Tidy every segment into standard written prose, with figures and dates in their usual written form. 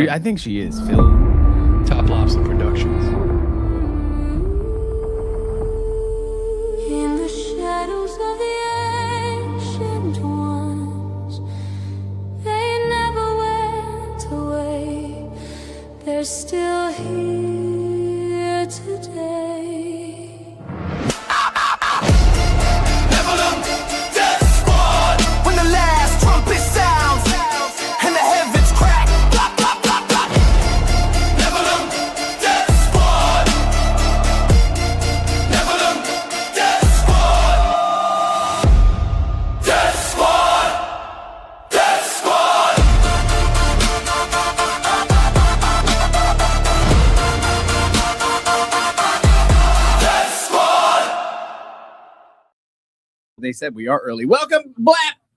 I think she is, Phil. TopLobsta Productions. In the shadows of the ancient ones, they never went away. They're still here today. Nephilim Death Squad. When the last trumpet sounds and the heavens crack, blah, blah, blah, blah. Nephilim Death Squad. Nephilim Death Squad. Death Squad. Death Squad. Death Squad. They said we are early. Welcome,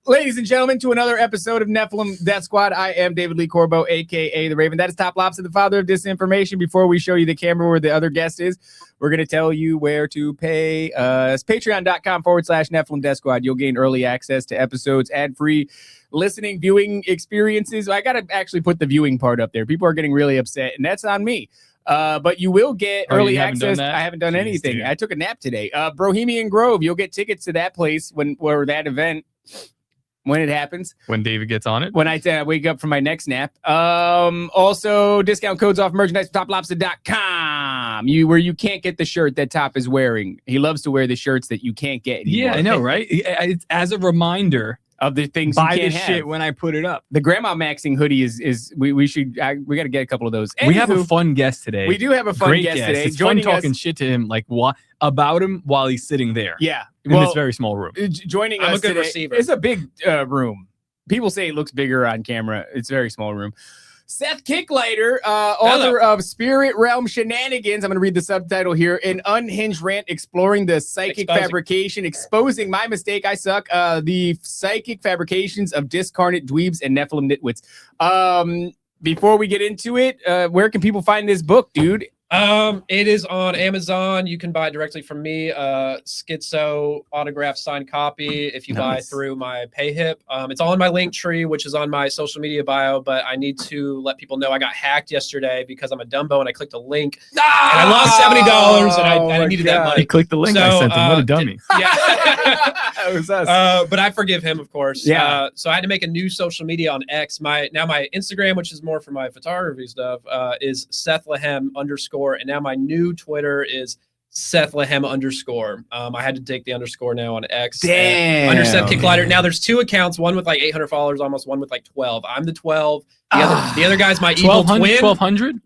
ladies and gentlemen, to another episode of Nephilim Death Squad. I am David Lee Corbo, a.k.a. The Raven. That is TopLobsta, the father of disinformation. Before we show you the camera where the other guest is, we're going to tell you where to pay us. Patreon.com/Nephilim Death Squad. You'll gain early access to episodes, ad-free listening, viewing experiences. I got to actually put the viewing part up there. People are getting really upset, and that's on me. But you will get early access. I haven't done anything. Dude. I took a nap today. Bohemian Grove. You'll get tickets to that place or that event when it happens. When David gets on it. When I wake up from my next nap. Also, discount codes off merchandise at TopLobsta.com. Where you can't get the shirt that Top is wearing. He loves to wear the shirts that you can't get anymore. Yeah, I know, right? It's as a reminder of the things buy you can't the have. shit when I put it up. The Grandma Maxing hoodie is we got to get a couple of those. We have a fun guest today. We do have a fun guest today. It's fun talking shit to him about him while he's sitting there. Yeah, in this very small room. Joining us today, receiver. It's a big room. People say it looks bigger on camera. It's a very small room. Seth Kicklighter, author of Spirit Realm Shenanigans. I'm going to read the subtitle here. An unhinged rant exploring the psychic fabrication, exposing my mistake. I suck. The psychic fabrications of discarnate dweebs and Nephilim nitwits. Before we get into it, where can people find this book, dude? It is on Amazon. You can buy it directly from me. Schizo autograph signed copy if you buy through my PayHip. It's all in my link tree, which is on my social media bio, but I need to let people know I got hacked yesterday because I'm a Dumbo and I clicked a link and I lost $70 and I needed that money. He clicked the link. I sent him. What a dummy. That was us. But I forgive him, of course. Yeah. So I had to make a new social media on X. My Instagram, which is more for my photography stuff, is Sethlehem_. And now my new Twitter is Sethlehem_. I had to take the underscore now on X. Damn. Under Seth Kicklighter. Now there's two accounts, one with like 800 followers, almost, one with like 12. I'm the 12. The other guy's my evil twin. 1,200?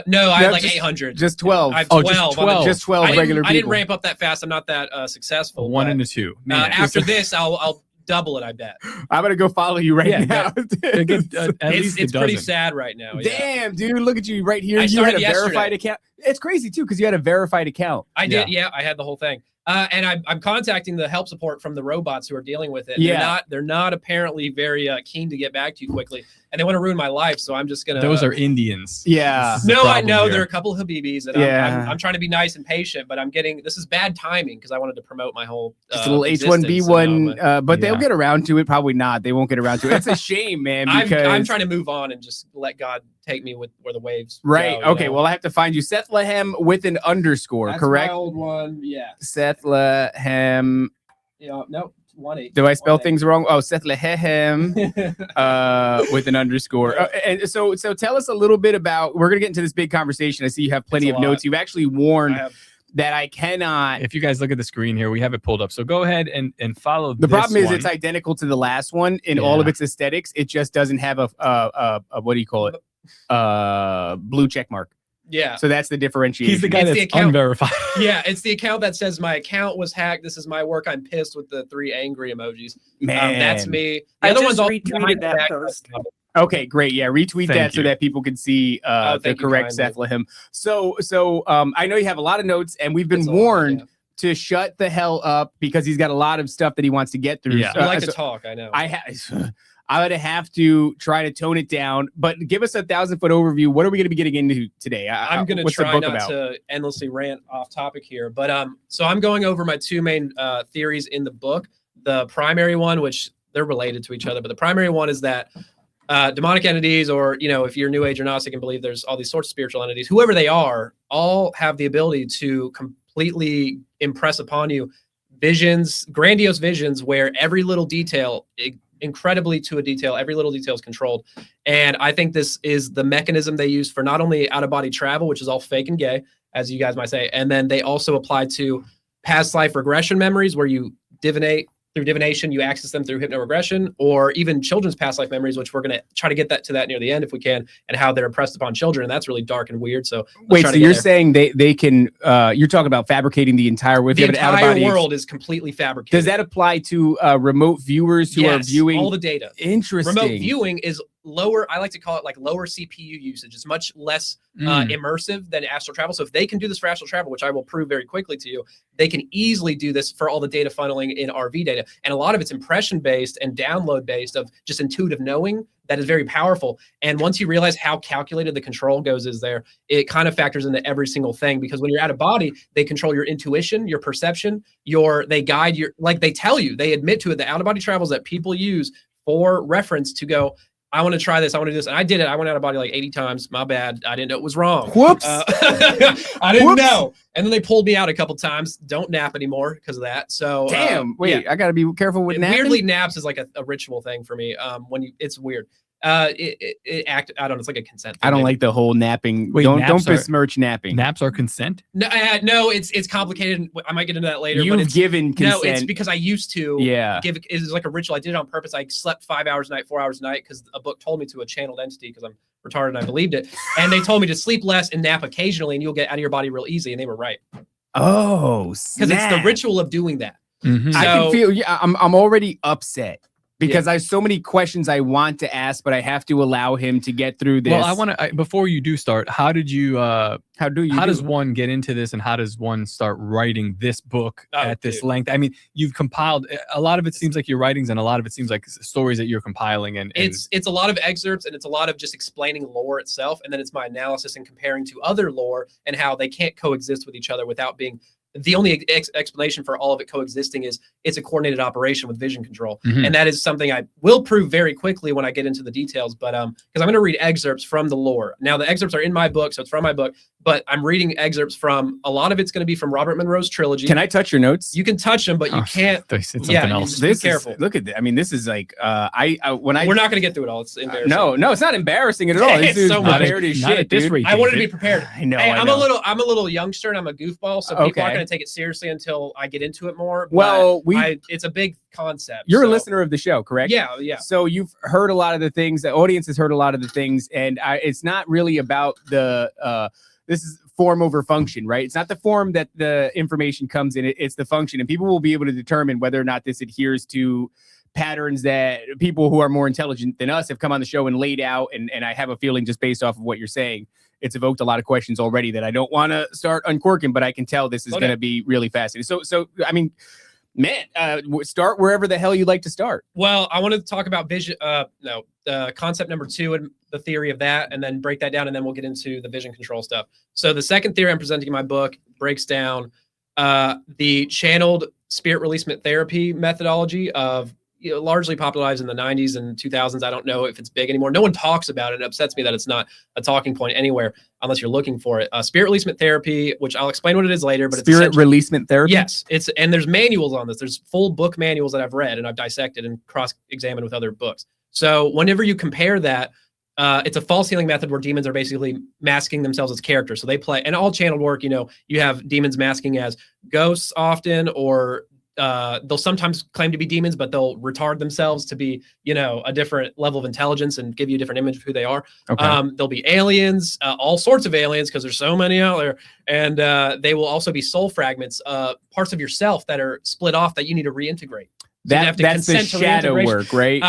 No, I had like 800. Just 12. I have 12. Just 12 regular people. I didn't ramp up that fast. I'm not that successful. One and a two. After this, I'll double it, I bet. I'm gonna go follow you now. It's pretty sad right now. Damn, dude, look at you right here. You had a verified account. It's crazy too because you had a verified account. I did. Yeah, I had the whole thing. And I'm contacting the help support from the robots who are dealing with it. They're not apparently very keen to get back to you quickly, and they want to ruin my life. So I'm just gonna. Those are Indians. Yeah. No, I know there are a couple of Habibis, and I'm trying to be nice and patient, but this is bad timing because I wanted to promote my whole just a little H1B1, but they'll get around to it. Probably not. They won't get around to it. It's a shame, man. Because I'm trying to move on and just let God take me with where the waves. Right. Go, okay. Well, I have to find you Sethlehem with an underscore. That's correct. My old one. Yeah. Sethlehem. Yeah. No. 1-8. Do I spell things wrong? Oh, Sethlehem with an underscore. And so tell us a little bit about. We're gonna get into this big conversation. I see you have plenty of notes. You've actually warned that I cannot. If you guys look at the screen here, we have it pulled up. So go ahead and follow. The problem is it's identical to the last one in all of its aesthetics. It just doesn't have a what do you call it? Blue check mark. Yeah. So that's the differentiation. He's the guy that's unverified. Yeah, it's the account that says my account was hacked. This is my work. I'm pissed with the 3 angry emojis. Man, that's me. The other one's retweeted that post. Okay, great. Yeah, retweet that so that people can see the correct Sethlehem. So I know you have a lot of notes, and we've been warned to shut the hell up because he's got a lot of stuff that he wants to get through. Yeah, I like to talk. I know. I would have to try to tone it down, but give us a 1,000-foot overview. What are we going to be getting into today? I'm going to try not to endlessly rant off topic here, but so I'm going over my 2 main theories in the book. The primary one, which they're related to each other, but the primary one is that demonic entities, or if you're New Age or Gnostic and believe there's all these sorts of spiritual entities, whoever they are, all have the ability to completely impress upon you visions, grandiose visions, where every little detail, incredibly to a detail, every little detail is controlled. And I think this is the mechanism they use for not only out-of-body travel, which is all fake and gay, as you guys might say, and then they also apply to past life regression memories, where you divinate through divination, you access them through hypnoregression, or even children's past life memories, which we're going to try to get to that near the end if we can, and how they're impressed upon children. And that's really dark and weird. So wait, so you're saying they can, you're talking about fabricating the entire world? The entire world is completely fabricated. Does that apply to remote viewers who are viewing all the data? Interesting. Remote viewing is lower, I like to call it like lower CPU usage. It's much less immersive than astral travel. So if they can do this for astral travel, which I will prove very quickly to you, they can easily do this for all the data funneling in RV data. And a lot of it's impression based and download based, of just intuitive knowing. That is very powerful. And once you realize how calculated the control goes is there, it kind of factors into every single thing, because when you're out of body, they control your intuition, your perception, they guide your, like they tell you, they admit to it, the out of body travels that people use for reference to go, I want to try this. I want to do this. And I did it. I went out of body like 80 times. My bad. I didn't know it was wrong. Whoops. I didn't know. And then they pulled me out a couple times. Don't nap anymore because of that. So damn. Wait, yeah. I got to be careful with napping. Weirdly, naps is like a ritual thing for me. It's weird. I don't know. It's like a consent thing. I don't like the whole napping. Wait, don't besmirch napping. Naps are consent? No, it's complicated. I might get into that later. You've given consent. No, it's because I used to. Yeah. It's like a ritual. I did it on purpose. I slept 5 hours a night, 4 hours a night, because a book told me to, a channeled entity, because I'm retarded and I believed it. And they told me to sleep less and nap occasionally, and you'll get out of your body real easy. And they were right. Oh, because it's the ritual of doing that. Mm-hmm. I can feel. Yeah, I'm already upset. Because I have so many questions I want to ask, but I have to allow him to get through this. Well, I want to, before you do start, how does one get into this, and how does one start writing this book at this length? I mean, you've compiled a lot of it. Seems like your writings, and a lot of it seems like stories that you're compiling. And it's a lot of excerpts, and it's a lot of just explaining lore itself, and then it's my analysis and comparing to other lore and how they can't coexist with each other without being. The only explanation for all of it coexisting is it's a coordinated operation with vision control. Mm-hmm. And that is something I will prove very quickly when I get into the details. But because I'm going to read excerpts from the lore. Now, the excerpts are in my book, so it's from my book, but I'm reading excerpts from, a lot of it's going to be from Robert Monroe's trilogy. Can I touch your notes? You can touch them, but you can't. Something else. Be careful. Look at that. I mean, this is like, we're not going to get through it all. It's embarrassing. No, it's not embarrassing at all. This is so prepared as shit, dude. I wanted to be prepared. I know. Hey, I'm a little youngster, and I'm a goofball, so people aren't going to take it seriously until I get into it more. Well, it's a big concept. You're a listener of the show, correct? Yeah. So you've heard a lot of the things. The audience has heard a lot of the things, and it's not really about this is form over function, right? It's not the form that the information comes in. It's the function, and people will be able to determine whether or not this adheres to patterns that people who are more intelligent than us have come on the show and laid out. And I have a feeling, just based off of what you're saying, it's evoked a lot of questions already that I don't want to start uncorking, but I can tell this is going to be really fascinating. So I mean, man, start wherever the hell you like to start. Well, I wanted to talk about vision. Concept number 2 and the theory of that, and then break that down, and then we'll get into the vision control stuff. So the second theory I'm presenting in my book breaks down the channeled spirit releasement therapy methodology of, largely popularized in the 90s and 2000s. I don't know if it's big anymore. No one talks about it. It upsets me that it's not a talking point anywhere unless you're looking for it. Spirit releasement therapy, which I'll explain what it is later. But spirit releasement therapy? Yes. And there's manuals on this. There's full book manuals that I've read and I've dissected and cross-examined with other books. So whenever you compare that, it's a false healing method where demons are basically masking themselves as characters. So they play, and all channeled work, you have demons masking as ghosts often, or they'll sometimes claim to be demons, but they'll retard themselves to be, a different level of intelligence and give you a different image of who they are. Okay. There'll be aliens, all sorts of aliens, because there's so many out there. And they will also be soul fragments, parts of yourself that are split off that you need to reintegrate. So that's the shadow work, right?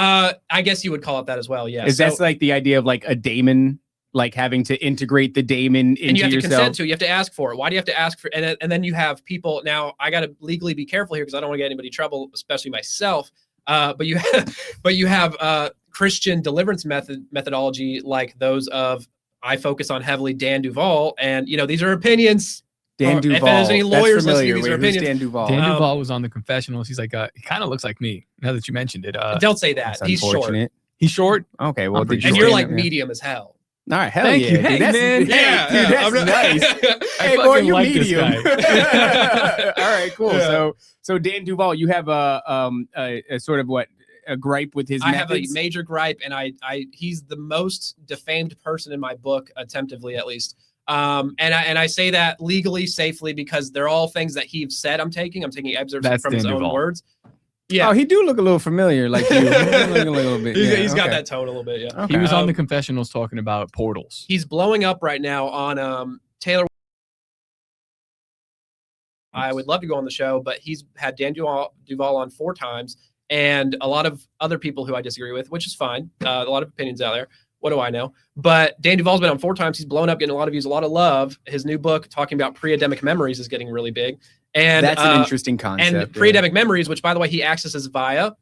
I guess you would call it that as well. Yeah. That's like the idea of like a daemon, like having to integrate the daemon into yourself. And you have to consent to it. You have to ask for it. Why do you have to ask for it? And then you have people. Now, I got to legally be careful here because I don't want to get anybody in trouble, especially myself. But you have Christian deliverance methodology like those of, I focus on heavily Dan Duval. And, these are opinions. Dan Duval. If there's any lawyers listening, these are opinions. Dan Duval? Dan Duval was on the confessionals. He's like, he kind of looks like me. Now that you mentioned it. Don't say that. He's short. He's short. Okay, well, pretty And short. you're like medium as hell. All right, hell Thank yeah, you. dude. Hey, That's, man. dude, that's nice. Hey, boy, fucking you like this medium. guy. All right, cool. Yeah. So Dan Duval, you have a sort of a gripe with his I methods? have a major gripe, and he's the most defamed person in my book, attemptively at least. And I say that legally, safely, because they're all things that he's said. I'm taking excerpts from his own words. Yeah. Oh, he do look a little familiar, like you. He look a little bit. He's got that tone a little bit. Yeah. Okay. He was on the confessionals talking about portals. He's blowing up right now on Taylor. I would love to go on the show, but he's had Dan Duval on 4 times, and a lot of other people who I disagree with, which is fine. A lot of opinions out there. What do I know? But Dan Duval's been on 4 times. He's blown up, getting a lot of views, a lot of love. His new book talking about pre-Adamic memories is getting really big. And that's an interesting concept. And pre-Adamic memories, which by the way, he accesses via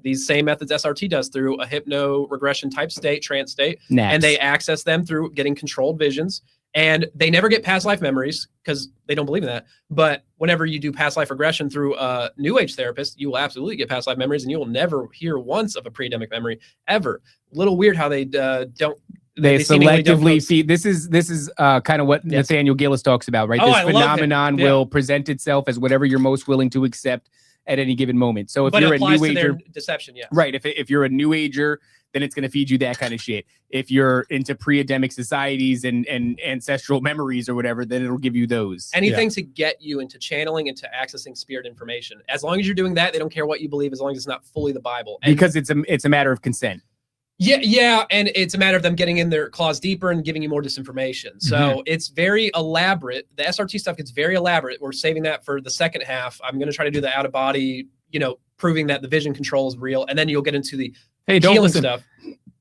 these same methods SRT does through a hypno-regression type state, trance state. Naps. And they access them through getting controlled visions. And they never get past life memories because they don't believe in that. But whenever you do past life regression through a New Age therapist, you will absolutely get past life memories, and you will never hear once of a pre-Adamic memory ever. A little weird how they don't. They selectively feed. This is kind of what Nathaniel Gillis talks about, right? This phenomenon will present itself as whatever you're most willing to accept at any given moment. So if you're a New Ager, deception, yeah, right. If you're a New Ager, then it's going to feed you that kind of shit. If you're into pre-Adamic societies and ancestral memories or whatever, then it'll give you those. Anything to get you into channeling, into accessing spirit information. As long as you're doing that, they don't care what you believe, as long as it's not fully the Bible. And because it's a matter of consent. Yeah, and it's a matter of them getting in their claws deeper and giving you more disinformation. So it's very elaborate. The SRT stuff gets very elaborate. We're saving that for the second half. I'm going to try to do the out of body, proving that the vision control is real, and then you'll get into the healing stuff.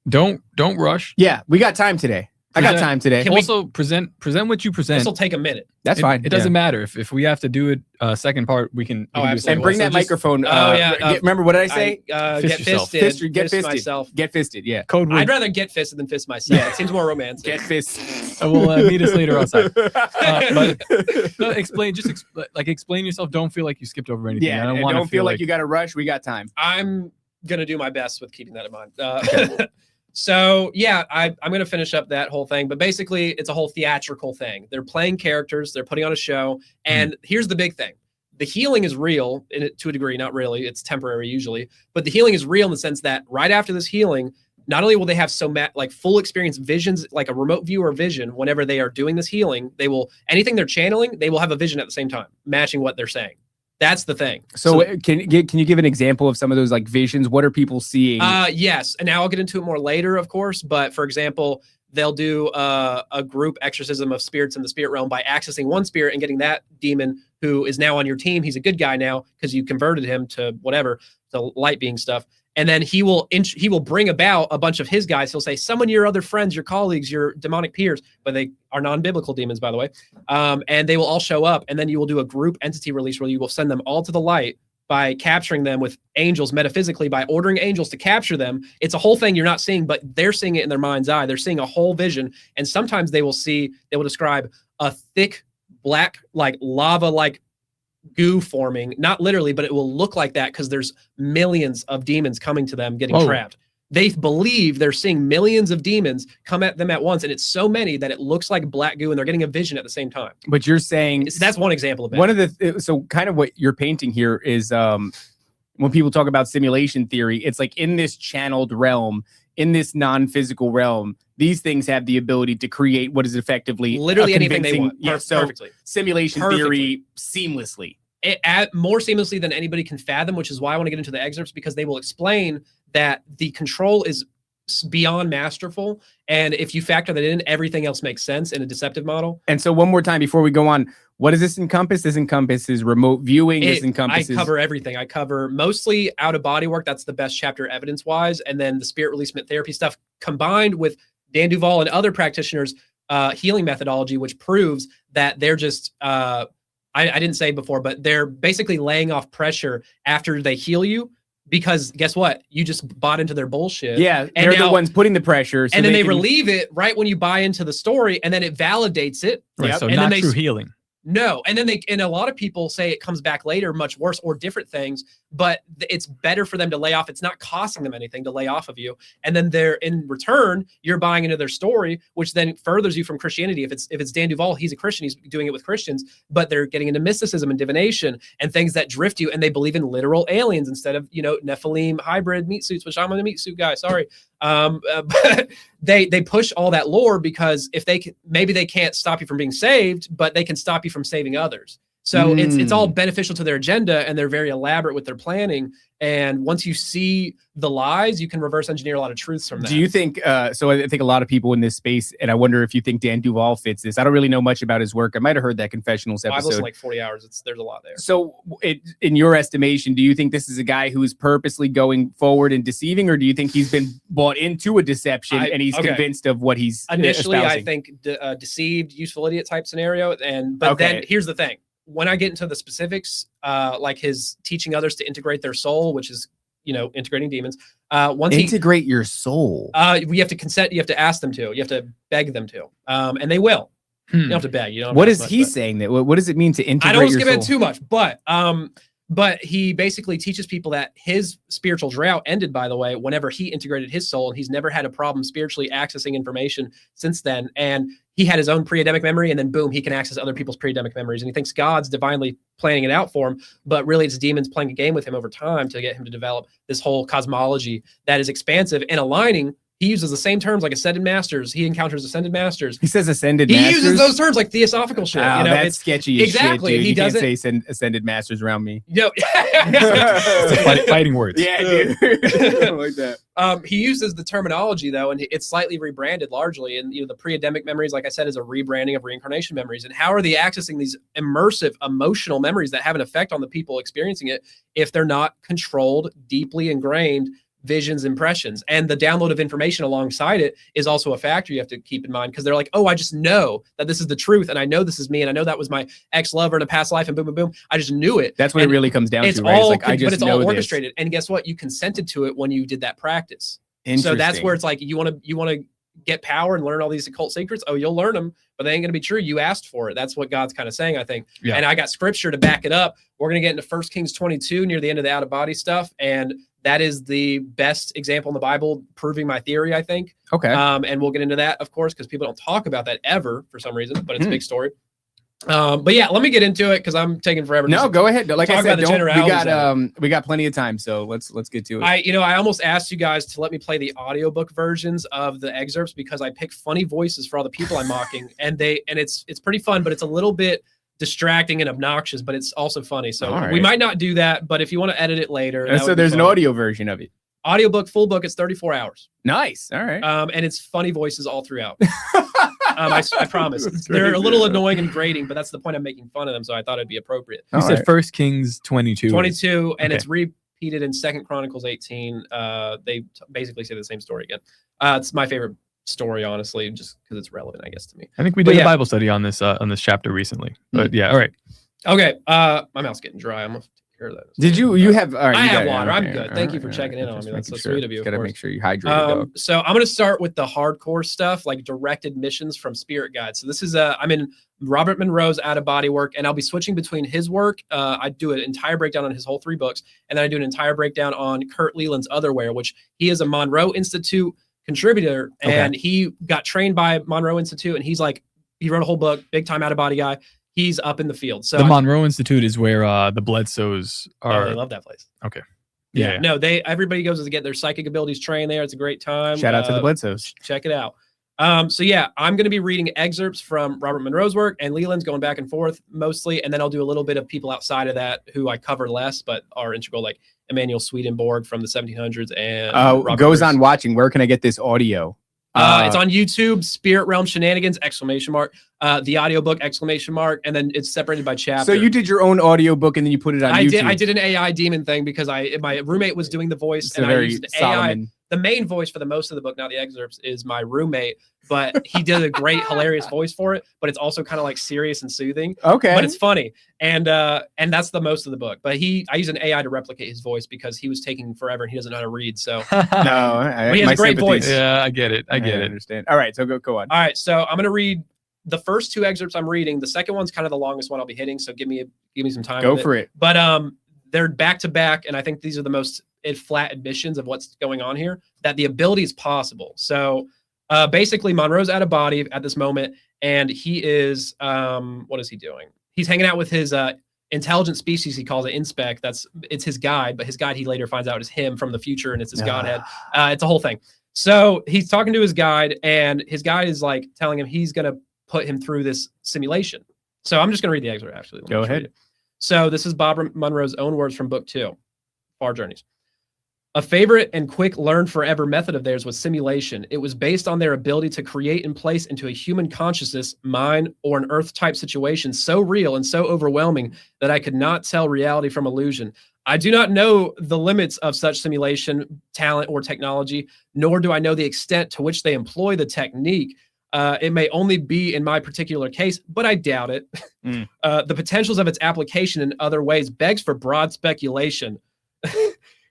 Don't rush. Yeah, we got time today. I got time today. Can also present what you present. This will take a minute. That's fine. It doesn't matter if we have to do it second part. We can. And bring that microphone. Remember what did I say? Get fisted. Get fisted. Myself. Get fisted. Yeah. Code word. I'd rather get fisted than fist myself. It seems more romantic. Get fisted. We'll meet us later outside. But explain yourself. Don't feel like you skipped over anything. Yeah. I don't feel like you got to rush. We got time. I'm gonna do my best with keeping that in mind. So yeah, I'm going to finish up that whole thing, but basically it's a whole theatrical thing. They're playing characters, they're putting on a show, and here's the big thing. The healing is real to a degree, not really, it's temporary usually, but the healing is real in the sense that right after this healing, not only will they have full experience visions, like a remote viewer vision, whenever they are doing this healing, anything they're channeling, they will have a vision at the same time, matching what they're saying. That's the thing. So can you give an example of some of those like visions? What are people seeing? Yes. And now I'll get into it more later, of course. But for example, they'll do a group exorcism of spirits in the spirit realm by accessing one spirit and getting that demon who is now on your team. He's a good guy now because you converted him to whatever, the light being stuff. And then he will bring about a bunch of his guys. He'll say, summon your other friends, your colleagues, your demonic peers, but they are non-biblical demons, by the way. And they will all show up. And then you will do a group entity release where you will send them all to the light by capturing them with angels metaphysically, by ordering angels to capture them. It's a whole thing you're not seeing, but they're seeing it in their mind's eye. They're seeing a whole vision. And sometimes they will describe a thick, black, like lava, like goo forming, not literally, but it will look like that because there's millions of demons coming to them getting trapped. They believe they're seeing millions of demons come at them at once, and it's so many that it looks like black goo, and they're getting a vision at the same time. But you're saying that's one example of it. One of the so kind of what you're painting here is when people talk about simulation theory, it's like in this channeled realm, in this non-physical realm, these things have the ability to create what is effectively literally anything they want. Yeah, so perfectly. Simulation theory seamlessly. More seamlessly than anybody can fathom, which is why I want to get into the excerpts, because they will explain that the control is beyond masterful. And if you factor that in, everything else makes sense in a deceptive model. And so one more time before we go on, what does this encompass? This encompasses remote viewing. This encompasses... I cover everything. I cover mostly out-of-body work. That's the best chapter evidence-wise. And then the spirit releasement therapy stuff combined with Dan Duval and other practitioners' healing methodology, which proves that they're just... I didn't say before, but they're basically laying off pressure after they heal you. Because guess what? You just bought into their bullshit. Yeah, and they're the ones putting the pressure. So and then they relieve it right when you buy into the story, and then it validates it. Right, so and not true healing. No, and then and a lot of people say it comes back later, much worse, or different things. but it's better for them to lay off. It's not costing them anything to lay off of you. And then they're in return, you're buying into their story, which then furthers you from Christianity. If it's Dan Duval, he's a Christian, he's doing it with Christians, but they're getting into mysticism and divination and things that drift you. And they believe in literal aliens instead of, Nephilim hybrid meat suits, which I'm a meat suit guy. Sorry. But they push all that lore because if maybe they can't stop you from being saved, but they can stop you from saving others. So it's all beneficial to their agenda, and they're very elaborate with their planning. And once you see the lies, you can reverse engineer a lot of truths from that. Do you think, so I think a lot of people in this space, and I wonder if you think Dan Duval fits this. I don't really know much about his work. I might have heard that Confessionals episode. I've listened like 40 hours. There's a lot there. So in your estimation, do you think this is a guy who is purposely going forward and deceiving, or do you think he's been bought into a deception and he's convinced of what he's initially, espousing? I think deceived, useful idiot type scenario. But then here's the thing. When I get into the specifics, like his teaching others to integrate their soul, which is, integrating demons. Once integrate your soul. You have to consent. You have to ask them to. You have to beg them to, and they will. You don't have to beg. What is he saying? That what does it mean to integrate? I don't skip it too much, but he basically teaches people that his spiritual drought ended, by the way, whenever he integrated his soul, and he's never had a problem spiritually accessing information since then. And he had his own pre-Adamic memory, and then boom, he can access other people's pre-Adamic memories. And he thinks God's divinely planning it out for him, but really it's demons playing a game with him over time to get him to develop this whole cosmology that is expansive and aligning. He uses the same terms like ascended masters. He encounters ascended masters. He says ascended masters. He uses those terms like theosophical shit. Oh, that's sketchy as exactly. shit, dude. He doesn't say ascended masters around me. Fighting words. Yeah, dude. I like that. He uses the terminology though, and it's slightly rebranded largely. And the pre-Adamic memories, like I said, is a rebranding of reincarnation memories. And how are they accessing these immersive, emotional memories that have an effect on the people experiencing it if they're not controlled, deeply ingrained visions, impressions? And the download of information alongside it is also a factor you have to keep in mind, because they're like, oh, I just know that this is the truth, and I know this is me, and I know that was my ex-lover in a past life, and boom, boom, boom. I just knew it. That's what it really comes down to, right? All, it's like, but it's all orchestrated. And guess what? You consented to it when you did that practice. So that's where it's like, you want to get power and learn all these occult secrets. Oh, you'll learn them, but they ain't going to be true. You asked for it. That's what God's kind of saying, I think. Yeah. And I got scripture to back it up. We're going to get into 1 Kings 22 near the end of the out-of-body stuff. And that is the best example in the Bible proving my theory, I think. Okay. And we'll get into that, of course, because people don't talk about that ever for some reason, but it's a big story. But yeah, let me get into it because I'm taking forever. No, go ahead. Like I said, we got plenty of time, so let's get to it. I almost asked you guys to let me play the audiobook versions of the excerpts because I pick funny voices for all the people I'm mocking, and it's pretty fun, but it's a little bit distracting and obnoxious, but it's also funny. So we might not do that, but if you want to edit it later. And so there's an audio version of it. Audiobook, full book, it's 34 hours. Nice. All right. And it's funny voices all throughout. I promise. They're a little annoying and grating, but that's the point. I'm making fun of them, so I thought it'd be appropriate. You said 1 Kings 22. 22, and it's repeated in 2 Chronicles 18. They basically say the same story again. It's my favorite story, honestly, just because it's relevant, I guess, to me. I think we did a Bible study on this chapter recently. But yeah, all right. Okay. My mouth's getting dry. I'm gonna take care of that. Did you have? All right, I have water. I'm good. Thank you for checking in on me. That's so sweet of you. Got to make sure you hydrate. So I'm gonna start with the hardcore stuff, like directed missions from Spirit Guides. So this is I'm in Robert Monroe's out of body work, and I'll be switching between his work. I do an entire breakdown on his whole 3 books, and then I do an entire breakdown on Kurt Leland's Otherware, which he is a Monroe Institute contributor, and he got trained by Monroe Institute, and he wrote a whole book, big time out of body guy. He's up in the field. So the Monroe Institute is where the Bledsoes are. Oh, they love that place. Okay. Yeah. No, everybody goes to get their psychic abilities trained there. It's a great time. Shout out to the Bledsoes. Check it out. So yeah, I'm going to be reading excerpts from Robert Monroe's work, and Leland's going back and forth mostly, and then I'll do a little bit of people outside of that who I cover less but are integral, like Emanuel Swedenborg from the 1700s and goes on watching. Where can I get this audio? It's on YouTube, Spirit Realm Shenanigans, ! The audiobook, ! And then it's separated by chapter. So you did your own audiobook and then you put it on YouTube? I did an AI demon thing because my roommate was doing the voice, and I used AI. The main voice for the most of the book, not the excerpts, is my roommate, but he did a great, hilarious voice for it. But it's also kind of like serious and soothing. Okay, but it's funny, and that's the most of the book. But I use an AI to replicate his voice because he was taking forever and he doesn't know how to read. So no, he has a great voice. Yeah, I get it. I understand. All right, so go on. All right, so I'm gonna read the first 2 excerpts I'm reading. The second one's kind of the longest one I'll be hitting, so give me some time. Go for it. But they're back to back, and I think these are the most flat admissions of what's going on here, that the ability is possible. So basically Monroe's out of body at this moment, and he is what is he doing? He's hanging out with his intelligent species, he calls it Inspect. It's his guide, but his guide he later finds out is him from the future, and it's his godhead. It's a whole thing. So he's talking to his guide, and his guide is like telling him he's gonna put him through this simulation. So I'm just gonna read the excerpt actually. Go ahead. So this is Bob Monroe's own words from book 2, Far Journeys. A favorite and quick learn forever method of theirs was simulation. It was based on their ability to create and place into a human consciousness, mine, or an Earth type situation so real and so overwhelming that I could not tell reality from illusion. I do not know the limits of such simulation, talent, or technology, nor do I know the extent to which they employ the technique. It may only be in my particular case, but I doubt it. The potentials of its application in other ways begs for broad speculation.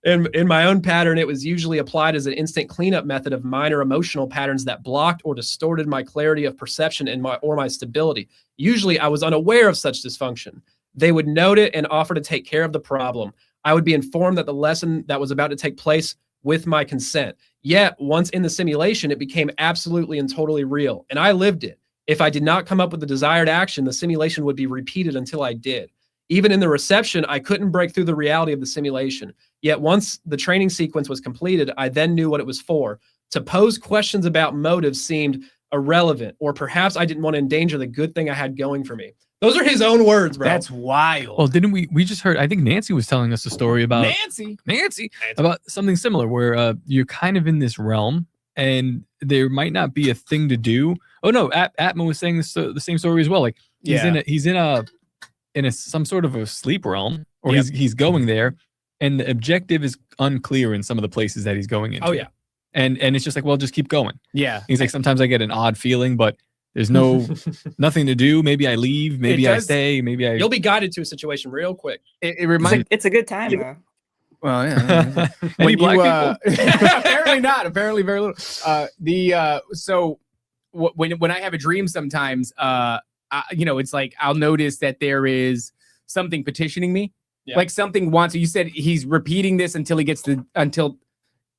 In my own pattern, it was usually applied as an instant cleanup method of minor emotional patterns that blocked or distorted my clarity of perception and my stability. Usually, I was unaware of such dysfunction. They would note it and offer to take care of the problem. I would be informed that the lesson that was about to take place with my consent. Yet, once in the simulation, it became absolutely and totally real, and I lived it. If I did not come up with the desired action, the simulation would be repeated until I did. Even in the reception, I couldn't break through the reality of the simulation. Yet once the training sequence was completed, I then knew what it was for. To pose questions about motives seemed irrelevant, or perhaps I didn't want to endanger the good thing I had going for me. Those are his own words, bro. That's wild. Well, didn't we just heard, I think Nancy was telling us a story about Nancy about something similar where you're kind of in this realm and there might not be a thing to do. Oh no, Atman was saying this, the same story as well. Like he's in some sort of a sleep realm, or he's going there, and the objective is unclear in some of the places that he's going into. Oh yeah. And it's just like, well, just keep going. Yeah. He's like, sometimes I get an odd feeling, but there's nothing to do. Maybe I leave, maybe I stay, maybe you'll be guided to a situation real quick. It reminds It's a good time though. Well, yeah. Any black people? Apparently not. Apparently very little. So when I have a dream sometimes, it's like I'll notice that there is something petitioning me. Yeah. Like something wants. You said he's repeating this until he gets until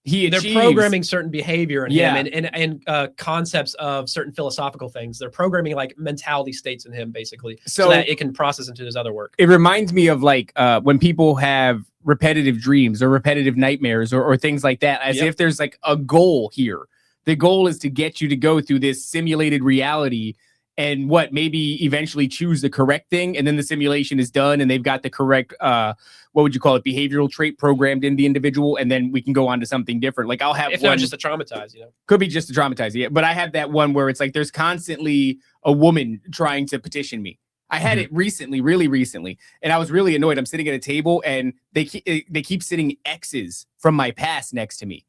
he achieves. They're programming certain behavior in him and concepts of certain philosophical things. They're programming like mentality states in him, basically, so that it can process into his other work. It reminds me of like when people have repetitive dreams or repetitive nightmares or things like that, as if there's like a goal here. The goal is to get you to go through this simulated reality and maybe eventually choose the correct thing. And then the simulation is done and they've got the correct, what would you call it? Behavioral trait programmed in the individual. And then we can go on to something different. Like I'll have if not just to traumatize, could be just to traumatize. Yeah. But I have that one where it's like, there's constantly a woman trying to petition me. I had it recently, really recently. And I was really annoyed. I'm sitting at a table and they keep sitting X's from my past next to me.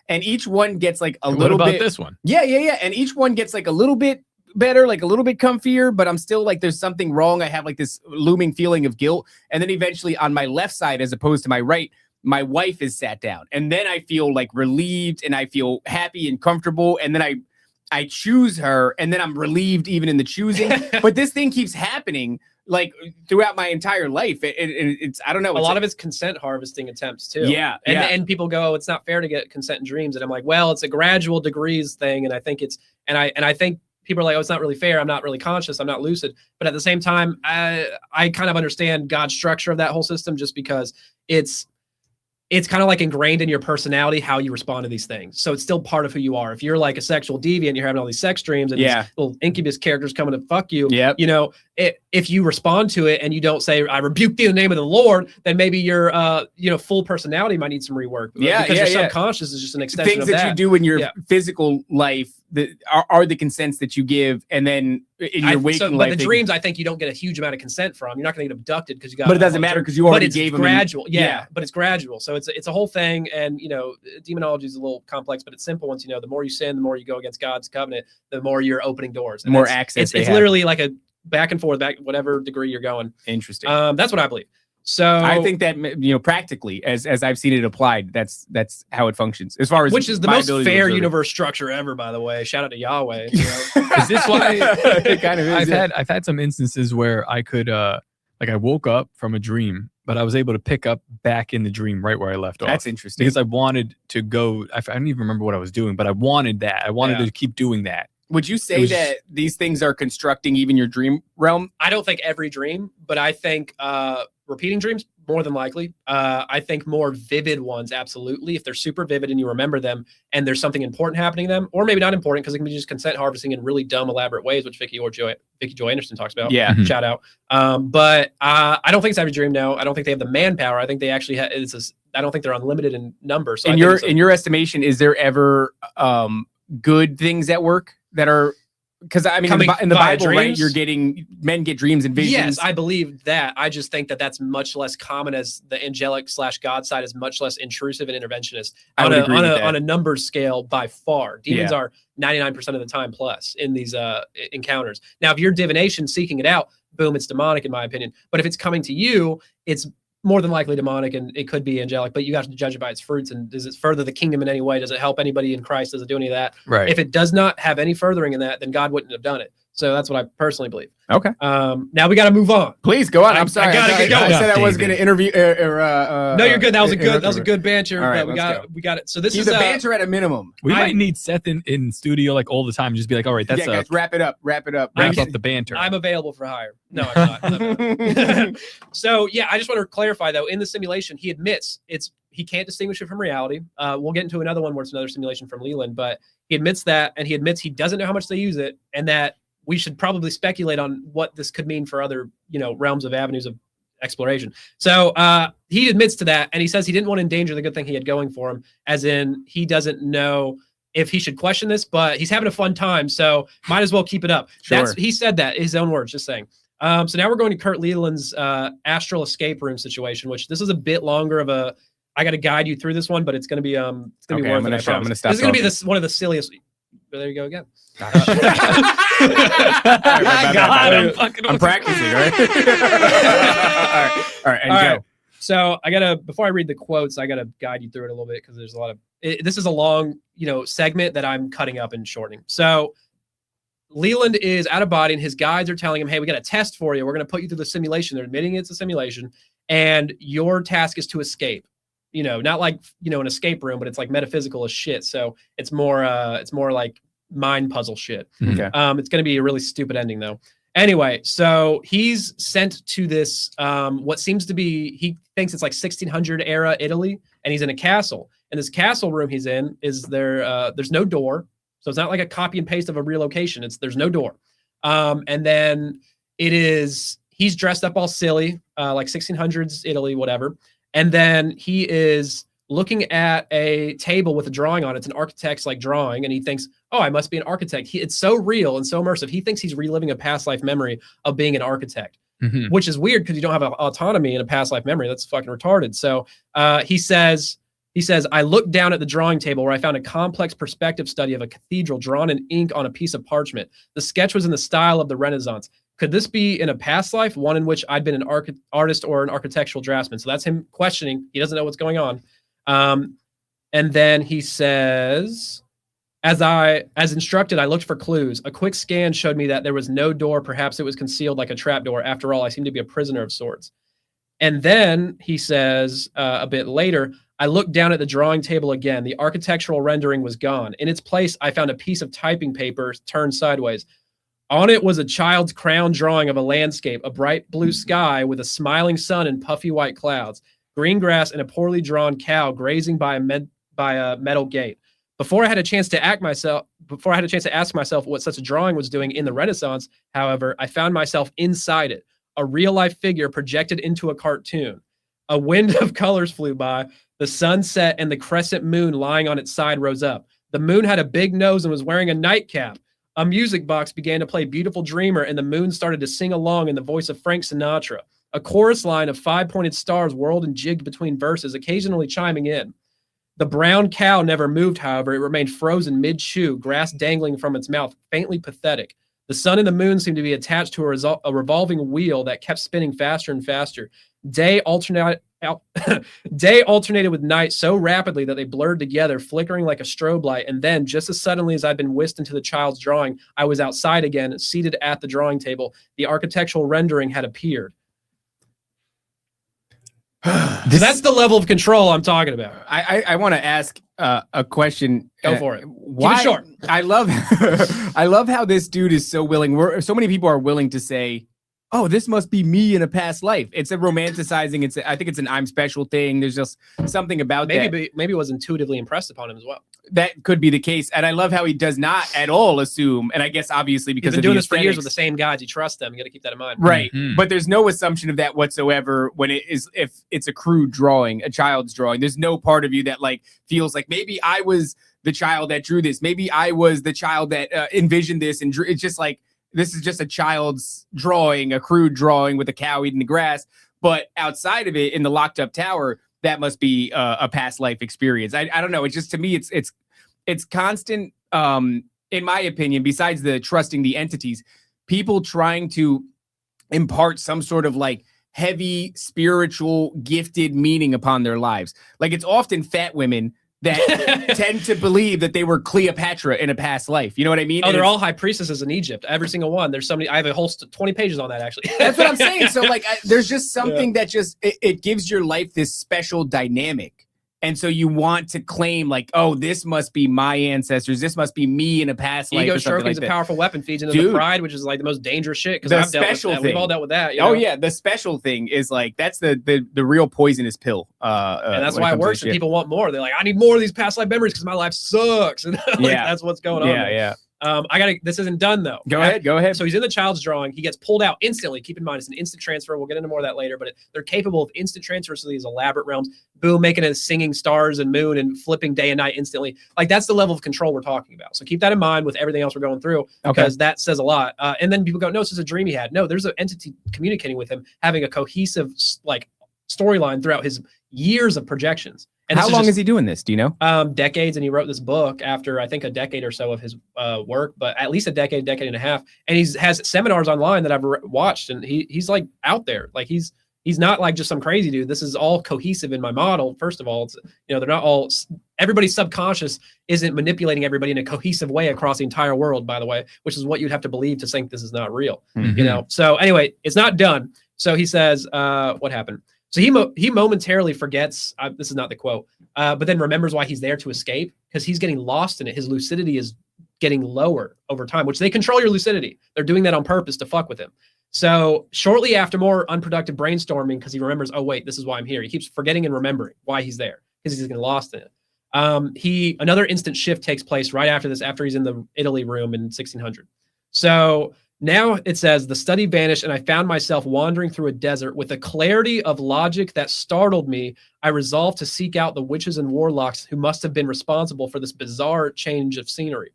And each one gets like a little bit. What about this one? Yeah. And each one gets like a little bit better, like a little bit comfier, but I'm still like, there's something wrong. I have like this looming feeling of guilt. And then eventually on my left side, as opposed to my right, my wife is sat down. And then I feel like relieved and I feel happy and comfortable. And then I choose her and then I'm relieved even in the choosing. But this thing keeps happening like throughout my entire life. It's I don't know. A lot of it's consent harvesting attempts too. Yeah. And people go, it's not fair to get consent in dreams. And I'm like, well, it's a gradual degrees thing. And I think I think people are like, oh, it's not really fair. I'm not really conscious. I'm not lucid. But at the same time, I kind of understand God's structure of that whole system just because it's kind of like ingrained in your personality, how you respond to these things. So it's still part of who you are. If you're like a sexual deviant, you're having all these sex dreams and these little incubus characters coming to fuck you, if you respond to it and you don't say, I rebuke thee in the name of the Lord, then maybe your full personality might need some rework. Because your subconscious is just an extension things of that you do in your physical life that are the consents that you give, and then in your waking life. But the dreams, I think you don't get a huge amount of consent from. You're not going to get abducted because you got. But it doesn't matter because you already gave them. Gradual, but it's gradual. So it's a whole thing, and demonology is a little complex, but it's simple. Once the more you sin, the more you go against God's covenant, the more you're opening doors. The more access. It's literally like a back and forth, whatever degree you're going. Interesting. That's what I believe. So I think that practically, as I've seen it applied, that's how it functions. As far as which is the most fair universe structure ever, by the way. Shout out to Yahweh. Is this why it kind of is? I've had some instances where I could I woke up from a dream but I was able to pick up back in the dream right where I left off. That's interesting. Because I wanted to go, I don't even remember what I was doing, but I wanted that. I wanted to keep doing that. Would you say that these things are constructing even your dream realm? I don't think every dream, but I think repeating dreams, more than likely. I think more vivid ones, absolutely. If they're super vivid and you remember them and there's something important happening to them, or maybe not important because it can be just consent harvesting in really dumb, elaborate ways, which Vicky Joy Anderson talks about. Yeah. Shout out. But I don't think it's every dream, no. I don't think they have the manpower. I think they actually have, I don't think they're unlimited in number. So in your estimation, is there ever good things at work that are, because I mean, in the Bible, right, you're getting men get dreams and visions. Yes, I believe that. I just think that that's much less common, as the angelic / God side is much less intrusive and interventionist on a numbers scale by far. Demons are 99% of the time plus in these encounters. Now, if you're divination seeking it out, boom, it's demonic in my opinion. But if it's coming to you, it's more than likely demonic, and it could be angelic, but you have to judge it by its fruits. And does it further the kingdom in any way? Does it help anybody in Christ? Does it do any of that? Right. If it does not have any furthering in that, then God wouldn't have done it. So that's what I personally believe. Okay. Now we got to move on. Please go on. I'm sorry. I gotta get going. I said I was going to interview. No, you're good. That was a good banter. All right, we got it. So this is a banter at a minimum. We might need Seth in studio like all the time. Just be like, all right, that's guys, wrap it up. Wrap up the banter. I'm available for hire. No, I'm not. So yeah, I just want to clarify though. In the simulation, he admits he can't distinguish it from reality. We'll get into another one where it's another simulation from Leland, but he admits that, and he admits he doesn't know how much they use it, and that we should probably speculate on what this could mean for other, realms of avenues of exploration. So he admits to that, and he says he didn't want to endanger the good thing he had going for him, as in he doesn't know if he should question this, but he's having a fun time, so might as well keep it up. Sure. He said that, his own words, just saying. So now we're going to Kurt Leland's astral escape room situation, which this is a bit longer of a, I got to guide you through this one, but it's going to be worth it. I'm going to stop. This is going to be one of the silliest. There you go again. I'm practicing, right? All right, go. So before I read the quotes, I gotta guide you through it a little bit because there's a lot of this is a long, segment that I'm cutting up and shortening. So Leland is out of body, and his guides are telling him, "Hey, we got a test for you. We're gonna put you through the simulation." They're admitting it's a simulation, and your task is to escape. Not like an escape room, but it's like metaphysical as shit. So it's more like mind puzzle shit. Okay. It's going to be a really stupid ending though. Anyway, so he's sent to this what seems to be, he thinks it's like 1600 era Italy, and he's in a castle. And this castle room he's in is there's no door, so it's not like a copy and paste of a real location. There's no door, and then he's dressed up all silly, like 1600s Italy, whatever. And then he is looking at a table with a drawing on it. It's an architect's drawing, and he thinks, "Oh, I must be an architect." It's so real and so immersive. He thinks he's reliving a past life memory of being an architect, which is weird because you don't have autonomy in a past life memory. That's fucking retarded. So he says, "I looked down at the drawing table where I found a complex perspective study of a cathedral drawn in ink on a piece of parchment. The sketch was in the style of the Renaissance. Could this be in a past life, one in which I'd been an artist or an architectural draftsman?" So that's him questioning. He doesn't know what's going on. And then he says, as instructed, I looked for clues. A quick scan showed me that there was no door. Perhaps it was concealed like a trapdoor. After all, I seem to be a prisoner of sorts. And then he says a bit later, I looked down at the drawing table again. The architectural rendering was gone. In its place, I found a piece of typing paper turned sideways. On it was a child's crayon drawing of a landscape, a bright blue sky with a smiling sun and puffy white clouds, green grass, and a poorly drawn cow grazing by a metal gate. Before I had a chance to ask myself what such a drawing was doing in the Renaissance, however, I found myself inside it, a real-life figure projected into a cartoon. A wind of colors flew by, the sun set, and the crescent moon lying on its side rose up. The moon had a big nose and was wearing a nightcap. A music box began to play Beautiful Dreamer, and the moon started to sing along in the voice of Frank Sinatra. A chorus line of 5-pointed stars whirled and jigged between verses, occasionally chiming in. The brown cow never moved, however. It remained frozen mid-chew, grass dangling from its mouth, faintly pathetic. The sun and the moon seemed to be attached to a revolving wheel that kept spinning faster and faster. Day alternated with night so rapidly that they blurred together, flickering like a strobe light. And then, just as suddenly as I'd been whisked into the child's drawing, I was outside again, seated at the drawing table. The architectural rendering had appeared. That's the level of control I'm talking about. I want to ask a question. Go for it. Why? Keep it short. I love I love how this dude is so willing. So many people are willing to say, "Oh, this must be me in a past life." It's a romanticizing. I think it's an I'm special thing. There's just something about that. Maybe it was intuitively impressed upon him as well. That could be the case, and I love how he does not at all assume. And I guess obviously because he's been doing this for years with the same guys, you trust them. You got to keep that in mind, right? But there's no assumption of that whatsoever when if it's a crude drawing, a child's drawing. There's no part of you that like feels like maybe I was the child that drew this, maybe I was the child that envisioned this, and it's just like this is just a child's drawing, a crude drawing with a cow eating the grass. But outside of it, in the locked up tower, that must be a past life experience. I don't know. It's just, to me, it's constant, in my opinion, besides the trusting the entities, people trying to impart some sort of like heavy spiritual gifted meaning upon their lives. Like it's often fat women that tend to believe that they were Cleopatra in a past life. You know what I mean? Oh, they're all high priestesses in Egypt. Every single one. There's so many. I have a whole 20 pages on that, actually. That's what I'm saying. So like, there's just something that just, it gives your life this special dynamic. And so you want to claim like, oh, this must be my ancestors. This must be me in a past life. Ego stroking is a powerful weapon, feeds into the pride, which is like the most dangerous shit. Because I've dealt with that. We've all dealt with that. You know? Oh yeah, the special thing is like that's the real poisonous pill. And that's why it works. And people want more. They're like, I need more of these past life memories because my life sucks. And like, that's what's going on. Yeah. This isn't done though. Go ahead. So he's in the child's drawing. He gets pulled out instantly. Keep in mind, it's an instant transfer. We'll get into more of that later, but they're capable of instant transfers to these elaborate realms. Boom, making it singing stars and moon and flipping day and night instantly. Like that's the level of control we're talking about. So keep that in mind with everything else we're going through, because that says a lot. And then people go, no, this is a dream he had. No, there's an entity communicating with him, having a cohesive like storyline throughout his years of projections. And how long is he doing this? Do you know? Decades. And he wrote this book after, I think, a decade or so of his work, but at least a decade and a half. And has seminars online that I've watched, and he's like out there. Like he's not like just some crazy dude. This is all cohesive in my model. First of all, it's, they're not all, everybody's subconscious isn't manipulating everybody in a cohesive way across the entire world, by the way, which is what you'd have to believe to think this is not real. So anyway, it's not done. So he says, what happened? So he momentarily forgets, this is not the quote, but then remembers why he's there to escape, because he's getting lost in it. His lucidity is getting lower over time, which they control your lucidity. They're doing that on purpose to fuck with him. So shortly after more unproductive brainstorming, because he remembers, oh wait, this is why I'm here. He keeps forgetting and remembering why he's there, because he's getting lost in it. Another instant shift takes place right after this, after he's in the Italy room in 1600. So now it says, the study vanished and I found myself wandering through a desert with a clarity of logic that startled me. I resolved to seek out the witches and warlocks who must have been responsible for this bizarre change of scenery.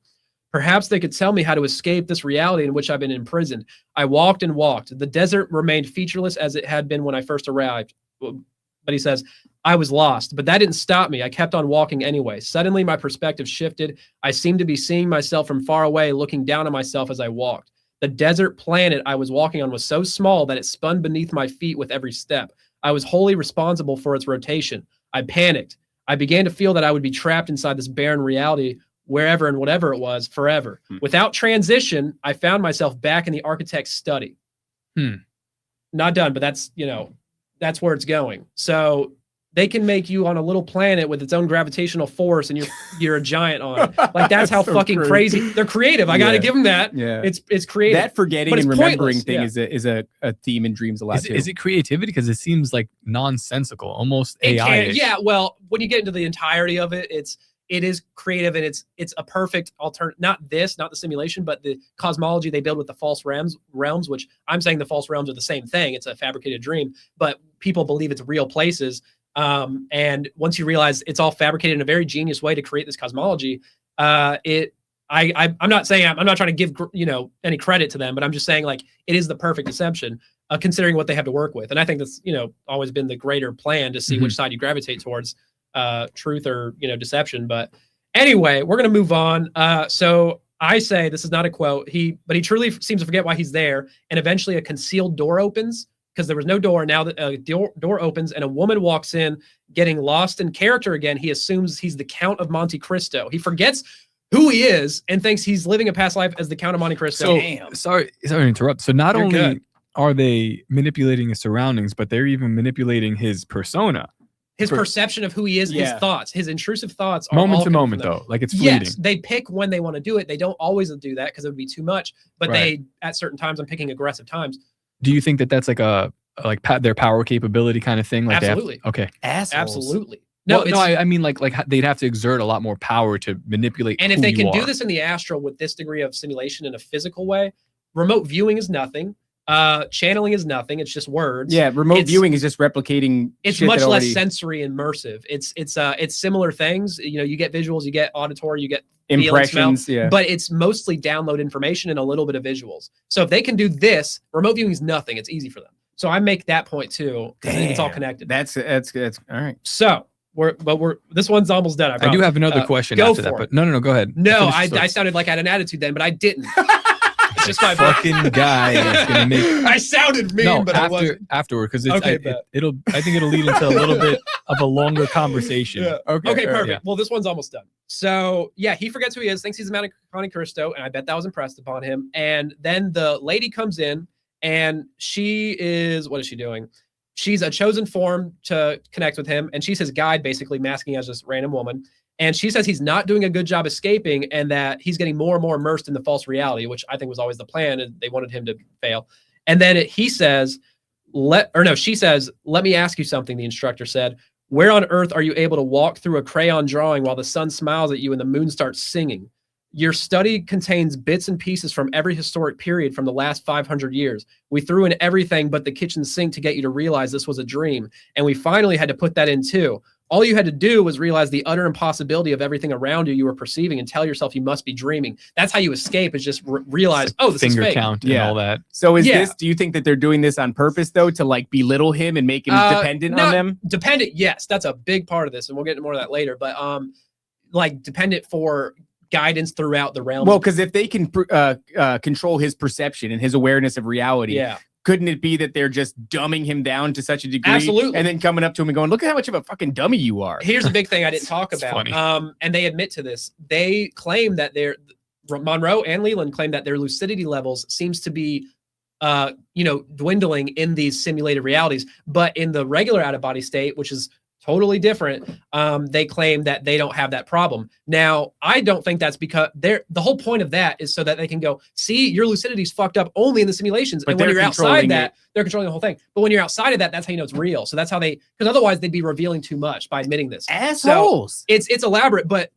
Perhaps they could tell me how to escape this reality in which I've been imprisoned. I walked and walked. The desert remained featureless as it had been when I first arrived. But he says, I was lost, but that didn't stop me. I kept on walking anyway. Suddenly my perspective shifted. I seemed to be seeing myself from far away, looking down on myself as I walked. The desert planet I was walking on was so small that it spun beneath my feet with every step. I was wholly responsible for its rotation. I panicked. I began to feel that I would be trapped inside this barren reality, wherever and whatever it was, forever. Without transition, I found myself back in the architect's study. Not done, but that's, that's where it's going. So they can make you on a little planet with its own gravitational force, and you're a giant on it. Like that's how so fucking crazy. They're creative. I got to give them that. Yeah, it's creative. That forgetting and remembering thing is a theme in dreams a lot too. Is it creativity? Because it seems like nonsensical, almost AI. Yeah. Well, when you get into the entirety of it, it is creative, and it's a perfect alternative. Not the simulation, but the cosmology they build with the false realms, which I'm saying the false realms are the same thing. It's a fabricated dream, but people believe it's real places. And once you realize it's all fabricated in a very genius way to create this cosmology, I'm not trying to give any credit to them, but I'm just saying like it is the perfect deception, considering what they have to work with. And I think that's always been the greater plan to see which side you gravitate towards, truth or deception. But anyway, we're gonna move on. So I say this is not a quote. But he truly seems to forget why he's there, and eventually a concealed door opens. Because there was no door. Now the door opens and a woman walks in, getting lost in character again. He assumes he's the Count of Monte Cristo. He forgets who he is and thinks he's living a past life as the Count of Monte Cristo. So, sorry to interrupt. So not only are they manipulating his surroundings, but they're even manipulating his persona. His perception of who he is, his thoughts, his intrusive thoughts are moment all to moment, though. Like it's fleeting. Yes, they pick when they want to do it. They don't always do that because it would be too much. But they, at certain times, I'm picking aggressive times. Do you think that that's like their power capability kind of thing? Like absolutely. Okay. Assholes. Absolutely. No, well, no. I mean, like they'd have to exert a lot more power to manipulate. And if they can do this in the astral with this degree of simulation in a physical way, remote viewing is nothing. Channeling is nothing. It's just words. Yeah, remote viewing is just replicating. It's much less sensory immersive. It's similar things. You know, you get visuals, you get auditory, you get impressions. Smell, but it's mostly download information and a little bit of visuals. So if they can do this, remote viewing is nothing. It's easy for them. So I make that point too. Damn. It's all connected. That's all right. So this one's almost done. I do have another question after that, but no, go ahead. No, I sounded like I had an attitude then, but I didn't. It's just my fucking guy is gonna make. I sounded mean, but afterward because I think it'll lead into a little bit of a longer conversation. Yeah. Okay, perfect. Yeah. Well, this one's almost done. So yeah, he forgets who he is, thinks he's a man of Monte Cristo, and I bet that was impressed upon him. And then the lady comes in, and she is, what is she doing? She's a chosen form to connect with him, and she's his guide, basically masking as this random woman. And she says he's not doing a good job escaping and that he's getting more and more immersed in the false reality, which I think was always the plan, and they wanted him to fail. And then she says, let me ask you something, the instructor said. Where on earth are you able to walk through a crayon drawing while the sun smiles at you and the moon starts singing? Your study contains bits and pieces from every historic period from the last 500 years. We threw in everything but the kitchen sink to get you to realize this was a dream. And we finally had to put that in too. All you had to do was realize the utter impossibility of everything around you were perceiving and tell yourself you must be dreaming. That's how you escape, is just realize, oh, this is fake. Finger count and all that. So is this, do you think that they're doing this on purpose though, to like belittle him and make him dependent on them? Dependent, yes. That's a big part of this, and we'll get into more of that later. But like dependent for guidance throughout the realm. Well, because if they can control his perception and his awareness of reality, couldn't it be that they're just dumbing him down to such a degree? Absolutely. And then coming up to him and going, look at how much of a fucking dummy you are. Here's a big thing I didn't talk about. And they admit to this. They claim that Monroe and Leland claim that their lucidity levels seems to be dwindling in these simulated realities. But in the regular out-of-body state, which is totally different, they claim that they don't have that problem. Now, I don't think that's because the whole point of that is so that they can go, see, your lucidity's fucked up only in the simulations. But when you're outside that, they're controlling the whole thing. But when you're outside of that, that's how you know it's real. So that's how because otherwise they'd be revealing too much by admitting this. Assholes. So it's elaborate, but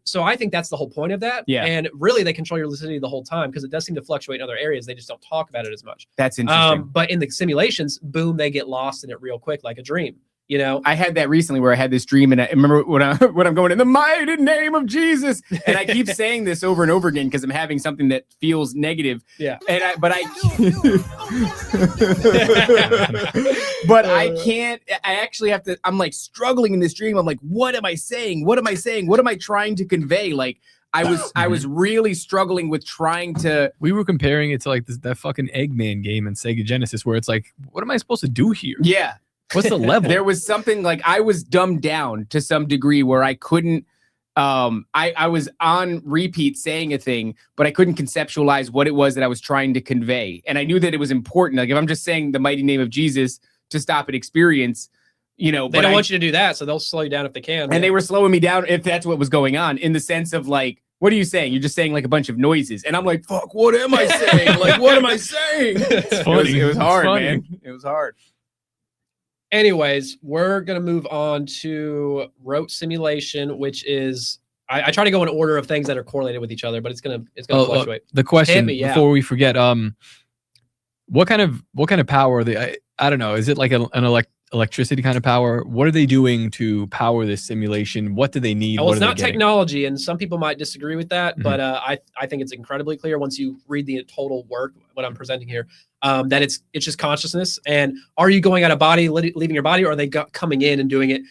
so I think that's the whole point of that. Yeah. And really they control your lucidity the whole time because it does seem to fluctuate in other areas. They just don't talk about it as much. That's interesting. But in the simulations, boom, they get lost in it real quick, like a dream. You know, I had that recently where I had this dream, and I remember when I'm going in the mighty name of Jesus, and I keep saying this over and over again because I'm having something that feels negative. Yeah. But I can't. I actually have to. I'm like struggling in this dream. I'm like, what am I saying? What am I saying? What am I trying to convey? Like, I was really struggling with trying to. We were comparing it to like that fucking Eggman game in Sega Genesis, where it's like, what am I supposed to do here? Yeah. What's the level? There was something like I was dumbed down to some degree where I couldn't. I was on repeat saying a thing, but I couldn't conceptualize what it was that I was trying to convey. And I knew that it was important. Like if I'm just saying the mighty name of Jesus to stop an experience, they don't want you to do that, so they'll slow you down if they can. And they were slowing me down if that's what was going on, in the sense of like, what are you saying? You're just saying like a bunch of noises. And I'm like, fuck, what am I saying? Like, what am I saying? It's funny. It was hard, man. It was hard. Anyways, we're going to move on to rote simulation, which is, I try to go in order of things that are correlated with each other, but it's going to fluctuate. The question before we forget, what kind of power are they? I don't know. Is it like an electricity kind of power? What are they doing to power this simulation? What do they need? Well, it's not technology, and some people might disagree with that, but I think it's incredibly clear once you read the total work, what I'm presenting here, that it's just consciousness. And are you going out of body, leaving your body, or are they coming in and doing it?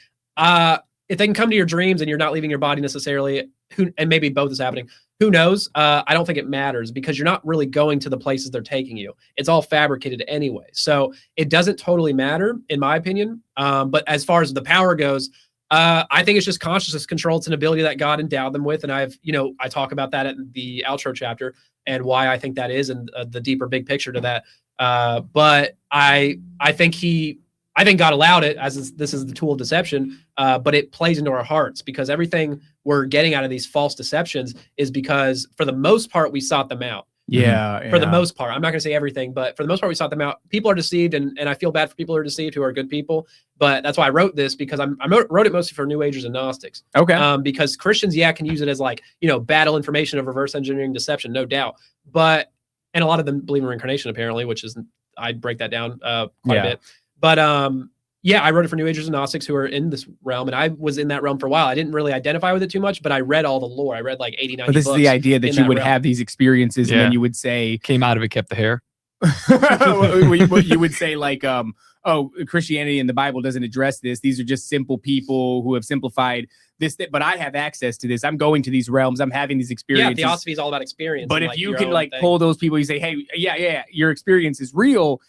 If they can come to your dreams and you're not leaving your body necessarily, and maybe both is happening, who knows? I don't think it matters because you're not really going to the places they're taking you. It's all fabricated anyway. So it doesn't totally matter, in my opinion. But as far as the power goes, I think it's just consciousness control. It's an ability that God endowed them with. And I talk about that in the outro chapter and why I think that is, and the deeper big picture to that. But I think God allowed it this is the tool of deception, but it plays into our hearts because everything we're getting out of these false deceptions is because for the most part, we sought them out. Yeah. For the most part, I'm not going to say everything, but for the most part, we sought them out. People are deceived, and I feel bad for people who are deceived who are good people. But that's why I wrote this because I wrote it mostly for New Agers and Gnostics. Okay. Because Christians, can use it as like, battle information of reverse engineering deception, no doubt. And a lot of them believe in reincarnation apparently, which is, I'd break that down quite a bit. But I wrote it for New Agers and Gnostics who are in this realm, and I was in that realm for a while. I didn't really identify with it too much, but I read all the lore. I read like 80, 90 But this books is the idea that you would realm. have these experiences, and then you would say, came out of it, kept the hair. what you would say like, oh, Christianity and the Bible doesn't address this. These are just simple people who have simplified this, but I have access to this. I'm going to these realms. I'm having these experiences. Yeah, theosophy is all about experience. But if you can like pull those people, you say, hey, your experience is real.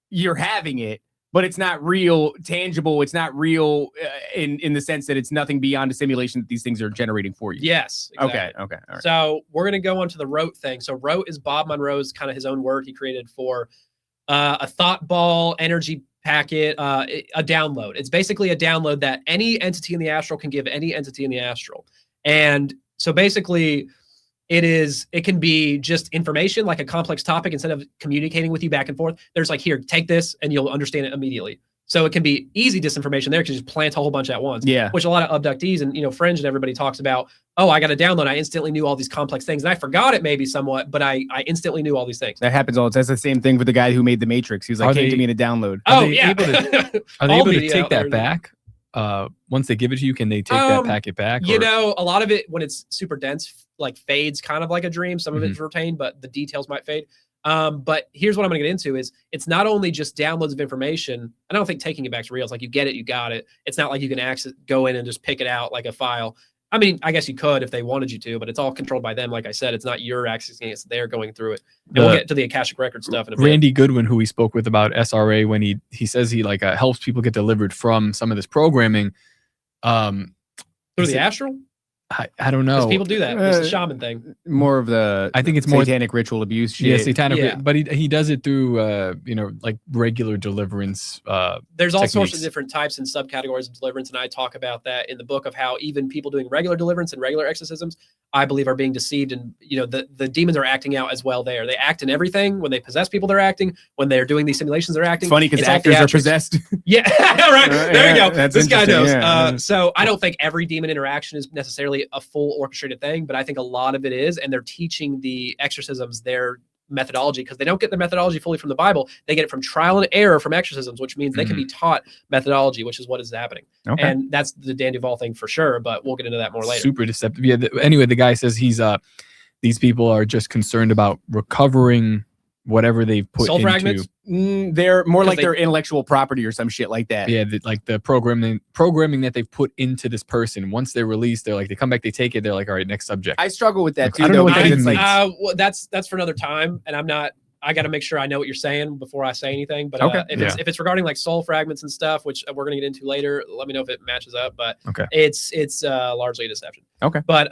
You're having it. But it's not real, tangible. It's not real in the sense that it's nothing beyond a simulation that these things are generating for you. Yes. Exactly. Okay. All right. So we're going to go on to the rote thing. So rote is Bob Monroe's kind of his own word he created for a thought ball energy packet, a download. It's basically a download that any entity in the astral can give any entity in the astral. And so basically it can be just information, like a complex topic. Instead of communicating with you back and forth, there's like, here, take this and you'll understand it immediately. So it can be easy disinformation there because you just plant a whole bunch at once. Yeah. Which a lot of abductees and Fringe and everybody talks about, oh, I got a download. I instantly knew all these complex things. And I forgot it maybe somewhat, but I instantly knew all these things. That happens all the time. That's the same thing for the guy who made the Matrix. He was like, came to me in a download. Are they able to take that back? Once they give it to you, can they take that packet back? A lot of it, when it's super dense, like fades kind of like a dream. Some of it's retained, but the details might fade. But here's what I'm going to get into is it's not only just downloads of information. I don't think taking it back is real. It's like you get it, you got it. It's not like you can go in and just pick it out like a file. I mean, I guess you could if they wanted you to, but it's all controlled by them. Like I said, it's not your accessing it. It's they're going through it. And we'll get to the Akashic Record stuff in a bit. Randy Goodwin, who we spoke with about SRA, when he says he like helps people get delivered from some of this programming. Through the astral? I don't know. People do that. It's the shaman thing. More of the I think it's more satanic ritual abuse shit. Yeah, satanic. But he does it through like regular deliverance. There's all techniques. sorts of different types and subcategories of deliverance, and I talk about that in the book of how even people doing regular deliverance and regular exorcisms, I believe, are being deceived, and the demons are acting out as well. They act in everything. When they possess people, they're acting. When they're doing these simulations, they're acting. It's funny because actors are possessed. Yeah, right. There you go. This guy knows. Yeah. So I don't think every demon interaction is necessarily a full orchestrated thing, but I think a lot of it is, and they're teaching the exorcisms their methodology because they don't get their methodology fully from the Bible. They get it from trial and error from exorcisms, which means they can be taught methodology, which is what is happening. Okay. And that's the Dan Duval thing for sure, but we'll get into that more later. Super deceptive. Yeah. Anyway, the guy says these people are just concerned about recovering whatever they've put soul into. Fragments? They're more like their intellectual property or some shit like that. Yeah, like the programming that they've put into this person. Once they're released, they're like, they come back, they take it, they're like, all right, next subject. I struggle with that too. I don't know what that it's means. Well, that's for another time, and I got to make sure I know what you're saying before I say anything. But if it's regarding like soul fragments and stuff, which we're gonna get into later, let me know if it matches up. But it's largely a deception. Okay. But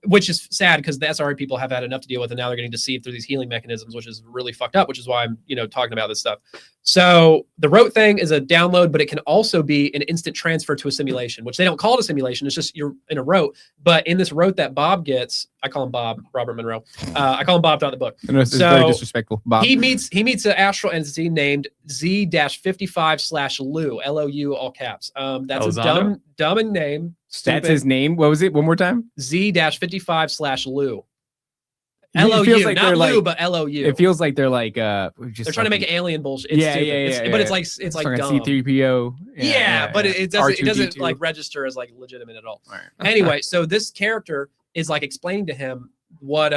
which is sad because the SRA people have had enough to deal with, and now they're getting deceived through these healing mechanisms, which is really fucked up, which is why I'm, talking about this stuff. So the rote thing is a download, but it can also be an instant transfer to a simulation, which they don't call it a simulation. It's just you're in a rote. But in this rote that Bob gets, I call him Bob, Robert Monroe. I call him Bob throughout the book. It's very disrespectful. Bob. He meets an astral entity named Z-55/Lou, L-O-U, all caps. That's a dumb name. Stupid. That's his name. What was it? One more time. Z-55/Lou. L-O-U, like not Lou, but L-O-U. It feels like they're like they're trying to make alien bullshit. It's stupid. But it's like dumb. C-3PO. But it doesn't like register as like legitimate at all. Anyway, so this character is like explaining to him what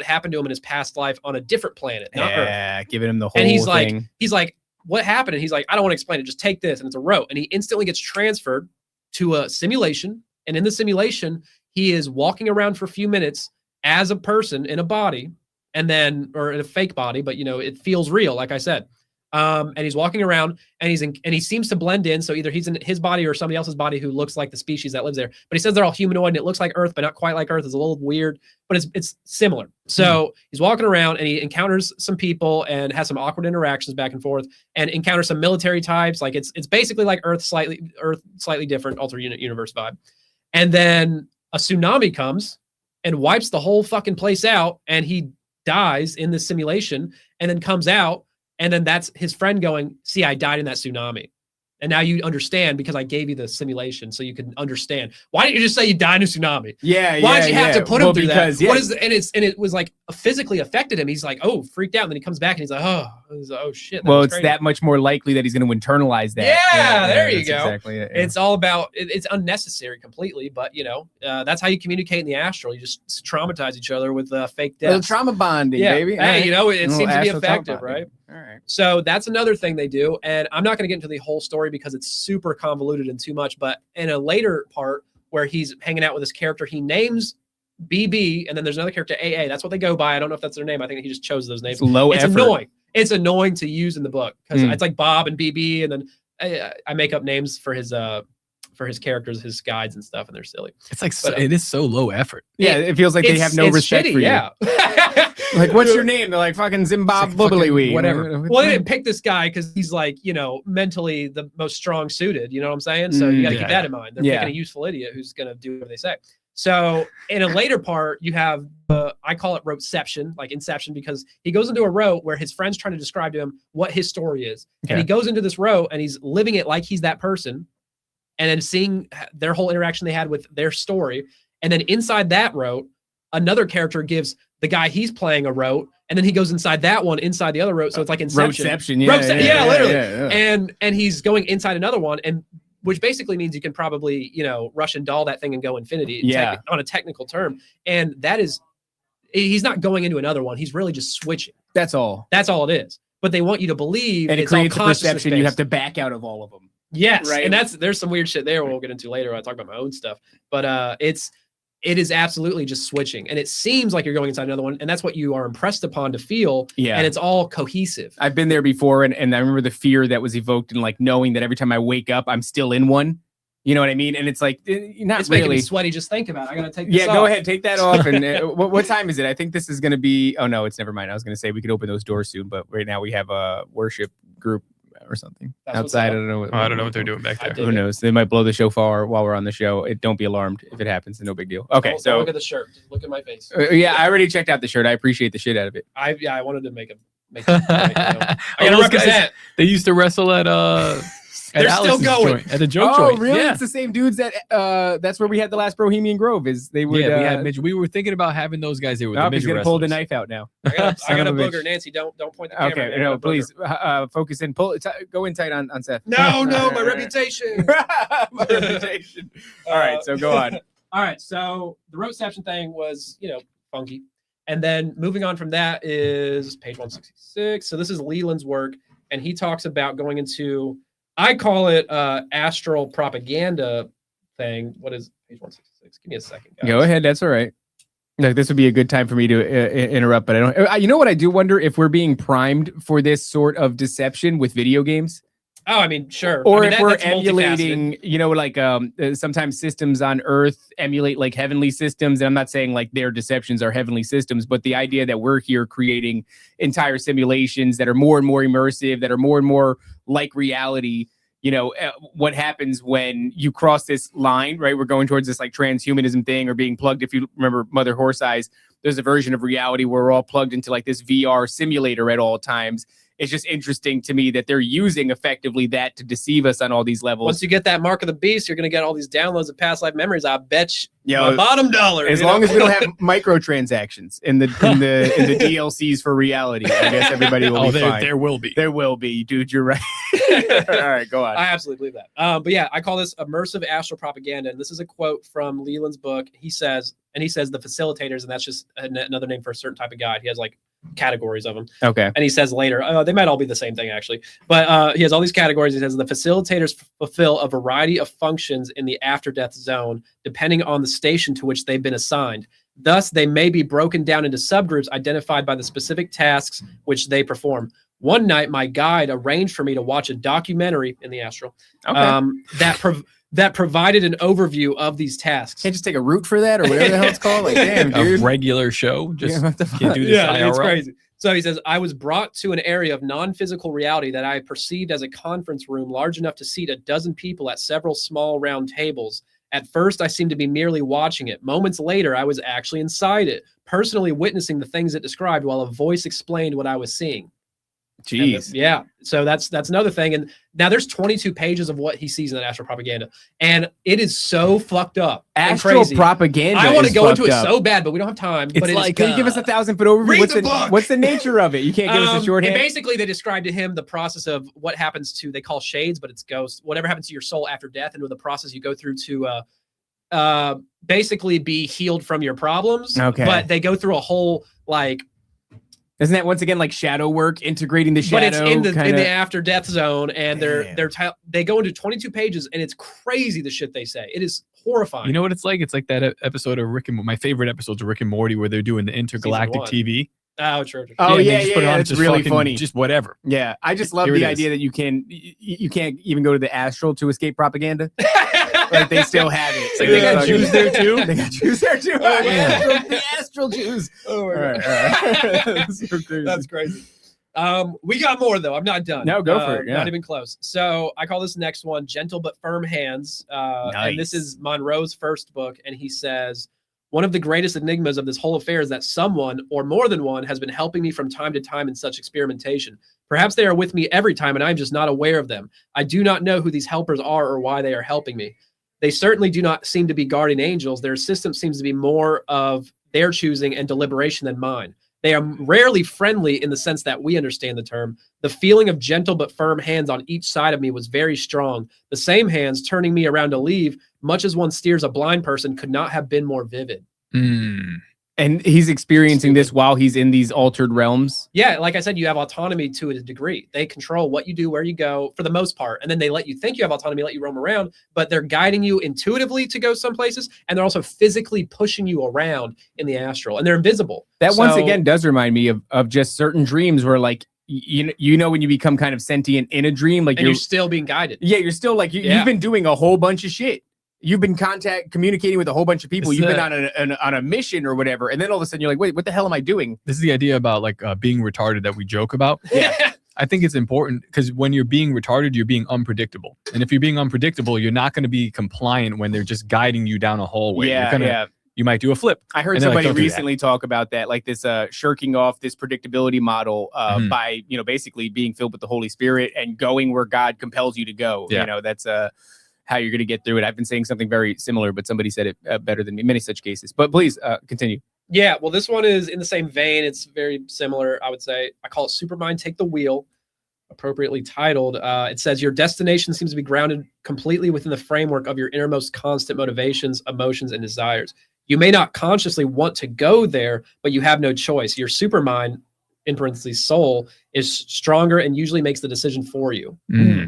happened to him in his past life on a different planet, not Earth. Giving him the whole and he's thing. like, what happened? And he's like, I don't want to explain it. Just take this, and it's a rote. And he instantly gets transferred to a simulation, and in the simulation, he is walking around for a few minutes as a person in a body, or in a fake body, but it feels real, like I said. And he's walking around, and he seems to blend in. So either he's in his body or somebody else's body who looks like the species that lives there. But he says they're all humanoid, and it looks like Earth, but not quite like Earth. It's a little weird, but it's similar. So he's walking around, and he encounters some people and has some awkward interactions back and forth, and encounters some military types. Like it's basically like Earth, slightly different, alternate universe vibe. And then a tsunami comes and wipes the whole fucking place out, and he dies in this simulation, and then comes out. And then that's his friend going, see, I died in that tsunami. And now you understand because I gave you the simulation so you can understand. Why didn't you just say you died in a tsunami? Yeah. Why did you have to put him through that? Yeah. What is and it was like physically affected him. He's like, oh, freaked out. And then he comes back and he's like, oh shit. Well, it's that much more likely that he's going to internalize that. Yeah, there you go. Exactly it, yeah. It's all about it's unnecessary completely, but that's how you communicate in the astral. You just traumatize each other with fake deaths. A little trauma bonding, baby. Hey, it seems to be effective, right? All right. So that's another thing they do. And I'm not going to get into the whole story because it's super convoluted and too much. But in a later part where he's hanging out with this character, he names BB, and then there's another character, AA. That's what they go by. I don't know if that's their name. I think he just chose those names. It's effort. Annoying. It's annoying to use in the book because it's like Bob and BB, and then I make up names for his characters, his guides and stuff, and they're silly. It's like it is so low effort. Yeah, it feels like they have no respect for you. Yeah. Like, what's your name? They're like fucking Zimbabwe, whatever. Well, they didn't pick this guy because he's like, mentally the most strong suited. You know what I'm saying? So you got to keep that in mind. They're picking a useful idiot who's going to do whatever they say. So in a later part, you have, I call it roteception, like Inception, because he goes into a rote where his friend's trying to describe to him what his story is. Okay. And he goes into this rote and he's living it like he's that person, and then seeing their whole interaction they had with their story. And then inside that rote, another character gives the guy he's playing a rote, and then he goes inside that one, inside the other rote. So it's like Inception. Roteception, literally. Yeah. And he's going inside another one, and which basically means you can probably, Russian doll that thing and go infinity on a technical term. And that is, he's not going into another one. He's really just switching. That's all. That's all it is. But they want you to believe, and it creates a perception you have to back out of all of them. Yes, right. And there's some weird shit there we'll get into later when I talk about my own stuff. But it is absolutely just switching, and it seems like you're going inside another one, and that's what you are impressed upon to feel. Yeah, and it's all cohesive. I've been there before, and I remember the fear that was evoked in like knowing that every time I wake up, I'm still in one. You know what I mean? And it's like it's making me sweaty just think about it. I gotta take this off. Go ahead, take that off. And what time is it? I think this is gonna be. Oh no, it's never mind. I was gonna say we could open those doors soon, but right now we have a worship group or something outside. I don't know. I don't know what they're doing back there. Who knows? They might blow the shofar while we're on the show. Don't be alarmed if it happens. No big deal. Okay, so look at the shirt. Just look at my face. I already checked out the shirt. I appreciate the shit out of it. I wanted to make it right, I gotta represent. Guys, they used to wrestle at they're still going at the joke joint. Oh, really? Yeah. It's the same dudes that that's where we had the last Bohemian Grove. Is they would? Yeah, we had midget. We were thinking about having those guys there with the midget. He's gonna pull the knife out now. I got a booger, Nancy. Don't point the camera. Okay, no, please focus in. Go in tight on Seth. No, my reputation. My reputation. All right, so go on. All right, so the roteception thing was funky, and then moving on from that is page 166. So this is Leland's work, and he talks about going into. I call it astral propaganda thing. What is page 166? Give me a second, guys. Go ahead. That's all right. Like, this would be a good time for me to interrupt, but I don't. You know what? I do wonder if we're being primed for this sort of deception with video games. Oh, I mean, sure. Or if we're emulating, like sometimes systems on Earth emulate like heavenly systems. And I'm not saying like their deceptions are heavenly systems, but the idea that we're here creating entire simulations that are more and more immersive, that are more and more like reality. What happens when you cross this line, right? We're going towards this like transhumanism thing or being plugged. If you remember Mother Horse Eyes, there's a version of reality where we're all plugged into like this VR simulator at all times. It's just interesting to me that they're using effectively that to deceive us on all these levels. Once you get that mark of the beast, you're going to get all these downloads of past life memories. I bet my bottom dollar. As long as we don't have microtransactions in the DLCs for reality, I guess everybody will be fine. There will be. There will be, dude. You're right. All right, go on. I absolutely believe that. But yeah, I call this immersive astral propaganda, and this is a quote from Leland's book. He says the facilitators, and that's just another name for a certain type of guide. He has like categories of them. Okay. And he says later, they might all be the same thing actually, but he has all these categories. He says the facilitators fulfill a variety of functions in the after death zone, depending on the station to which they've been assigned. Thus, they may be broken down into subgroups identified by the specific tasks which they perform. One night, my guide arranged for me to watch a documentary in the astral that provided an overview of these tasks. Can't just take a route for that or whatever the hell it's called. Like, damn, dude. A regular show. Just can't do this Yeah, IRL. it's crazy. So he says, I was brought to an area of non-physical reality that I perceived as a conference room large enough to seat a dozen people at several small round tables. At first, I seemed to be merely watching it. Moments later, I was actually inside it, personally witnessing the things it described while a voice explained what I was seeing. Jeez. Yeah. So that's another thing. And now there's 22 pages of what he sees in that astral propaganda. And it is so fucked up. Astral crazy. propaganda. I want to go into it up. so bad, but we don't have time. It's but like, can you give us a 1,000-foot overview? Read What's the nature of it? You can't give us a shorthand. And basically, they described to him the process of what happens to, they call shades, but it's ghosts. Whatever happens to your soul after death, and with the process you go through to basically be healed from your problems. Okay. But they go through a whole like. Isn't that once again like shadow work, integrating the shadow? But it's in the after death zone, and they go into 22 pages, and it's crazy the shit they say. It is horrifying. You know what it's like? It's like that episode of Rick and my favorite episodes of Rick and Morty where they're doing the intergalactic TV. Oh, true. Oh yeah, it's really funny. Just whatever. Yeah, I just love the idea that you can't even go to the astral to escape propaganda. Like they still have it. It's like they got Jews there too. They got Jews there too. Oh, yeah. The astral Jews. Oh, all right. That's so crazy. That's crazy. We got more though. I'm not done. No, go for it. Yeah. Not even close. So I call this next one "Gentle but Firm Hands." Nice. And this is Monroe's first book, and he says, "One of the greatest enigmas of this whole affair is that someone, or more than one, has been helping me from time to time in such experimentation. Perhaps they are with me every time, and I am just not aware of them. I do not know who these helpers are or why they are helping me. They certainly do not seem to be guardian angels. Their system seems to be more of their choosing and deliberation than mine. They are rarely friendly in the sense that we understand the term. The feeling of gentle but firm hands on each side of me was very strong. The same hands turning me around to leave, much as one steers a blind person, could not have been more vivid." And he's experiencing this while he's in these altered realms. Yeah, like I said, you have autonomy to a degree. They control what you do, where you go, for the most part. And then they let you think you have autonomy, let you roam around, but they're guiding you intuitively to go some places, and they're also physically pushing you around in the astral, and they're invisible. That once again does remind me of just certain dreams where like, you know when you become kind of sentient in a dream, like you're still being guided. Yeah, you're still like, you've been doing a whole bunch of shit. You've been communicating with a whole bunch of people. You've been on a mission or whatever, and then all of a sudden you're like, wait, what the hell am I doing? This is the idea about like being retarded that we joke about. Yeah, I think it's important because when you're being retarded, you're being unpredictable, and if you're being unpredictable, you're not going to be compliant when they're just guiding you down a hallway. You might do a flip. I heard somebody recently talk about that, like this shirking off this predictability model by basically being filled with the Holy Spirit and going where God compels you to go. Yeah. That's how you're going to get through it. I've been saying something very similar, but somebody said it better than me in many such cases. But please continue. Yeah, well, this one is in the same vein. It's very similar, I would say. I call it Supermind Take the Wheel, appropriately titled. It says, your destination seems to be grounded completely within the framework of your innermost constant motivations, emotions, and desires. You may not consciously want to go there, but you have no choice. Your supermind, in parentheses, soul, is stronger and usually makes the decision for you.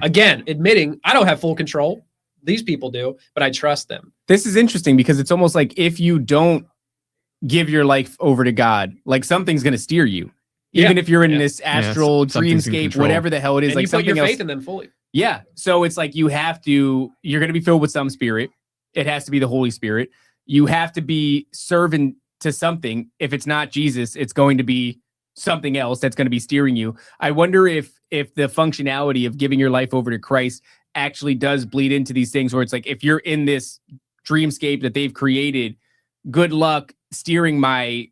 Again, admitting I don't have full control. These people do, but I trust them. This is interesting because it's almost like if you don't give your life over to God, like something's going to steer you. Even if you're in this astral dreamscape, whatever the hell it is, and like you something put your else. faith in them fully. Yeah. So it's like you're going to be filled with some spirit. It has to be the Holy Spirit. You have to be servant to something. If it's not Jesus, it's going to be something else that's going to be steering you. I wonder if the functionality of giving your life over to Christ actually does bleed into these things where it's like, if you're in this dreamscape that they've created, good luck steering my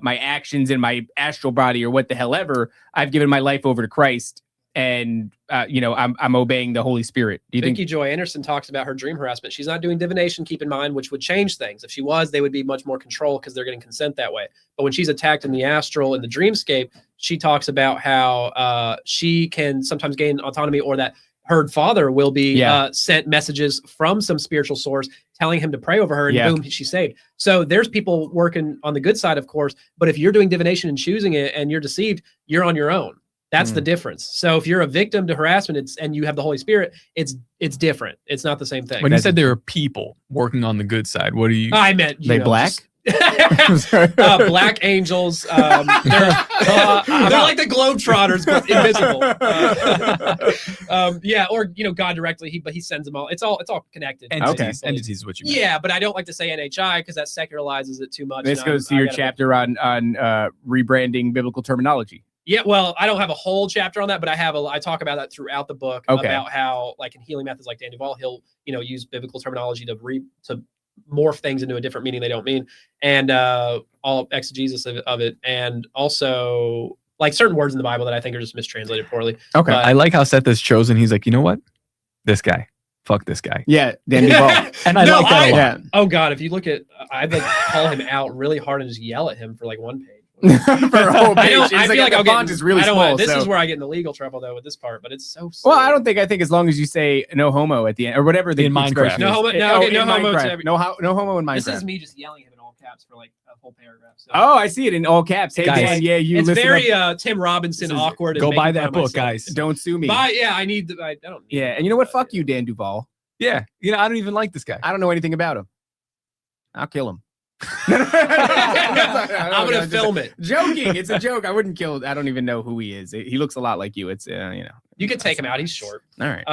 actions in my astral body or what the hell ever. I've given my life over to Christ, and I'm obeying the Holy Spirit. Do you Vicky think? Joy Anderson talks about her dream harassment. She's not doing divination, keep in mind, which would change things. If she was, they would be much more control because they're getting consent that way. But when she's attacked in the astral, in the dreamscape, she talks about how she can sometimes gain autonomy, or that her father will be sent messages from some spiritual source telling him to pray over her, and boom, she's saved. So there's people working on the good side, of course, but if you're doing divination and choosing it and you're deceived, you're on your own. That's the difference. So if you're a victim to harassment, and you have the Holy Spirit, it's different. It's not the same thing. When you said there are people working on the good side, what do you? I meant they black. Black angels. They're like the Globetrotters, but invisible. Yeah, or God directly. But he sends them all. It's all connected. Entities is what you mean. Yeah, but I don't like to say NHI because that secularizes it too much. This goes to your chapter on rebranding biblical terminology. Yeah, well, I don't have a whole chapter on that, but I talk about that throughout the book about how, like in healing methods, like Dan Duval, he'll use biblical terminology to morph things into a different meaning they don't mean, and all exegesis of it, and also like certain words in the Bible that I think are just mistranslated poorly. Okay, but I like how Seth has chosen. He's like, you know what, this guy, fuck this guy. Yeah, Dan Duval, and I like that a lot. Yeah. Oh God, if you look at, I'd like call him out really hard and just yell at him for like one page. For a whole page. I feel like the font is really small. This is where I get in the legal trouble though with this part, but it's so. Well, I think as long as you say no homo at the end or whatever the Minecraft. No homo. No homo. No homo in Minecraft. This is me just yelling at him in all caps for like a whole paragraph. So. Oh, I see it in all caps. Hey, guys, Dan, yeah, you. It's listen very up. Tim Robinson awkward. Go buy that book, guys. Don't sue me. I need. I don't. Yeah, and you know what? Fuck you, Dan Duval. Yeah, I don't even like this guy. I don't know anything about him. I'll kill him. I'm gonna film it. Joking. It's a joke. I wouldn't kill. I don't even know who he is. He looks a lot like you. It's You could take him out. He's short. All right.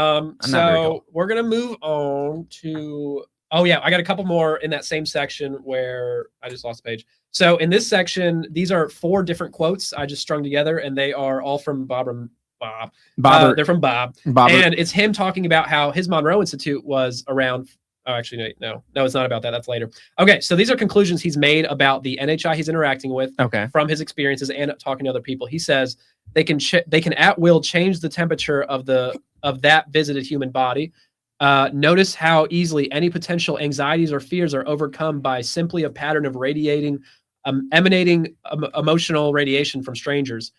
So we're gonna move on to. Oh yeah, I got a couple more in that same section where I just lost the page. So in this section, these are 4 different quotes I just strung together, and they are all from Bob. They're from Bob. And it's him talking about how his Monroe Institute was around. Oh, actually, no, it's not about that. That's later. Okay, so these are conclusions he's made about the NHI he's interacting with from his experiences and talking to other people. He says they can at will change the temperature of that visited human body. Notice how easily any potential anxieties or fears are overcome by simply a pattern of emanating emotional radiation from strangers.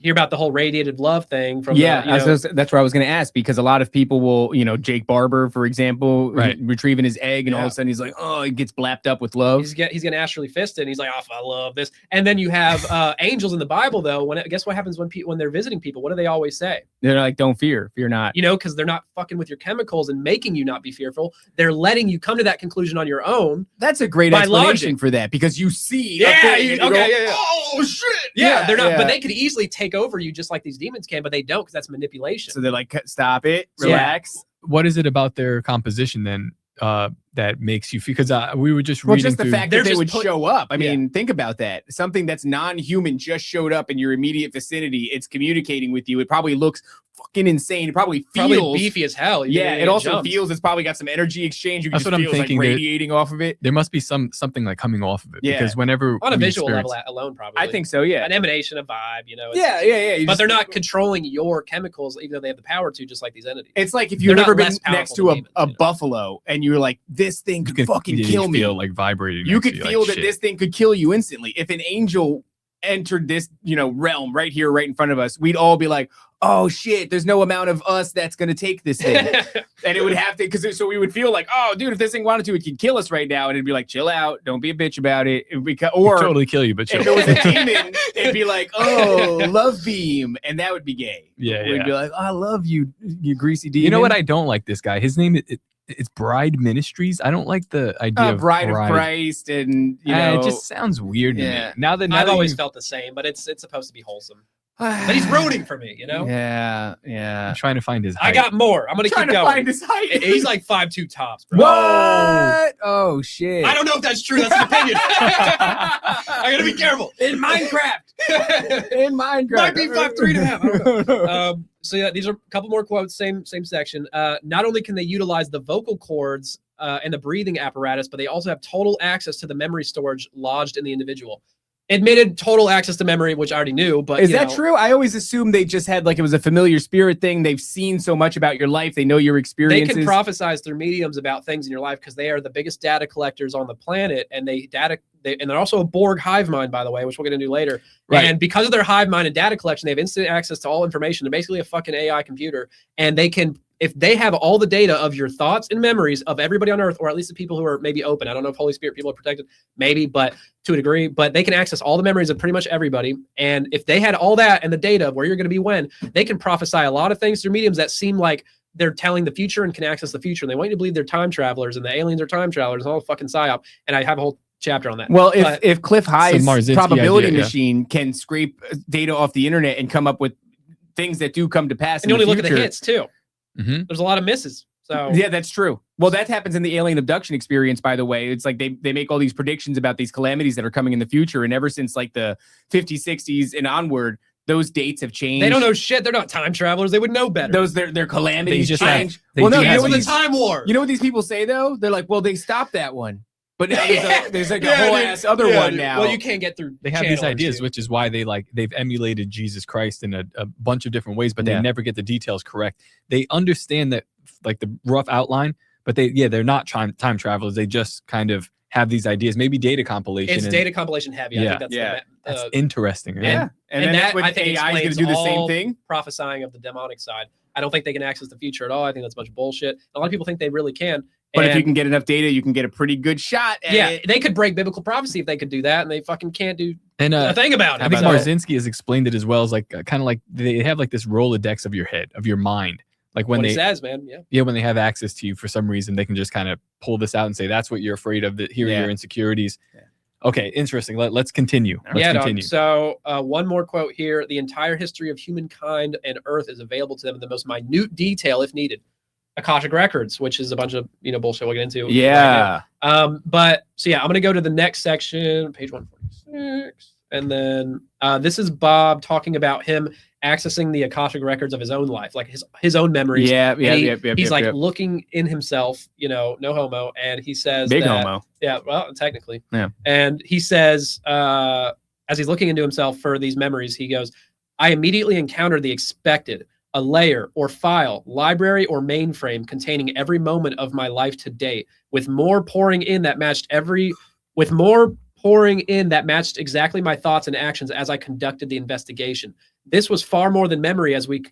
Hear about the whole radiated love thing from that's where I was going to ask, because a lot of people will, Jake Barber, for example, retrieving his egg, and all of a sudden he's like, oh, he gets blapped up with love. He's getting astrally fisted, and he's like, oh, I love this. And then you have angels in the Bible, though. Guess what happens when they're visiting people? What do they always say? They're like, don't fear not. Because they're not fucking with your chemicals and making you not be fearful. They're letting you come to that conclusion on your own. That's a great explanation for that, because you see. Oh shit. Yeah, they're not, but they could easily take over you just like these demons can, but they don't, because that's manipulation. So they're like, stop it, relax. What is it about their composition then that makes you feel? Because we were just reading just the through, fact that they would show up. I mean, think about that. Something that's non-human just showed up in your immediate vicinity. It's communicating with you. It probably looks fucking insane. It probably feels beefy as hell. It also feels it's probably got some energy exchange. That's what I'm thinking. Like radiating off of it. There must be something like coming off of it. Yeah. Because whenever on a visual level alone, probably. I think so. Yeah. An emanation, a vibe. But they're not controlling your chemicals, even though they have the power to, just like these entities. It's like if you've never been next to a buffalo and you're like, this thing could fucking kill me. Feel like vibrating. You could feel that this thing could kill you instantly. If an angel entered this, realm right here, right in front of us, we'd all be like, oh shit, there's no amount of us that's going to take this thing. And it would have to, so we would feel like, oh dude, if this thing wanted to, it could kill us right now. And it'd be like, chill out, don't be a bitch about it. Or totally kill you, but chill. If it was a demon, it'd be like, oh, love beam. And that would be gay. We'd be like, oh, I love you, you greasy demon. You know what? I don't like this guy. His name it's Bride Ministries. I don't like the idea of Bride of Christ, and it just sounds weird to me. Now I've always felt the same, but it's supposed to be wholesome. But he's rooting for me, Yeah. I'm trying to find his height. I got more. I'm gonna keep going. Find his height. He's like 5'2" tops, bro. What? Oh shit! I don't know if that's true. That's an opinion. I gotta be careful. In Minecraft. Might be 5'3" to have. I don't know. So yeah, these are a couple more quotes. Same section. Not only can they utilize the vocal cords and the breathing apparatus, but they also have total access to the memory storage lodged in the individual. Admitted total access to memory, which I already knew, but is that true? I always assumed they just had it was a familiar spirit thing. They've seen so much about your life, they know your experiences. They can prophesize through mediums about things in your life because they are the biggest data collectors on the planet, and they're also a Borg hive mind, by the way, which we'll get into later. Right. And because of their hive mind and data collection, they have instant access to all information. They're basically a fucking AI computer, and they can. If they have all the data of your thoughts and memories of everybody on Earth, or at least the people who are maybe open, I don't know if Holy Spirit people are protected, maybe, but to a degree, but they can access all the memories of pretty much everybody. And if they had all that and the data of where you're going to be when, they can prophesy a lot of things through mediums that seem like they're telling the future and can access the future. And they want you to believe they're time travelers and the aliens are time travelers and all fucking psyop. And I have a whole chapter on that. Well, if Cliff High's probability idea, machine can scrape data off the internet and come up with things that do come to pass, and you only look at the hits too. Mm-hmm. There's a lot of misses. So yeah, that's true. Well, that happens in the alien abduction experience, by the way. It's like they make all these predictions about these calamities that are coming in the future, and ever since like the 50s, 60s, and onward, those dates have changed. They don't know shit. They're not time travelers. They would know better. Those their calamities just change. Well, no, you know what the time war. You know what these people say though? They're like, well, they stopped that one, but now there's like a whole ass other one now. Well, you can't get through. They have these ideas, which is why they've emulated Jesus Christ in a bunch of different ways, but they never get the details correct. They understand that like the rough outline, but they're not time travelers. They just kind of have these ideas, maybe data compilation. It's data compilation heavy. I think that's interesting. Yeah. And then that's what AI is going to do the same thing. Prophesying of the demonic side. I don't think they can access the future at all. I think that's a bunch of bullshit. A lot of people think they really can. But if you can get enough data, you can get a pretty good shot at it. They could break biblical prophecy if they could do that, and they fucking can't do a thing about it. I think Marzinski has explained it as well as like kind of like they have like this Rolodex of your head, of your mind. Like when he says, man, when they have access to you for some reason, they can just kind of pull this out and say, that's what you're afraid of, that here are your insecurities. Yeah. Okay, interesting. Let's continue. So one more quote here. The entire history of humankind and Earth is available to them in the most minute detail if needed. Akashic records, which is a bunch of bullshit we'll get into. Yeah. But so yeah, I'm gonna go to the next section, page 146, and then this is Bob talking about him accessing the Akashic records of his own life, like his own memories. He's looking in himself, no homo, and he says big homo. Yeah, well, technically. Yeah. And he says, as he's looking into himself for these memories, he goes, I immediately encountered the expected, a layer or file, library or mainframe containing every moment of my life to date, with more pouring in that matched exactly my thoughts and actions as I conducted the investigation. This was far more than memory as we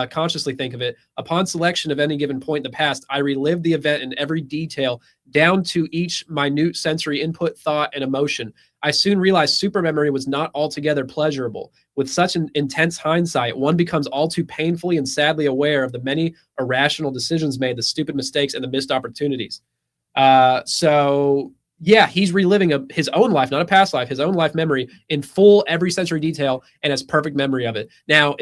consciously think of it. Upon selection of any given point in the past, I relived the event in every detail, down to each minute sensory input, thought, and emotion. I soon realized supermemory was not altogether pleasurable. With such an intense hindsight, one becomes all too painfully and sadly aware of the many irrational decisions made, the stupid mistakes, and the missed opportunities. Yeah, he's reliving his own life, not a past life, his own life memory in full, every sensory detail, and has perfect memory of it. Now,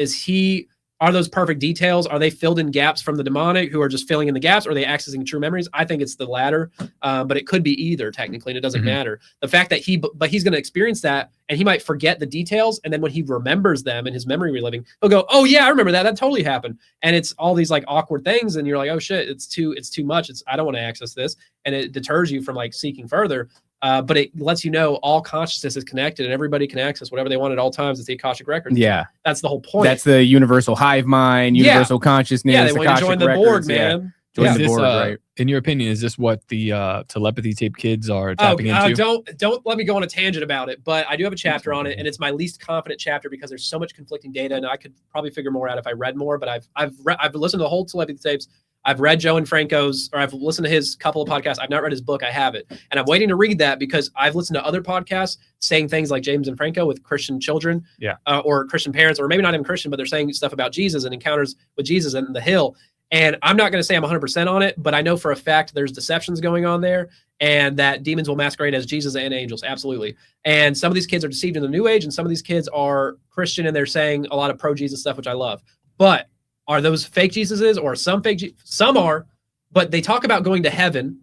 are those perfect details? Are they filled in gaps from the demonic who are just filling in the gaps? Or are they accessing true memories? I think it's the latter, but it could be either technically, and it doesn't matter. The fact that he's going to experience that, and he might forget the details, and then when he remembers them in his memory reliving, he'll go, "Oh yeah, I remember that. That totally happened." And it's all these like awkward things, and you're like, "Oh shit, it's too much. I don't want to access this," and it deters you from like seeking further. But it lets you know all consciousness is connected and everybody can access whatever they want at all times. It's the Akashic records. Yeah. That's the whole point. That's the universal hive mind, universal consciousness. Yeah, they want you to join the board, man. Join the board, right? In your opinion, is this what the telepathy tape kids are tapping into? Don't let me go on a tangent about it, but I do have a chapter on it, and it's my least confident chapter because there's so much conflicting data, and I could probably figure more out if I read more. But I've listened to the whole telepathy tapes. I've read Joe and Franco's, or I've listened to his couple of podcasts. I've not read his book. I have it. And I'm waiting to read that because I've listened to other podcasts saying things like James and Franco with Christian children, or Christian parents, or maybe not even Christian, but they're saying stuff about Jesus and encounters with Jesus and the hill. And I'm not going to say I'm 100% on it, but I know for a fact there's deceptions going on there and that demons will masquerade as Jesus and angels. Absolutely. And some of these kids are deceived in the new age, and some of these kids are Christian and they're saying a lot of pro-Jesus stuff, which I love. But are those fake Jesuses or some fake? Some are, but they talk about going to heaven,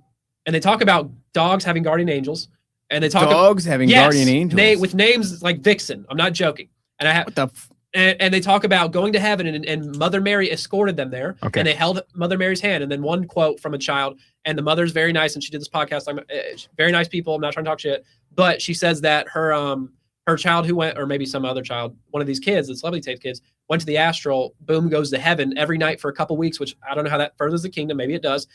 and they talk about dogs having guardian angels, and they talk dogs having guardian angels with names like Vixen. I'm not joking. And I have and they talk about going to heaven, and Mother Mary escorted them there, and they held Mother Mary's hand. And then one quote from a child, and the mother's very nice, and she did this podcast. Very nice people. I'm not trying to talk shit, but she says that her child who went, or maybe some other child, one of these kids, the celebrity tape kids, went to the astral, boom, goes to heaven every night for a couple weeks, which I don't know how that furthers the kingdom. Maybe it does.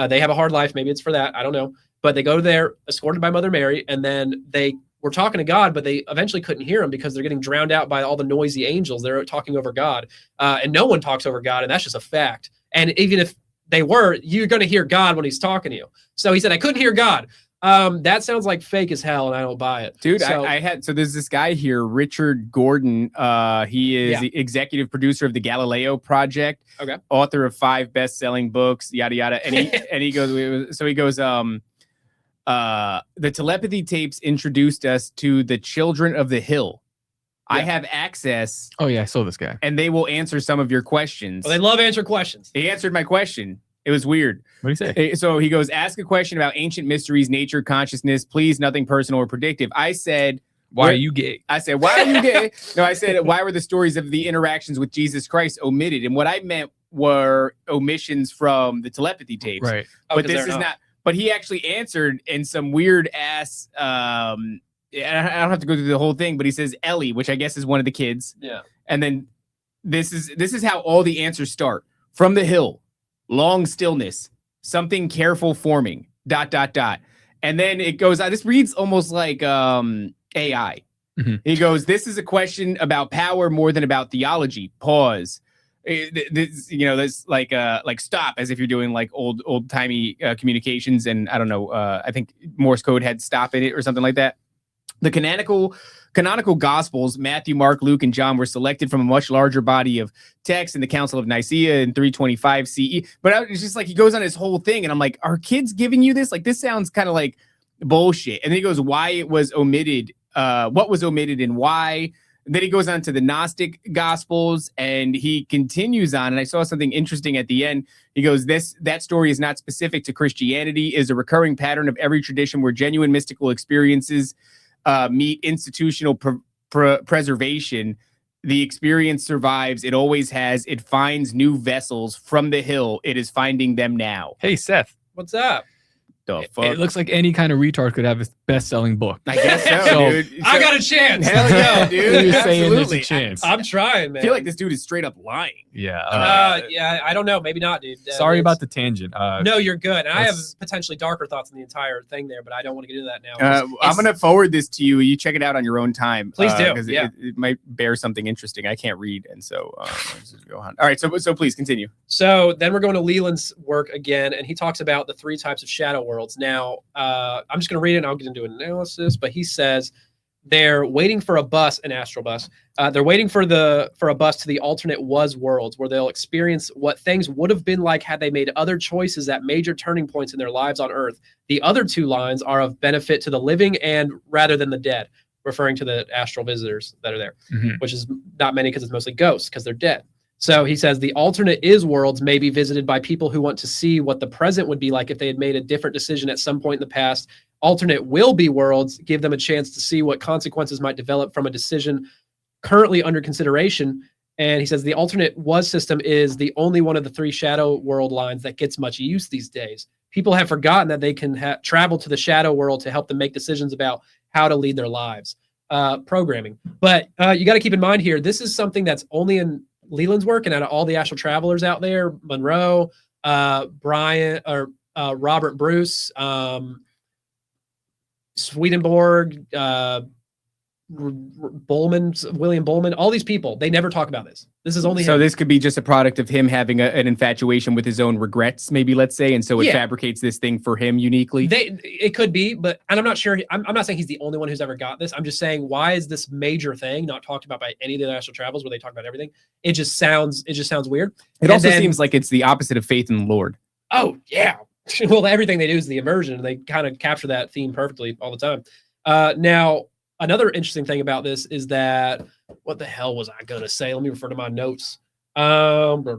They have a hard life. Maybe it's for that. I don't know. But they go there escorted by Mother Mary, and then they were talking to God, but they eventually couldn't hear him because they're getting drowned out by all the noisy angels. They're talking over God. And no one talks over God, and that's just a fact. And even if they were, you're going to hear God when he's talking to you. So he said, I couldn't hear God. That sounds like fake as hell, and I don't buy it, dude. So, There's this guy here, Richard Gordon. He is the executive producer of the Galileo Project. Okay. Author of 5 best-selling books. Yada yada. And he goes. So he goes. The telepathy tapes introduced us to the children of the hill. I have access. Oh yeah, I saw this guy. And they will answer some of your questions. Well, they love answering questions. He answered my question. It was weird. What do you say? So he goes, ask a question about ancient mysteries, nature, consciousness. Please, nothing personal or predictive. I said, why are you gay? I said, why are you gay? No, I said, why were the stories of the interactions with Jesus Christ omitted? And what I meant were omissions from the telepathy tapes. Right. But this is not. But he actually answered in some weird ass. I don't have to go through the whole thing, but he says Ellie, which I guess is one of the kids. Yeah. And then this is how all the answers start. From the hill. Long stillness, something careful forming, ... And then it goes, this reads almost like AI. Mm-hmm. He goes, this is a question about power more than about theology. Pause. This like stop, as if you're doing like old timey communications. And I don't know, I think Morse code had stop in it or something like that. The canonical Gospels, Matthew, Mark, Luke, and John, were selected from a much larger body of text in the Council of Nicaea in 325 CE. But it's just like he goes on his whole thing, and I'm like, are kids giving you this? Like, this sounds kind of like bullshit. And then he goes, why it was omitted, what was omitted and why. And then he goes on to the Gnostic Gospels, and he continues on. And I saw something interesting at the end. He goes, that story is not specific to Christianity, is a recurring pattern of every tradition where genuine mystical experiences meet institutional preservation. The experience survives. It always has. It finds new vessels from the hill. It is finding them now. Hey, Seth. What's up? The fuck? It looks like any kind of retard could have a best-selling book. I guess so, dude. I got a chance. Hell yeah, dude. You're saying there's Absolutely. a chance. I'm trying, man. I feel like this dude is straight up lying. Yeah. Yeah, I don't know. Maybe not, dude. Sorry about the tangent. No, you're good. And I have potentially darker thoughts on the entire thing there, but I don't want to get into that now. I'm going to forward this to you. You check it out on your own time. Please do. Because Yeah. it might bear something interesting. I can't read. And so let's just go on. All right. So please continue. So then we're going to Leland's work again, and he talks about the 3 types of shadow worlds. Now, I'm just going to read it and I'll get into an analysis, but he says they're waiting for a bus, an astral bus. They're waiting for a bus to the alternate was worlds, where they'll experience what things would have been like had they made other choices at major turning points in their lives on Earth. The other 2 lines are of benefit to the living and rather than the dead, referring to the astral visitors that are there, which is not many because it's mostly ghosts because they're dead. So he says the alternate is worlds may be visited by people who want to see what the present would be like if they had made a different decision at some point in the past. Alternate will be worlds give them a chance to see what consequences might develop from a decision currently under consideration. And he says the alternate was system is the only one of the 3 shadow world lines that gets much use these days. People have forgotten that they can travel to the shadow world to help them make decisions about how to lead their lives. Programming. But you got to keep in mind here, this is something that's only in Leland's work, and out of all the astral travelers out there, Monroe, Brian, or Robert Bruce, Swedenborg, William Bullman, all these people, they never talk about this. This is only so him. This could be just a product of him having an infatuation with his own regrets, maybe, let's say, and so it fabricates this thing for him uniquely. It could be, but and I'm not sure. I'm not saying he's the only one who's ever got this. I'm just saying, why is this major thing not talked about by any of the astral travels where they talk about everything? It just sounds weird. It also seems like it's the opposite of faith in the Lord. Oh yeah. Well, everything they do is the immersion, and they kind of capture that theme perfectly all the time. Now, another interesting thing about this is that, what the hell was I going to say? Let me refer to my notes. That's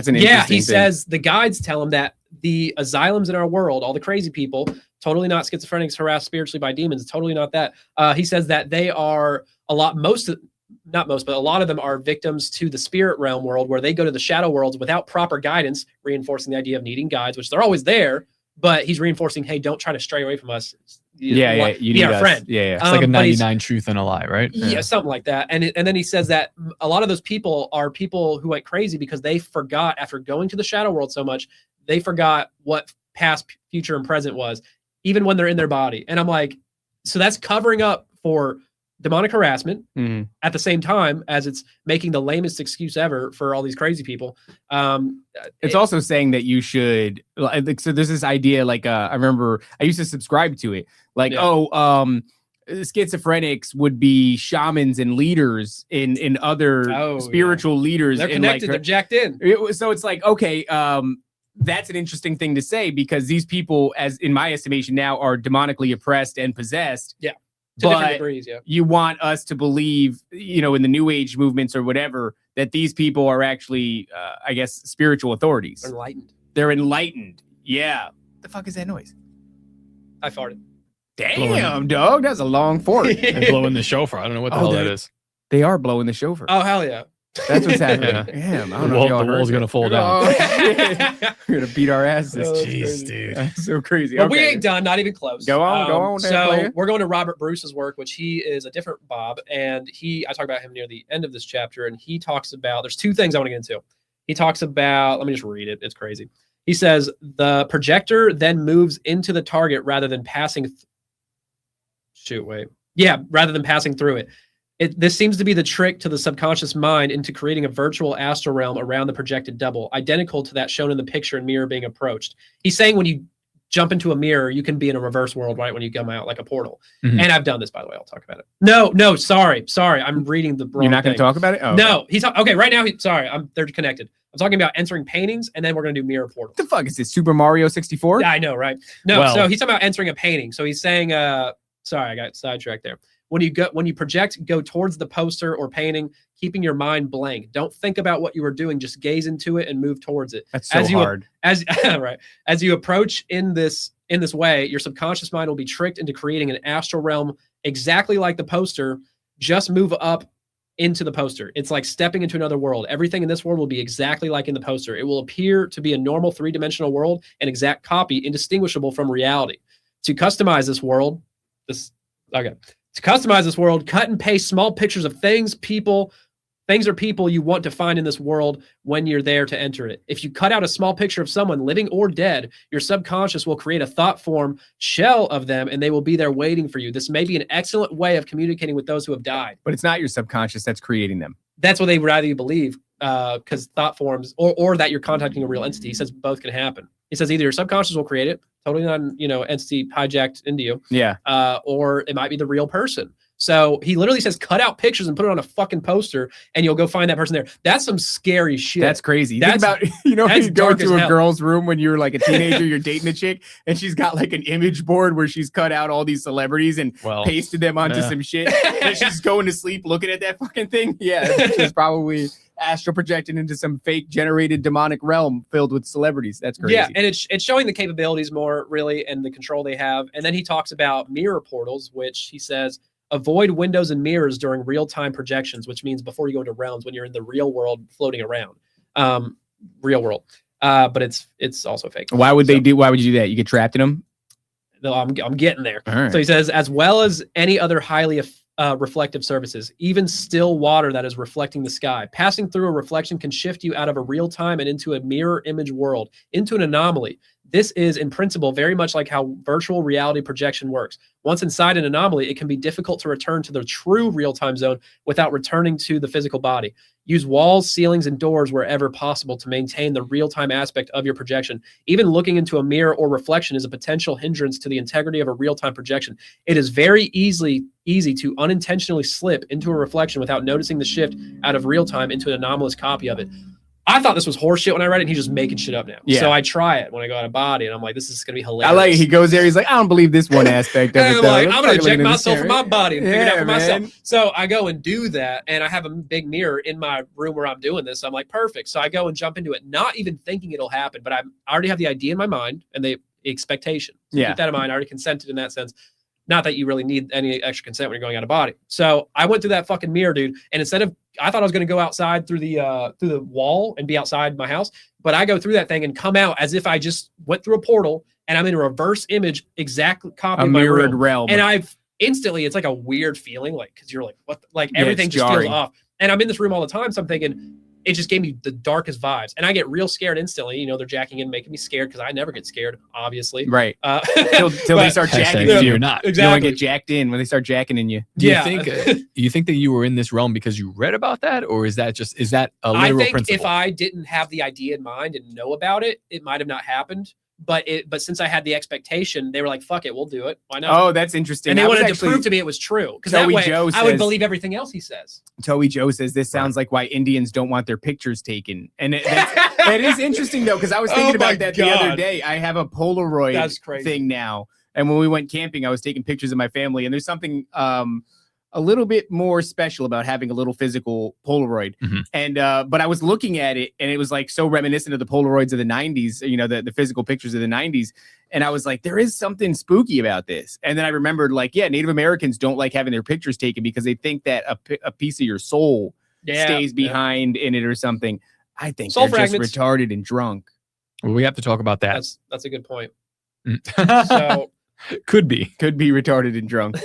an interesting he thing. says the guides tell him that the asylums in our world, all the crazy people, totally not schizophrenics harassed spiritually by demons, totally not that. He says that they are a lot of them are victims to the spirit realm world, where they go to the shadow worlds without proper guidance, reinforcing the idea of needing guides, which they're always there, but he's reinforcing, hey, don't try to stray away from us. You need our friend. It's like a 99 truth and a lie, right? Yeah, something like that. And then he says that a lot of those people are people who went crazy because they forgot, after going to the shadow world so much, they forgot what past, future, and present was, even when they're in their body. And I'm like, so that's covering up for demonic harassment at the same time as it's making the lamest excuse ever for all these crazy people. It's also saying that you should, like, so there's this idea, like, I remember I used to subscribe to it, like, schizophrenics would be shamans and leaders in other spiritual leaders. They're connected, they're jacked in. So it's like, okay, that's an interesting thing to say, because these people, as in my estimation now, are demonically oppressed and possessed. Yeah. To different degrees, yeah. You want us to believe, you know, in the New Age movements or whatever, that these people are actually, I guess, spiritual authorities. Enlightened. They're enlightened. Yeah. The fuck is that noise? I farted. Damn, dog. That's a long fort. They're blowing the shofar. I don't know what the hell that is. They are blowing the shofar. Oh, hell yeah. That's what's happening. Damn, I don't know if y'all the wall's going to fall down. We're going to beat our asses. Jeez, dude. That's so crazy. But we ain't done, not even close. Go on. So we're going to Robert Bruce's work, which he is a different Bob. And I talk about him near the end of this chapter. And he talks about, there's two things I want to get into. He talks about, let me just read it. It's crazy. He says, the projector then moves into the target rather than passing. Rather than passing through it. This seems to be the trick to the subconscious mind into creating a virtual astral realm around the projected double, identical to that shown in the picture and mirror being approached. He's saying when you jump into a mirror, you can be in a reverse world, right? When you come out like a portal. And I've done this, by the way. I'll talk about it. No, sorry. I'm reading the wrong You're not going to talk about it? Oh, no, okay. Right now, they're connected. I'm talking about entering paintings, and then we're going to do mirror portals. What the fuck is this, Super Mario 64? Yeah, I know, right? No, so he's talking about entering a painting. So he's saying, sorry, I got sidetracked there. When you project, go towards the poster or painting, keeping your mind blank. Don't think about what you are doing. Just gaze into it and move towards it. That's so hard. As you approach in this way, your subconscious mind will be tricked into creating an astral realm exactly like the poster. Just move up into the poster. It's like stepping into another world. Everything in this world will be exactly like in the poster. It will appear to be a normal 3-dimensional world, an exact copy, indistinguishable from reality. To customize this world, cut and paste small pictures of things or people you want to find in this world when you're there to enter it. If you cut out a small picture of someone living or dead, your subconscious will create a thought form shell of them, and they will be there waiting for you. This may be an excellent way of communicating with those who have died. But it's not your subconscious that's creating them. That's what they would rather you believe, because thought forms, or that you're contacting a real entity. He says both can happen. He says either your subconscious will create it, totally entity hijacked into you. Yeah. Or it might be the real person. So he literally says, cut out pictures and put it on a fucking poster, and you'll go find that person there. That's some scary shit. That's crazy. Think about, you go into a girl's room when you're like a teenager, you're dating a chick, and she's got like an image board where she's cut out all these celebrities and pasted them onto some shit. And she's going to sleep looking at that fucking thing. Yeah, she's probably astral projected into some fake generated demonic realm filled with celebrities. That's crazy. Yeah, and it's showing the capabilities more, really, and the control they have. And then he talks about mirror portals, which he says, avoid windows and mirrors during real-time projections, which means before you go into realms, when you're in the real world floating around. Real world. But it's also fake. Why would you do that? You get trapped in them? No, I'm getting there. Right. So he says, as well as any other highly reflective surfaces, even still water that is reflecting the sky. Passing through a reflection can shift you out of a real-time and into a mirror image world, into an anomaly. This is, in principle, very much like how virtual reality projection works. Once inside an anomaly, it can be difficult to return to the true real-time zone without returning to the physical body. Use walls, ceilings, and doors wherever possible to maintain the real-time aspect of your projection. Even looking into a mirror or reflection is a potential hindrance to the integrity of a real-time projection. It is very easy to unintentionally slip into a reflection without noticing the shift out of real-time into an anomalous copy of it. I thought this was horseshit when I read it, and he's just making shit up now. Yeah. So I try it when I go out of body, and I'm like, this is going to be hilarious. I like it. He goes there, he's like, I don't believe this one aspect of it. I'm like, I'm going to check myself in my body and figure it out for myself. So I go and do that, and I have a big mirror in my room where I'm doing this. So I'm like, perfect. So I go and jump into it, not even thinking it'll happen, but I already have the idea in my mind and the expectation. So keep that in mind. I already consented in that sense. Not that you really need any extra consent when you're going out of body. So I went through that fucking mirror, dude. And I thought I was going to go outside through the wall and be outside my house, but I go through that thing and come out as if I just went through a portal, and I'm in a reverse image, exact copy of my mirrored realm. And I've instantly, it's like a weird feeling, like, because you're like, what? Like everything just feels off. And I'm in this room all the time, so I'm thinking, it just gave me the darkest vibes. And I get real scared instantly. You know, they're jacking in, making me scared because I never get scared, obviously. Right. Till they start jacking in you. Not. Exactly. You don't get jacked in when they start jacking in you. Do you think that you were in this realm because you read about that, or is that a literal principle? If I didn't have the idea in mind and know about it, it might have not happened. But since I had the expectation, they were like, "Fuck it, we'll do it. Why not?" Oh, that's interesting. And they wanted to prove to me it was true, because that way I would believe everything else he says. Toey Joe says this sounds like why Indians don't want their pictures taken, and that is interesting though, because I was thinking about that the other day. I have a Polaroid thing now, and when we went camping, I was taking pictures of my family, and there's something a little bit more special about having a little physical Polaroid. And but I was looking at it, and it was like so reminiscent of the Polaroids of the 90s, you know, the physical pictures of the 90s. And I was like, there is something spooky about this. And then I remembered, like, yeah, Native Americans don't like having their pictures taken because they think that a piece of your soul stays behind in it or something. I think soul they're fragments. Just retarded and drunk. Well, we have to talk about that. That's a good point. So could be retarded and drunk.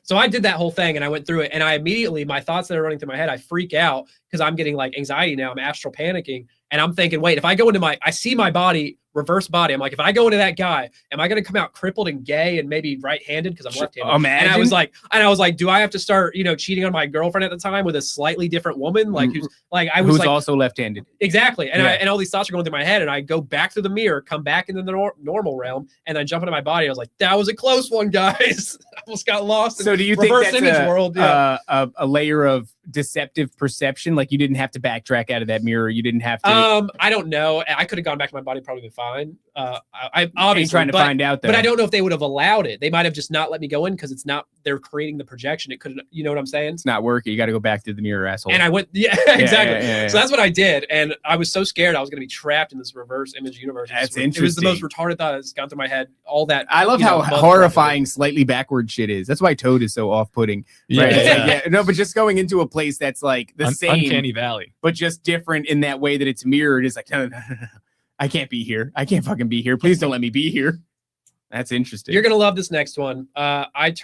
So I did that whole thing, and I went through it, and I immediately, my thoughts that are running through my head, I freak out because I'm getting like anxiety now. I'm astral panicking, and I'm thinking, wait, if I go into I see my body, reverse body. I'm like, if I go into that guy, am I going to come out crippled and gay and maybe right-handed because I'm left-handed? Imagine. And I was like, do I have to start, you know, cheating on my girlfriend at the time with a slightly different woman, like who's also left-handed? Exactly. And and all these thoughts are going through my head, and I go back through the mirror, come back into the normal realm, and then jump into my body. I was like, that was a close one, guys. I almost got lost. So do you think that's a layer of deceptive perception? Like you didn't have to backtrack out of that mirror. You didn't have to. I don't know. I could have gone back to my body, probably been fine. I obviously trying to find out, though. But I don't know if they would have allowed it. They might have just not let me go in because it's not. They're creating the projection. It couldn't. You know what I'm saying? It's not working. You got to go back to the mirror, asshole. And I went. Yeah, exactly. Yeah. So that's what I did, and I was so scared I was going to be trapped in this reverse image universe. That's interesting. It was the most retarded thought that's gone through my head. All that. I love how horrifying slightly backward shit is. That's why Toad is so off-putting. Right? Yeah. No, but just going into a place that's like the same, uncanny valley, but just different in that way that it's mirrored. Is like, no. I can't be here. I can't fucking be here. Please don't let me be here. That's interesting. You're gonna love this next one. I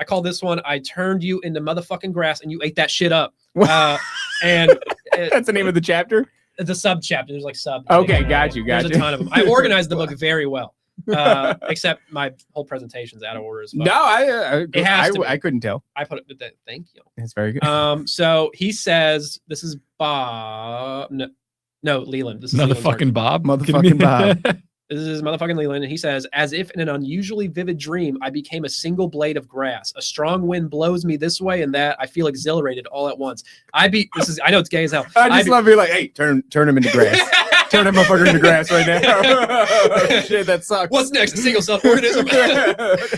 call this one "I turned you into motherfucking grass and you ate that shit up." And that's the name of the chapter. The sub chapter. There's like sub. Okay, got you. There's a ton of them. I organized the book very well, except my whole presentation's out of order as well. No, it has to be. I couldn't tell. I put it. Thank you. That's very good. So he says, "This is Bob." No, Leland. This is motherfucking Bob. Motherfucking Bob. This is motherfucking Leland. And he says, as if in an unusually vivid dream, I became a single blade of grass. A strong wind blows me this way and that. I feel exhilarated all at once. I know it's gay as hell. I just love being like, hey, turn him into grass. Turn that motherfucker into grass right now. Shit, that sucks. What's next? A single self-organism.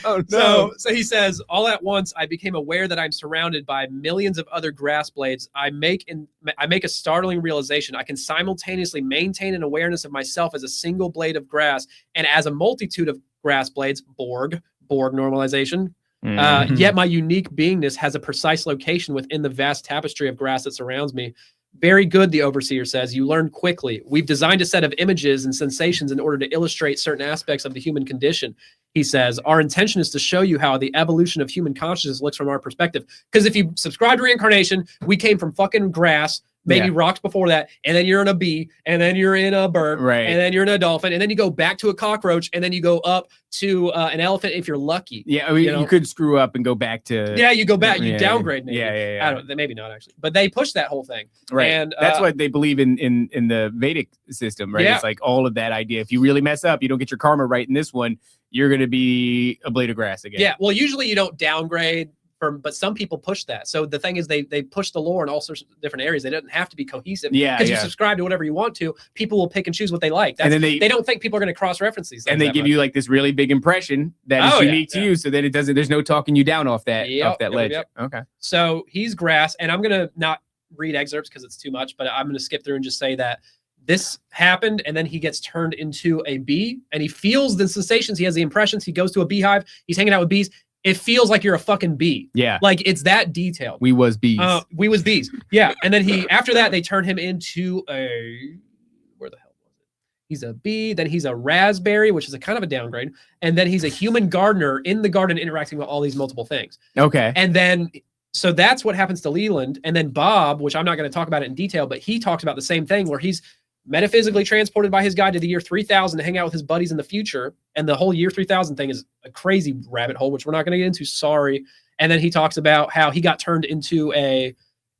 Oh, no. So he says, all at once, I became aware that I'm surrounded by millions of other grass blades. I make a startling realization. I can simultaneously maintain an awareness of myself as a single blade of grass and as a multitude of grass blades, Borg normalization. Yet my unique beingness has a precise location within the vast tapestry of grass that surrounds me. Very good, the overseer says. You learn quickly. We've designed a set of images and sensations in order to illustrate certain aspects of the human condition. He says, our intention is to show you how the evolution of human consciousness looks from our perspective. Because if you subscribe to reincarnation, we came from fucking grass, maybe rocks before that, and then you're in a bee, and then you're in a bird, and then you're in a dolphin, and then you go back to a cockroach, and then you go up to an elephant if you're lucky. Yeah, I mean, you could screw up and go back to. Yeah, you go back, you downgrade. Maybe. Yeah. I don't. Maybe not actually, but they push that whole thing. Right, and that's what they believe in the Vedic system, right? It's like all of that idea. If you really mess up, you don't get your karma right in this one, you're gonna be a blade of grass again. Yeah, well, usually you don't downgrade. But some people push that. So the thing is, they push the lore in all sorts of different areas. They don't have to be cohesive. Because you subscribe to whatever you want to. People will pick and choose what they like. And then they don't think people are going to cross-reference these things. And they give you like this really big impression that is unique to you, so that it doesn't. There's no talking you down off that ledge. Okay. So he's grass, and I'm gonna not read excerpts because it's too much. But I'm gonna skip through and just say that this happened, and then he gets turned into a bee, and he feels the sensations. He has the impressions. He goes to a beehive. He's hanging out with bees. It feels like you're a fucking bee. Yeah. Like it's that detailed. We was bees. Yeah. And then after that, they turn him into where the hell was it? He's a bee. Then he's a raspberry, which is a kind of a downgrade. And then he's a human gardener in the garden interacting with all these multiple things. Okay. And then So that's what happens to Leland. And then Bob, which I'm not going to talk about it in detail, but he talks about the same thing where he's metaphysically transported by his guide to the year 3000 to hang out with his buddies in the future. And the whole year 3000 thing is a crazy rabbit hole, which we're not going to get into. Sorry. And then he talks about how he got turned into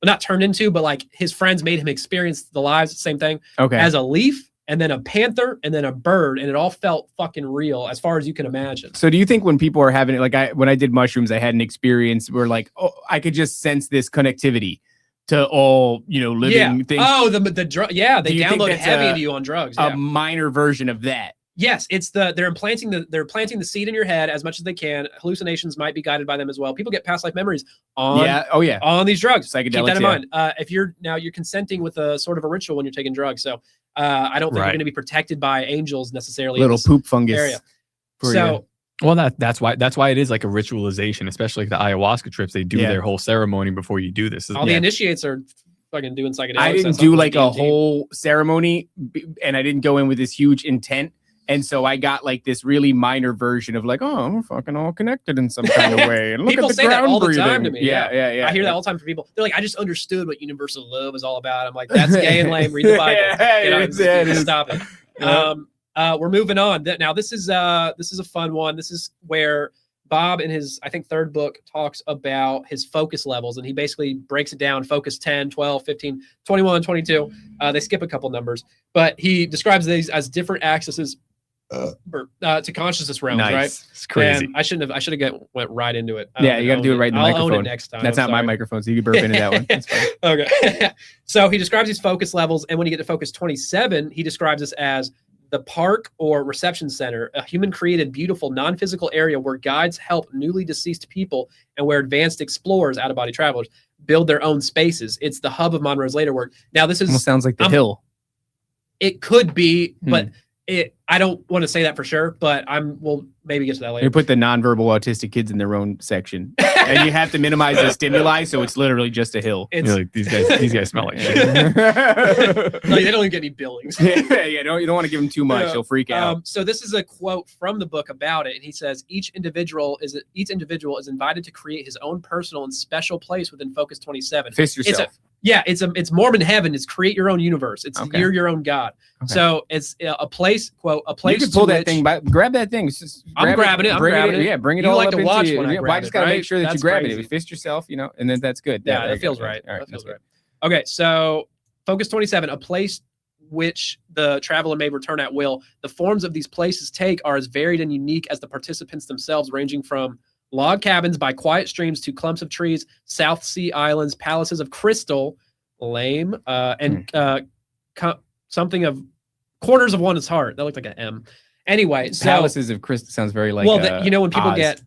not turned into, but like his friends made him experience the lives, same thing, as a leaf, and then a panther, and then a bird, and it all felt fucking real as far as you can imagine. So do you think when people are having it, like when I did mushrooms, I had an experience where like, oh, I could just sense this connectivity to all, living things. Oh, the drug. Yeah, they download heavy into you on drugs. A minor version of that. Yes, it's they're planting the seed in your head as much as they can. Hallucinations might be guided by them as well. People get past life memories on on these drugs. Psychedelics, keep that in mind. If you're consenting with a sort of a ritual when you're taking drugs, so I don't think you're going to be protected by angels necessarily. Little poop fungus area. So well, that's why it is like a ritualization, especially like the ayahuasca trips. They do their whole ceremony before you do this. All the initiates are fucking doing psychedelics. I didn't do like a whole ceremony, and I didn't go in with this huge intent. And so I got like this really minor version of like, oh, I'm fucking all connected in some kind of way. And look people at the say that all the time to me. Yeah. I hear that all the time from people. They're like, I just understood what universal love is all about. I'm like, that's gay and lame. Read the Bible. Stop it. We're moving on. Now this is a fun one. This is where Bob in his, I think, third book talks about his focus levels, and he basically breaks it down: focus 10, 12, 15, 21, 22. They skip a couple numbers, but he describes these as different accesses to consciousness realms, right? It's crazy. And I should have went right into it. You got to do it right in the microphone. I'll own it next time. That's not my microphone, so you can burp into that one. That's fine. Okay. So he describes these focus levels, and when you get to focus 27, he describes this as the park or reception center, a human-created, beautiful, non-physical area where guides help newly deceased people and where advanced explorers, out-of-body travelers, build their own spaces. It's the hub of Monroe's later work. Now, this is... Almost sounds like the Hill. It could be, but... I don't want to say that for sure, but we'll maybe get to that later. You put the nonverbal autistic kids in their own section, and you have to minimize the stimuli, so it's literally just a hill. You're like, these guys smell like shit. No, they don't even get any billings. You don't want to give them too much; they'll freak out. So this is a quote from the book about it, and he says each individual is invited to create his own personal and special place within Focus 27. Fist yourself. It's Mormon heaven. It's create your own universe. It's you're your own God. Okay. So it's a place. Quote a place. You can pull that thing. Grab that thing. I'm grabbing it. Yeah, bring it all up into you. I just gotta make sure that you grab it. Fist yourself, and then that's good. Yeah, that feels right. All right, that feels right. Okay, so Focus 27, a place which the traveler may return at will. The forms of these places take are as varied and unique as the participants themselves, ranging from log cabins by quiet streams to clumps of trees, South Sea islands, palaces of crystal, and something of corners of one's heart. That looked like an M. Anyway, palaces of crystal sounds very like when people Oz. get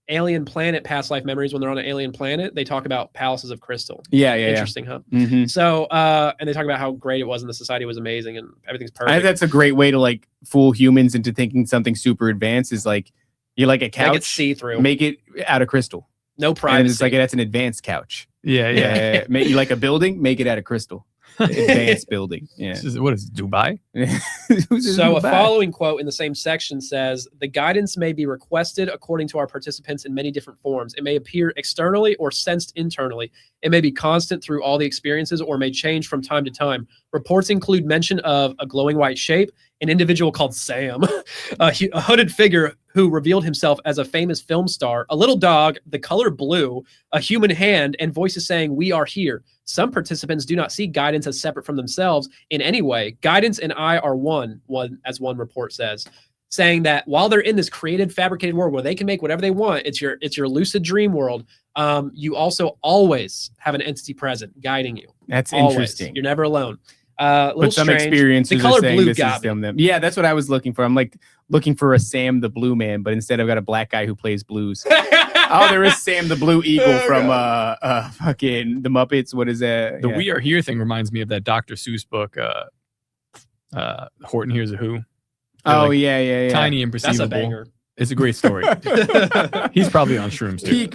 alien planet past life memories when they're on an alien planet, they talk about palaces of crystal. Interesting, huh? Mm-hmm. So and they talk about how great it was and the society was amazing and everything's perfect. I think that's a great way to like fool humans into thinking something super advanced is like you like a couch, make it see-through, make it out of crystal, no privacy. And it's like that's an advanced couch. Yeah. Make you like a building, make it out of crystal. Advanced building. Yeah. What is Dubai? So a following quote in the same section says, the guidance may be requested according to our participants in many different forms. It may appear externally or sensed internally. It may be constant through all the experiences or may change from time to time. Reports include mention of a glowing white shape, an individual called Sam, a hooded figure who revealed himself as a famous film star, a little dog, the color blue, a human hand, and voices saying, we are here. Some participants do not see guidance as separate from themselves in any way. Guidance and I are one, as one report says, saying that while they're in this created, fabricated world where they can make whatever they want, it's your lucid dream world. You also always have an entity present guiding you. That's always. Interesting. You're never alone. But some experiences the color are saying blue this got is them. Yeah, that's what I was looking for. I'm like looking for a Sam the Blue Man, but instead I've got a black guy who plays blues. Oh, there is Sam the Blue Eagle from fucking the Muppets. What is that? The We Are Here thing reminds me of that Dr. Seuss book, Horton Hears a Who. Oh, like, yeah. Tiny and perceivable. That's a banger. It's a great story. He's probably on shrooms too.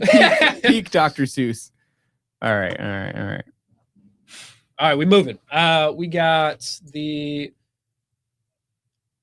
Peak Dr. Seuss. All right. All right, we moving. We got the...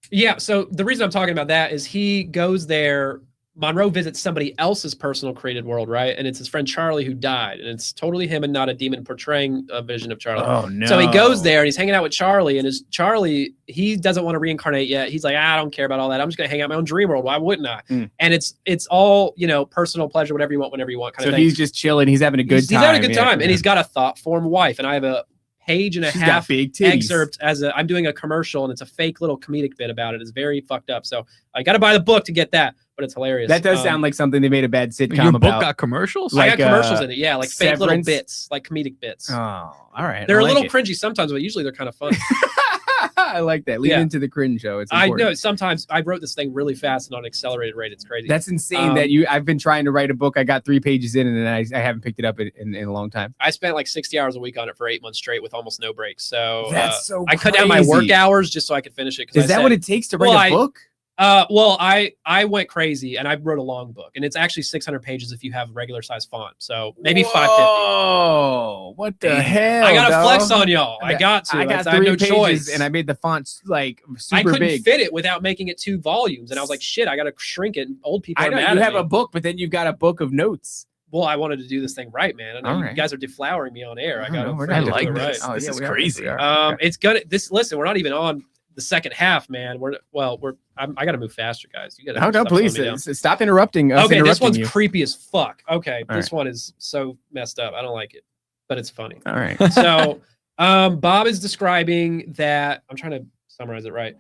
Yeah, so the reason I'm talking about that is he goes there Monroe visits somebody else's personal created world, right? And it's his friend Charlie who died, and it's totally him and not a demon portraying a vision of Charlie. Oh no! So he goes there and he's hanging out with Charlie, and his Charlie, he doesn't want to reincarnate yet. He's like, I don't care about all that. I'm just gonna hang out in my own dream world. Why wouldn't I? And it's all, you know, personal pleasure, whatever you want, whenever you want, kind of thing. So he's just chilling. He's having a good time. He's having a good time, and he's got a thought form wife, and I have a page and a half big titties. excerpt I'm doing a commercial, and it's a fake little comedic bit about it. It's very fucked up. So I got to buy the book to get that, but it's hilarious. That does sound like something they made a bad sitcom your about. book got commercials? I got commercials in it. Yeah, like fake little Severance? bits, like comedic bits. Oh, all right. They're I a like little it. cringy sometimes, but usually they're kind of fun. I like that. Lean Yeah. into the cringe show. It's I important. know sometimes I wrote this thing really fast and on accelerated rate. It's crazy. That's insane that I've been trying to write a book. I got 3 pages in and then I haven't picked it up in a long time. I spent like 60 hours a week on it for 8 months straight with almost no breaks. So That's so I cut down my work crazy. hours just so I could finish it. Is that what it takes to write a book? Well, I went crazy and I wrote a long book, and it's actually 600 pages if you have regular size font. So maybe 550. Oh, what the hell? I got to dog? flex on y'all. I got to. I got I have 3 no pages choice. and I made the fonts like super I couldn't big. fit it without making it 2 volumes, and I was like, shit, I got to shrink it. Old people I are know mad you at have me. a book, but then you've got a book of notes. Well, I wanted to do this thing right, man. And All you right. gues are deflowering me on air. I got We're to. not I like doing it this. right. This is we are. crazy. We are. It's gonna. Listen, we're not even on the second half, man. I got to move faster, guys. You got to. No, please stop interrupting us. Okay, this one's you. creepy as fuck. Okay, All this one is so messed up. I don't like it, but it's funny. All right. So, Bob is describing that. I'm trying to summarize it right.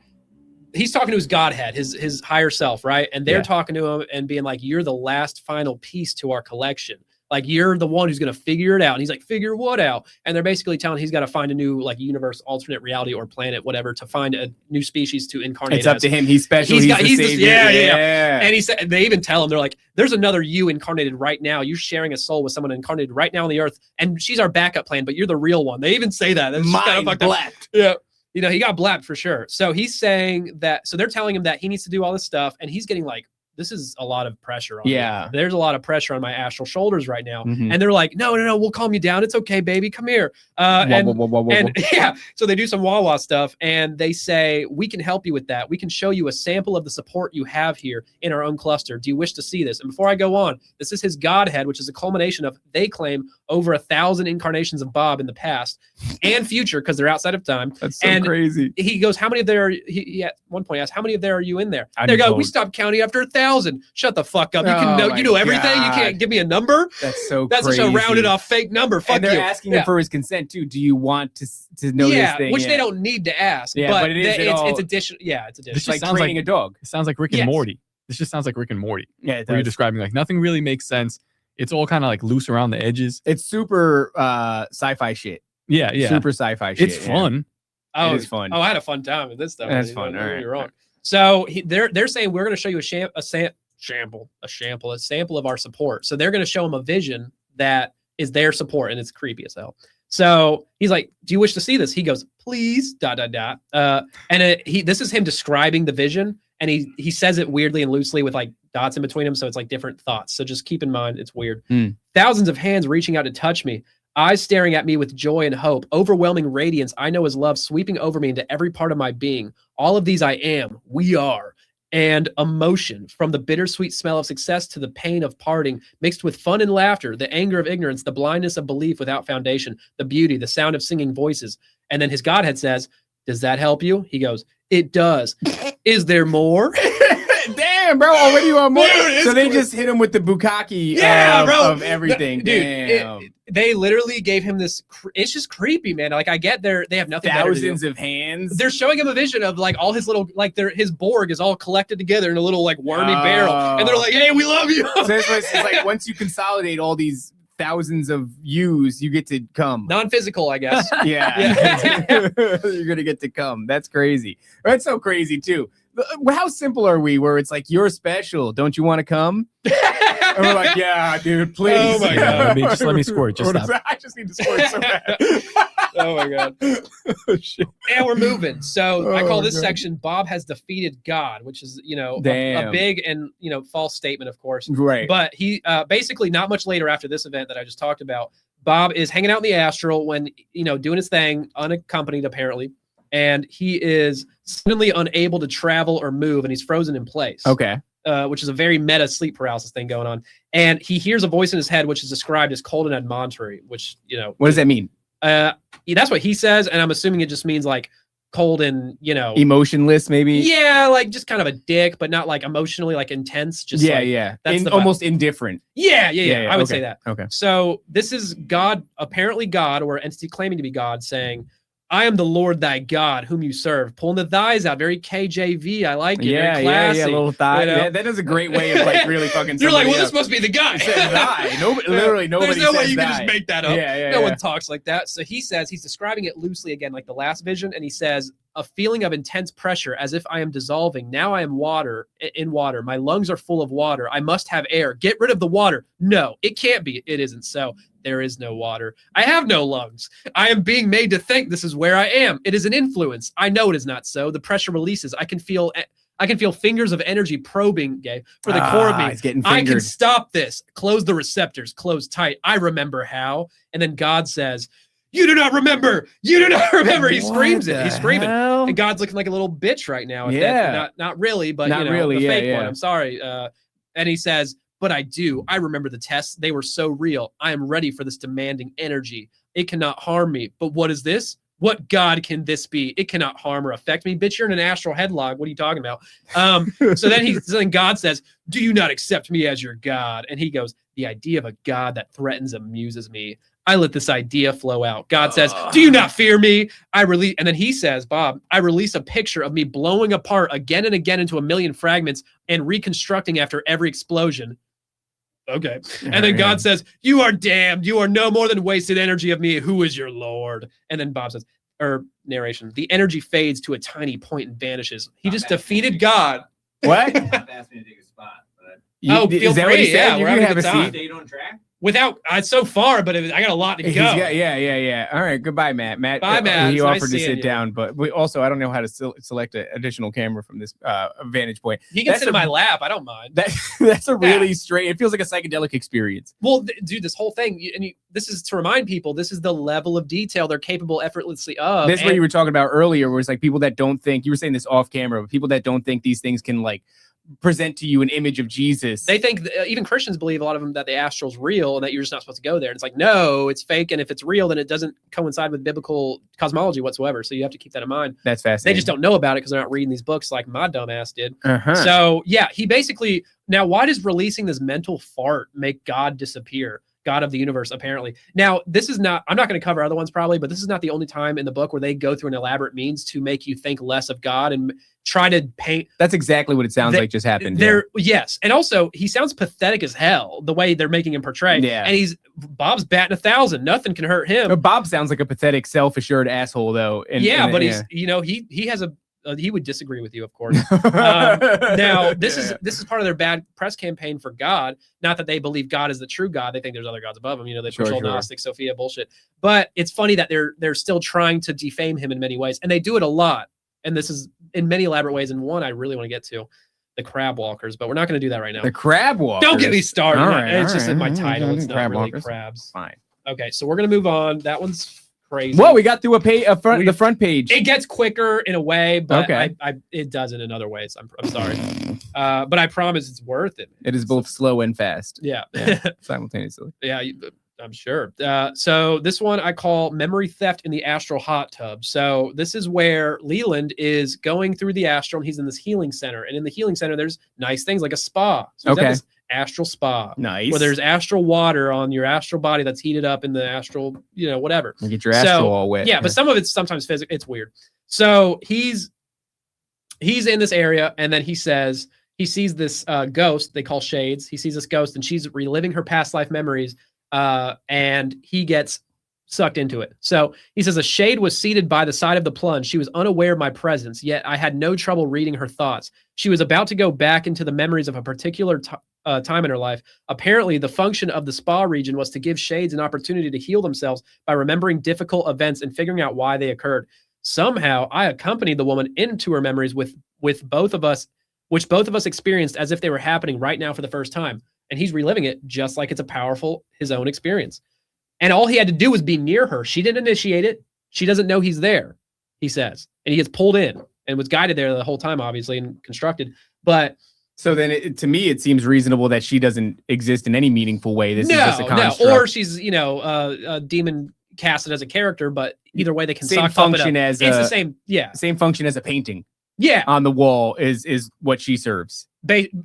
He's talking to his Godhead, his higher self, right? And they're talking to him and being like, "You're the last final piece to our collection. Like, you're the one who's going to figure it out." And he's like, "Figure what out?" And they're basically telling he's got to find a new like universe, alternate reality, or planet, whatever, to find a new species to incarnate. It's up to him. He's special. He's the savior. yeah. And he said, they even tell him, they're like, "There's another you incarnated right now. You're sharing a soul with someone incarnated right now on the earth, and she's our backup plan, but you're the real one." They even say that. That's just kind of fucked up. Yeah. You know, he got blapped for sure. So he's saying that, so they're telling him that he needs to do all this stuff, and he's getting like, this is a lot of pressure on me. There's a lot of pressure on my astral shoulders right now. And they're like, no, we'll calm you down. It's okay, baby. Come here. And yeah, so they do some wah-wah stuff, and they say, we can help you with that. We can show you a sample of the support you have here in our own cluster. Do you wish to see this? And before I go on, this is his Godhead, which is a culmination of, they claim, over 1,000 incarnations of Bob in the past and future, because they're outside of time. That's so crazy. He goes, how many of there are, he at one point asked, how many of there are you in there? They go, we stopped counting after 1,000. Shut the fuck up. You can know, you know everything. God. You can't give me a number. That's so That's crazy. such a rounded off fake number. Fuck and they're you. asking him for his consent too. Do you want to know this thing? Which they don't need to ask. Yeah, but it's additional. Yeah, it's additional. This like sounds training like a dog. It sounds like Rick and Morty. This just sounds like Rick and Morty. Yeah, it where you're does. describing like nothing really makes sense. It's all kind of like loose around the edges. It's super sci-fi shit. Yeah. Super sci-fi shit. It's fun. Oh, it is fun. Oh, I had a fun time with this stuff. That's fun. All All right. right. You're wrong. So they're saying we're going to show you a sample of our support. So they're going to show him a vision that is their support, and it's creepy as hell. So he's like, "Do you wish to see this?" He goes, "Please." ... This is him describing the vision, and he says it weirdly and loosely with like dots in between them, so it's like different thoughts. So just keep in mind, it's weird. Thousands of hands reaching out to touch me, eyes staring at me with joy and hope, overwhelming radiance I know is love sweeping over me into every part of my being. All of these I am, we are. And emotion, from the bittersweet smell of success to the pain of parting, mixed with fun and laughter, the anger of ignorance, the blindness of belief without foundation, the beauty, the sound of singing voices. And then his Godhead says, "Does that help you?" He goes, "It does." "Is there more?" Damn, bro, already on more. Dude, so they just hit him with the bukkake of everything. Dude, Damn. they literally gave him this. It's just creepy, man. Like, I get they have nothing better to do. Thousands of hands. They're showing him a vision of like all his little, like his Borg is all collected together in a little like wormy barrel. And they're like, "Hey, we love you." So it's like once you consolidate all these thousands of yous, you get to come. Non-physical, I guess. Yeah. You're going to get to come. That's crazy. That's so crazy too. How simple are we where it's like, "You're special. Don't you want to come?" And we're like, "Yeah, dude, please." Oh my God. Just let me squirt. Just stop. I just need to squirt so bad. Oh my God. Oh, shit. And we're moving. So I call Oh, this God. section "Bob has defeated God," which is, a Damn. big and, false statement, of course. Right. But he basically not much later after this event that I just talked about, Bob is hanging out in the astral when, doing his thing, unaccompanied apparently. And he is suddenly unable to travel or move, and he's frozen in place. Okay. which is a very meta sleep paralysis thing going on. And he hears a voice in his head, which is described as cold and admonitory, which, you know. What does that mean? That's what he says. And I'm assuming it just means like cold and, you know. Emotionless, maybe? Yeah, like just kind of a dick, but not like emotionally like intense. Just That's almost indifferent. Yeah. I would say that. Okay. So this is God, apparently God, or entity claiming to be God, saying, I am the Lord thy God, whom you serve. Pulling the thighs out, very KJV. I like it. Yeah, very classy, little thigh. you know? That is a great way of like really fucking. You're like, well, this must be the guy. Literally, nobody. There's no way says you die. can just make that up. Yeah, no one talks like that. So he says he's describing it loosely again, like the last vision, and he says a feeling of intense pressure, as if I am dissolving. Now I am in water. My lungs are full of water. I must have air. Get rid of the water. No, it can't be. It isn't so. There is no water. I have no lungs. I am being made to think this is where I am. It is an influence. I know it is not so. The pressure releases. I can feel fingers of energy probing for the core of me. He's getting I fingered. can stop this. Close the receptors. Close tight. I remember how. And then God says, you do not remember. You do not remember. He screams it. He's screaming. Hell? And God's looking like a little bitch right now. Not really, but Not you know, really, the fake yeah. one. I'm sorry. And he says, but I do. I remember the tests. They were so real. I am ready for this demanding energy. It cannot harm me. But what is this? What God can this be? It cannot harm or affect me. Bitch, you're in an astral headlock. What are you talking about? So then God says, do you not accept me as your God? And he goes, the idea of a God that threatens amuses me. I let this idea flow out. God says, do you not fear me? And then he says, Bob, I release a picture of me blowing apart again and again into a million fragments and reconstructing after every explosion. Okay. And then God says, you are damned. You are no more than wasted energy of me. Who is your Lord? And then Bob says, narration, the energy fades to a tiny point and vanishes. He just defeated God. What? Asked me to take a spot, but Feel is that free. what he said? Yeah, You we're can having have a a good time. seat. stayed on track. Without, it's so far, but I got a lot to go. Yeah. All right. Goodbye, Matt. Bye, Matt. He It's nice offered to seeing sit you. down, but we also, I don't know how to select an additional camera from this vantage point. He can That's sit in a- my lap. I don't mind. That's a really strange. It feels like a psychedelic experience. Well, dude, this whole thing, this is to remind people, this is the level of detail they're capable effortlessly of. That's what you were talking about earlier, where it's like people that don't think, you were saying this off camera, but people that don't think these things can like present to you an image of Jesus. They think, even Christians believe, a lot of them, that the astral's real and that you're just not supposed to go there. And it's like, no, it's fake. And if it's real, then it doesn't coincide with biblical cosmology whatsoever. So you have to keep that in mind. That's They fascinating. just don't know about it because they're not reading these books like my dumb ass did. Uh-huh. So yeah, he basically, now why does releasing this mental fart make God disappear? God of the universe, apparently. Now, this is not, I'm not going to cover other ones probably, but this is not the only time in the book where they go through an elaborate means to make you think less of God and try to paint. That's exactly what it sounds like just happened. Yes. And also he sounds pathetic as hell, the way they're making him portray. Yeah. And Bob's batting 1,000. Nothing can hurt him. Bob sounds like a pathetic, self-assured asshole though. But he's, he has he would disagree with you, of course. Now, this is part of their bad press campaign for God. Not that they believe God is the true God. They think there's other gods above him. They push all Gnostic, Sophia bullshit. But it's funny that they're still trying to defame him in many ways, and they do it a lot. And this is in many elaborate ways. And one I really want to get to, the crab walkers, but we're not going to do that right now. The crab walkers. Don't get me started. All right, It's just in my title. It's crab not really walkers. crabs. Fine. Okay, so we're gonna move on. That one's crazy. Well, we got through the front page. It gets quicker in a way, but Okay. it doesn't in other ways. I'm sorry, but I promise it's worth it. It is both slow and fast. Yeah, Simultaneously. yeah. I'm sure. So this one I call memory theft in the astral hot tub. So this is where Leland is going through the astral, and he's in this healing center. And in the healing center, there's nice things like a spa. So he's at this astral spa. Nice. Where there's astral water on your astral body that's heated up in the astral, whatever. You get your astral all wet. Yeah, but some of it's sometimes physical. It's weird. So he's in this area, and then he says he sees this ghost they call Shades. He sees this ghost, and she's reliving her past life memories, and he gets sucked into it. So he says, a shade was seated by the side of the plunge. She was unaware of my presence, yet I had no trouble reading her thoughts. She was about to go back into the memories of a particular time in her life. Apparently, the function of the spa region was to give shades an opportunity to heal themselves by remembering difficult events and figuring out why they occurred. Somehow, I accompanied the woman into her memories with both of us, which both of us experienced as if they were happening right now for the first time. And he's reliving it just like it's his own experience. And all he had to do was be near her. She didn't initiate it. She doesn't know he's there, he says. And he gets pulled in and was guided there the whole time, obviously, and constructed. But So then, to me, it seems reasonable that she doesn't exist in any meaningful way. This is just a construct. or she's a demon casted as a character, but either way they can same suck function up as it's the same. Yeah, same function as a painting. Yeah, on the wall is what she serves.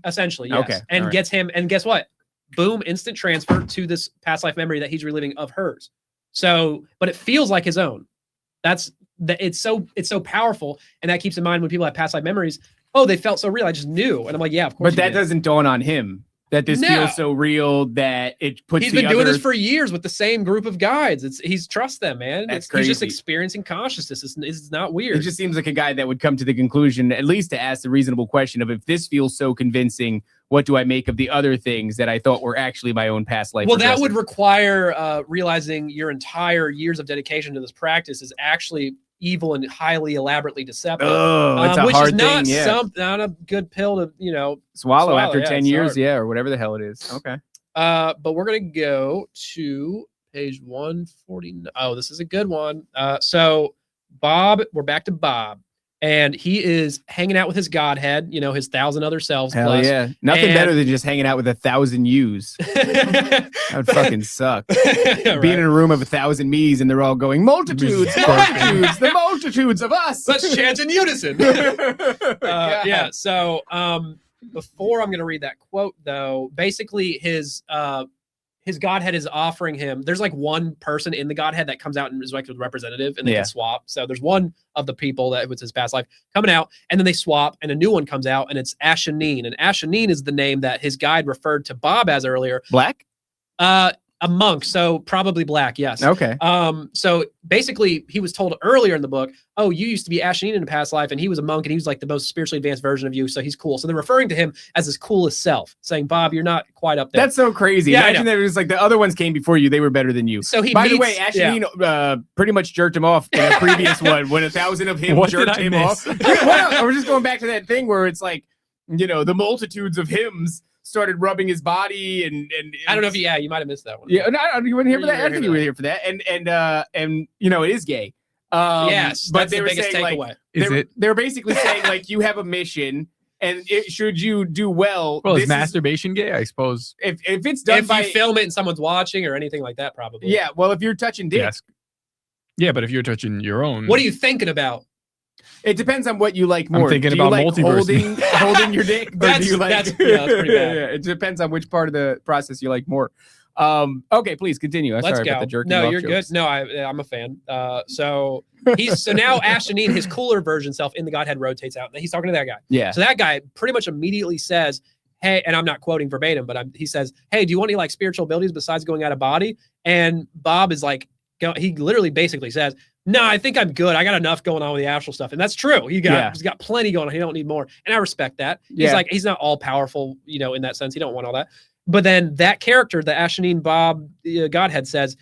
Essentially, yes. Okay, and gets him, and guess what? Boom! Instant transfer to this past life memory that he's reliving of hers. So, but it feels like his own. It's so powerful, and that keeps in mind when people have past life memories. Oh, they felt so real. I just knew, and I'm like, yeah, of course. But that doesn't dawn on him that this feels so real that it puts. He's been doing this for years with the same group of guides. He's trusts them, man. That's crazy. He's just experiencing consciousness. It's not weird. It just seems like a guy that would come to the conclusion, at least to ask the reasonable question of, if this feels so convincing, what do I make of the other things that I thought were actually my own past life? Well, that would require realizing your entire years of dedication to this practice is actually evil and highly elaborately deceptive. Oh, it's a which hard is not thing, not a good pill to swallow after 10 years, or whatever the hell it is. Okay. But we're gonna go to page 149. Oh, this is a good one. So Bob, we're back to Bob, and he is hanging out with his godhead, his 1,000 other selves. Hell plus. yeah. Nothing better than just hanging out with 1,000 yous. That would fucking suck. Yeah, being in a room of 1,000 me's and they're all going, multitudes, the multitudes of us. Let's chant in unison. Yeah. So before I'm going to read that quote, though, basically his godhead is offering him. There's like one person in the godhead that comes out and is like a representative, and they can swap. So there's one of the people that was his past life coming out, and then they swap, and a new one comes out, and it's Ashanine. And Ashanine is the name that his guide referred to Bob as earlier. Black? A monk, so probably black, yes. Okay. So basically, he was told earlier in the book, oh, you used to be Ashanine in a past life, and he was a monk, and he was like the most spiritually advanced version of you, so he's cool. So they're referring to him as his coolest self, saying, Bob, you're not quite up there. That's so crazy. Yeah, imagine that it was like the other ones came before you, they were better than you. So By the way, Ashanine pretty much jerked him off in a previous one when 1,000 of him jerked him off. Well, we're just going back to that thing where it's like, the multitudes of hymns started rubbing his body and I don't know if you might have missed that one. Yeah, no, you weren't here for that. I think you were here for that. And it is gay. Yes, but that's they the were biggest saying, takeaway. They're basically saying like you have a mission, and should you do well, is masturbation gay? I suppose if it's done you film it and someone's watching or anything like that, probably. Yeah, well, if you're touching dick. Yes. Yeah, but if you're touching your own, what are you thinking about? It depends on what you like more. I'm thinking about multiverse. Holding your dick? That's pretty bad. Yeah, it depends on which part of the process you like more. Okay, please continue. Let's sorry go. about the jerking No, off you're jokes. good. No, I'm a fan. So now Ashanine, his cooler version self in the Godhead rotates out. He's talking to that guy. Yeah. So that guy pretty much immediately says, hey, and I'm not quoting verbatim, but he says, hey, do you want any like spiritual abilities besides going out of body? And Bob is like, he literally basically says, no, I think I'm good. I got enough going on with the astral stuff. And that's true. He's got plenty going on. He don't need more. And I respect that. He's not all powerful, in that sense. He don't want all that. But then that character, the Ashanine Bob Godhead says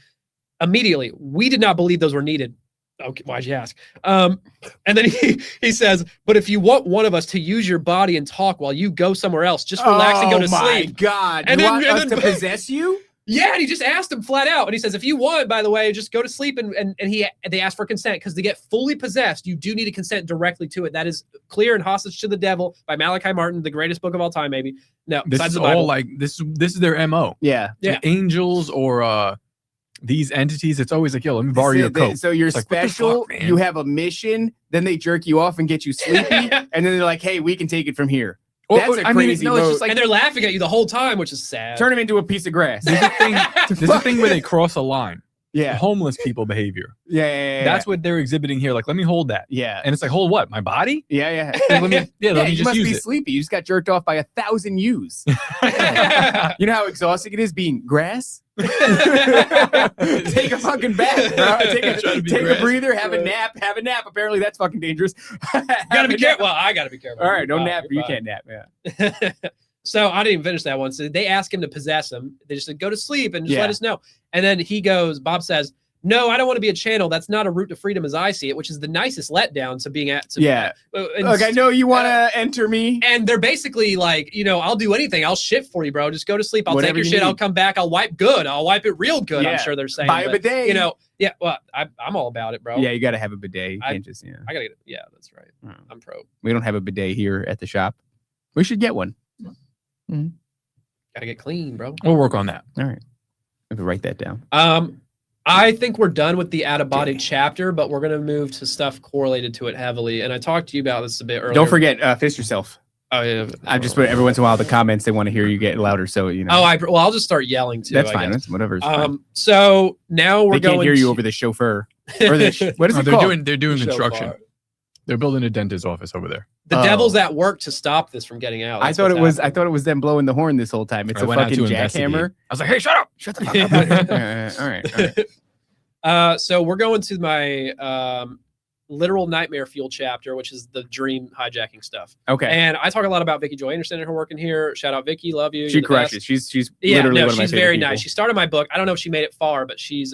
immediately, we did not believe those were needed. Okay, why'd you ask? And then he says, but if you want one of us to use your body and talk while you go somewhere else, just relax and go to sleep. Oh my God. And you then, want us to possess you? Yeah, and he just asked him flat out. And he says, if you want, by the way, just go to sleep. And they ask for consent because to get fully possessed, you do need to consent directly to it. That is clear in Hostage to the Devil by Malachi Martin, the greatest book of all time, maybe. No, this is all like this is their MO. Yeah. The angels or these entities, it's always like, yo, let me borrow your coat. So you're special, you have a mission, then they jerk you off and get you sleepy, and then they're like, hey, we can take it from here. That's a crazy it's just like, and they're laughing at you the whole time, which is sad. Turn them into a piece of grass. There's a thing where they cross a line. Yeah. Homeless people behavior. Yeah. That's what they're exhibiting here. Like, let me hold that. Yeah. And it's like, hold what? My body? Yeah. Let me you just must use be it. sleepy. You just got jerked off by 1,000 ewes. You know how exhausting it is being grass? Take a fucking bath, bro. Take a breather, have a nap. Apparently that's fucking dangerous. Gotta be careful. Well, I gotta be careful. All right, don't nap. You can't nap. Yeah. So I didn't even finish that one. So they ask him to possess him. They just said, go to sleep and just Yeah. let us know. And then Bob says, no, I don't want to be a channel. That's not a route to freedom as I see it, which is the nicest letdown to being at. Look, I know you want to enter me. And they're basically like, I'll do anything. I'll shit for you, bro. Just go to sleep. I'll Whatever take your you shit. need. I'll come back. I'll wipe good. I'll wipe it real good. Yeah. I'm sure they're saying. Buy a bidet. Yeah, well, I'm all about it, bro. Yeah, you got to have a bidet. You can't just, I got to get it. Yeah, that's right. I'm pro. We don't have a bidet here at the shop. We should get one. Gotta get clean, bro. We'll work on that. All right. I can write that down. I think we're done with the out-of-body chapter, but we're going to move to stuff correlated to it heavily. And I talked to you about this a bit earlier. Don't forget, fist yourself. Oh, yeah. I just put every once in a while the comments, they want to hear you get louder. So, you know. Oh, well, I'll just start yelling too. That's fine. That's whatever. So now we're they going can't hear you over the chauffeur. Or the, what is it called? They're doing construction. They're building a dentist's office over there. The devil's at work to stop this from getting out. I thought it was them blowing the horn this whole time. It's a fucking jackhammer. I was like, hey, shut up. Shut the fuck up. All right. So we're going to my literal nightmare fuel chapter, which is the dream hijacking stuff. Okay. And I talk a lot about Vicky Joy Anderson and her work in here. Shout out Vicky, love you. She crushes. She's literally one of my she's favorite very people. nice. She started my book. I don't know if she made it far, but she's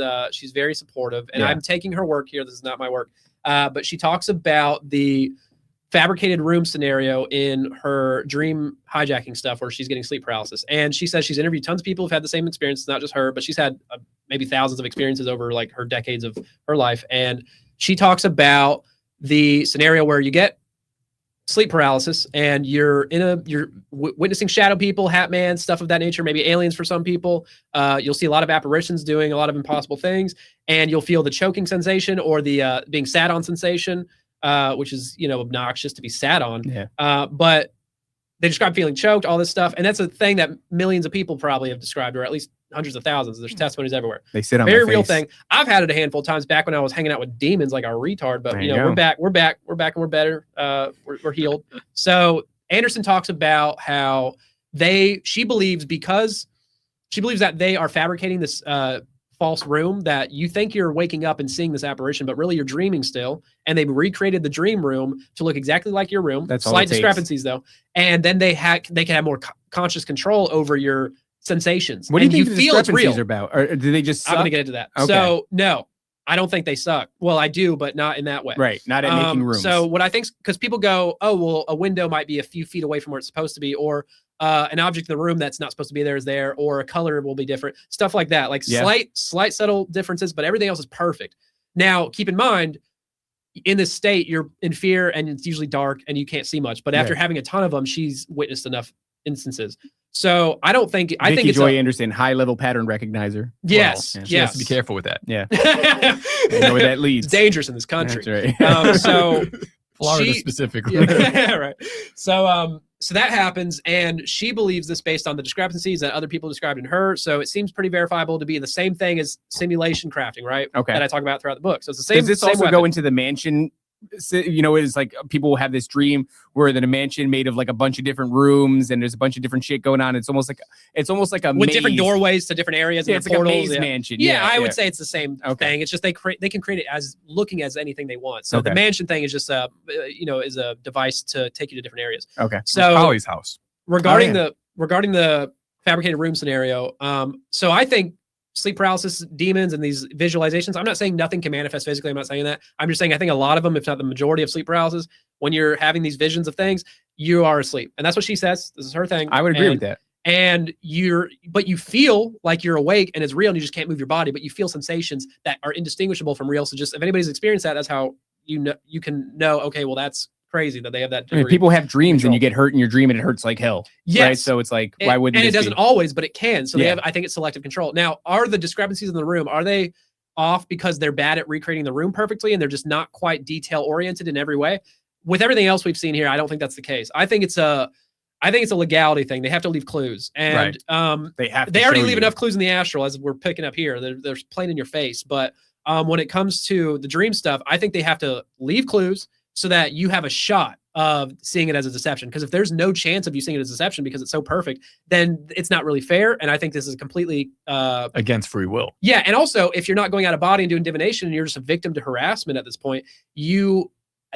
very supportive. And I'm taking her work here. This is not my work. But she talks about the fabricated room scenario in her dream hijacking stuff where she's getting sleep paralysis. And she says she's interviewed tons of people who've had the same experience. It's not just her, but she's had maybe thousands of experiences over like her decades of her life. And she talks about the scenario where you get sleep paralysis and you're witnessing shadow people, Hat Man, stuff of that nature, maybe aliens for some people. You'll see a lot of apparitions doing a lot of impossible things, and you'll feel the choking sensation or the being sat on sensation, which is, you know, obnoxious to be sat on. Yeah. But they describe feeling choked, all this stuff. And that's a thing that millions of people probably have described, or at least hundreds of thousands. There's testimonies everywhere. They sit on very my real face. thing. I've had it a handful of times back when I was hanging out with demons like a retard, but you know, we're back, and we're better. We're healed. So Anderson talks about how she believes that they are fabricating this false room, that you think you're waking up and seeing this apparition, but really you're dreaming still. And they've recreated the dream room to look exactly like your room. That's slight discrepancies though. And then they can have more conscious control over your sensations. What do you think the feel it's real discrepancies are about? Or do they just suck? I'm gonna get into that. Okay. So no, I don't think they suck. Well, I do, but not in that way. Right. Not at making rooms. So what I think, because people go, oh, well, a window might be a few feet away from where it's supposed to be, or an object in the room that's not supposed to be there is there, or a color will be different, stuff like that. Like slight subtle differences, but everything else is perfect. Now, keep in mind, in this state, you're in fear and it's usually dark and you can't see much. But after having a ton of them, she's witnessed enough instances. So I don't think I think it's Joy Anderson, high level pattern recognizer. Yes, well, she has to be careful with that. Yeah, I know where that leads. It's dangerous in this country. That's right. So Florida specifically. Yeah, right. So that happens, and she believes this based on the discrepancies that other people described in her. So it seems pretty verifiable to be the same thing as simulation crafting, right? Okay. That I talk about throughout the book. So it's the same. Does this same also weapon. go into the mansion? You know, it's like people will have this dream where they're in a mansion made of like a bunch of different rooms, and there's a bunch of different shit going on. It's almost like a with maze. different doorways to different areas. Yeah, and it's like portals. a maze mansion. Yeah, I would say it's the same Okay. thing. It's just they can create it as looking as anything they want. So the mansion thing is just is a device to take you to different areas. Okay. So Holly's house. Regarding the fabricated room scenario, so I think sleep paralysis, demons, and these visualizations, I'm not saying nothing can manifest physically. I'm not saying that. I'm just saying I think a lot of them, if not the majority of sleep paralysis, when you're having these visions of things, you are asleep. And that's what she says. This is her thing. I would agree with that. And you feel like you're awake and it's real and you just can't move your body, but you feel sensations that are indistinguishable from real. So just if anybody's experienced that, that's how you can know, okay, well, that's crazy that they have that. I mean, people have dreams and you get hurt in your dream and it hurts like hell. Yes. Right? So it's like, why wouldn't it doesn't always, but it can. So they have, I think it's selective control. Now, are the discrepancies in the room, are they off because they're bad at recreating the room perfectly and they're just not quite detail oriented in every way? With everything else we've seen here, I don't think that's the case. I think it's a legality thing. They have to leave clues, and they already leave enough clues in the astral, as we're picking up here. They're plain in your face. But when it comes to the dream stuff, I think they have to leave clues so that you have a shot of seeing it as a deception. Because if there's no chance of you seeing it as a deception because it's so perfect, then it's not really fair. And I think this is completely against free will. Yeah, and also if you're not going out of body and doing divination, and you're just a victim to harassment at this point,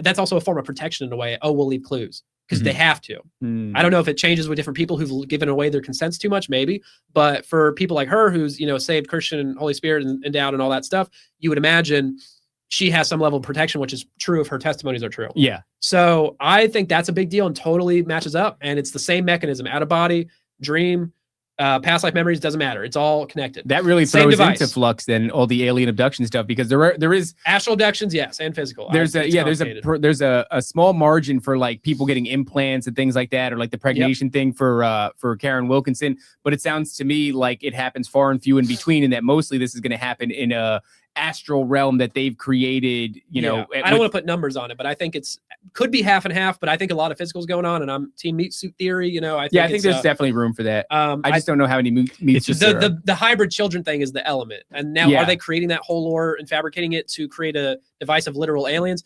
that's also a form of protection in a way. Oh, we'll leave clues because they have to. I don't know if it changes with different people who've given away their consents too much, maybe. But for people like her, who's saved, Christian, Holy Spirit, and endowed, and all that stuff, you would imagine she has some level of protection, which is true if her testimonies are true. Yeah. So I think that's a big deal and totally matches up. And it's the same mechanism: out of body, dream, Past life memories, doesn't matter. It's all connected. That really Same throws device. into flux then all the alien abduction stuff, because there is Astral abductions, yes, and physical. there's a small margin for like people getting implants and things like that, or like the pregnation thing for Karen Wilkinson. But it sounds to me like it happens far and few in between, and that mostly this is going to happen in a astral realm that they've created. You know, I don't want to put numbers on it, but I think could be half and half. But I think a lot of physical's going on, and I'm team meat suit theory. You know, I think there's definitely room for that. I just don't know how many meat it's suits just there are. the hybrid children thing is the element, and now are they creating that whole lore and fabricating it to create a device of literal aliens?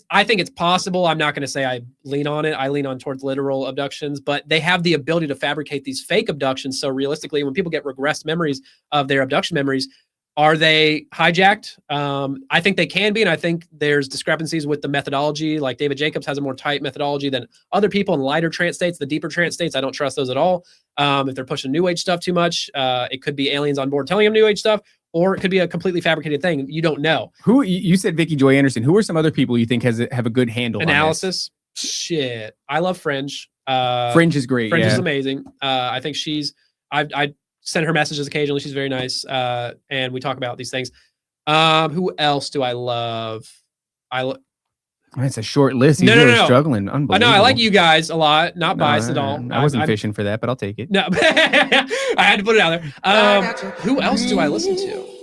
I think it's possible. I'm not going to say I lean on it. I lean on towards literal abductions, but they have the ability to fabricate these fake abductions. So realistically, when people get regressed memories of their abduction memories, are they hijacked? I think they can be, and I think there's discrepancies with the methodology. Like David Jacobs has a more tight methodology than other people in lighter trance states. The deeper trance states, I don't trust those at all. If they're pushing New Age stuff too much, it could be aliens on board telling them New Age stuff, or it could be a completely fabricated thing. You don't know. Who you said Vicky Joy Anderson. Who are some other people you think have a good handle analysis? Shit, I love Fringe. Fringe is great. Fringe is amazing. I think I send her messages occasionally. She's very nice. And we talk about these things. Who else do I love? It's a short list. You're really struggling. Unbelievable. No, I like you guys a lot. Not biased at all. I wasn't fishing for that, but I'll take it. No, I had to put it out there. Who else do I listen to?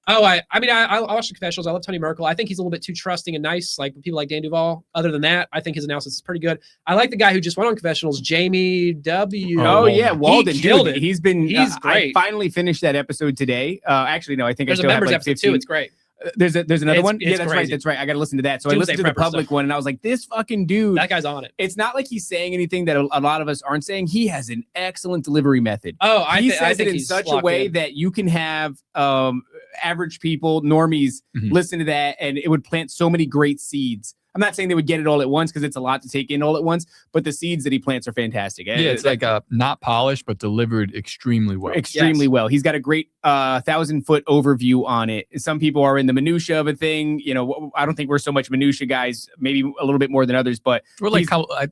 Oh, I watch the confessionals. I love Tony Merkel. I think he's a little bit too trusting and nice, like people like Dan Duvall. Other than that, I think his analysis is pretty good. I like the guy who just went on confessionals, Jamie W. Oh yeah, Walden. He killed it. He's great. I finally finished that episode today. Actually, no, I think there's I still a members have like episode too. It's great. There's another one. Yeah, that's crazy. right. That's right. I got to listen to that. So I listened to the public one, and I was like, this fucking dude. That guy's on it. It's not like he's saying anything that a lot of us aren't saying. He has an excellent delivery method. Oh, he says it in such a way that you can have average people, normies, listen to that, and it would plant so many great seeds. I'm not saying they would get it all at once because it's a lot to take in all at once, but the seeds that he plants are fantastic. Yeah, it's like not polished, but delivered extremely well. Extremely well. He's got a great 1,000-foot overview on it. Some people are in the minutia of a thing. You know, I don't think we're so much minutia guys, maybe a little bit more than others, but we're like,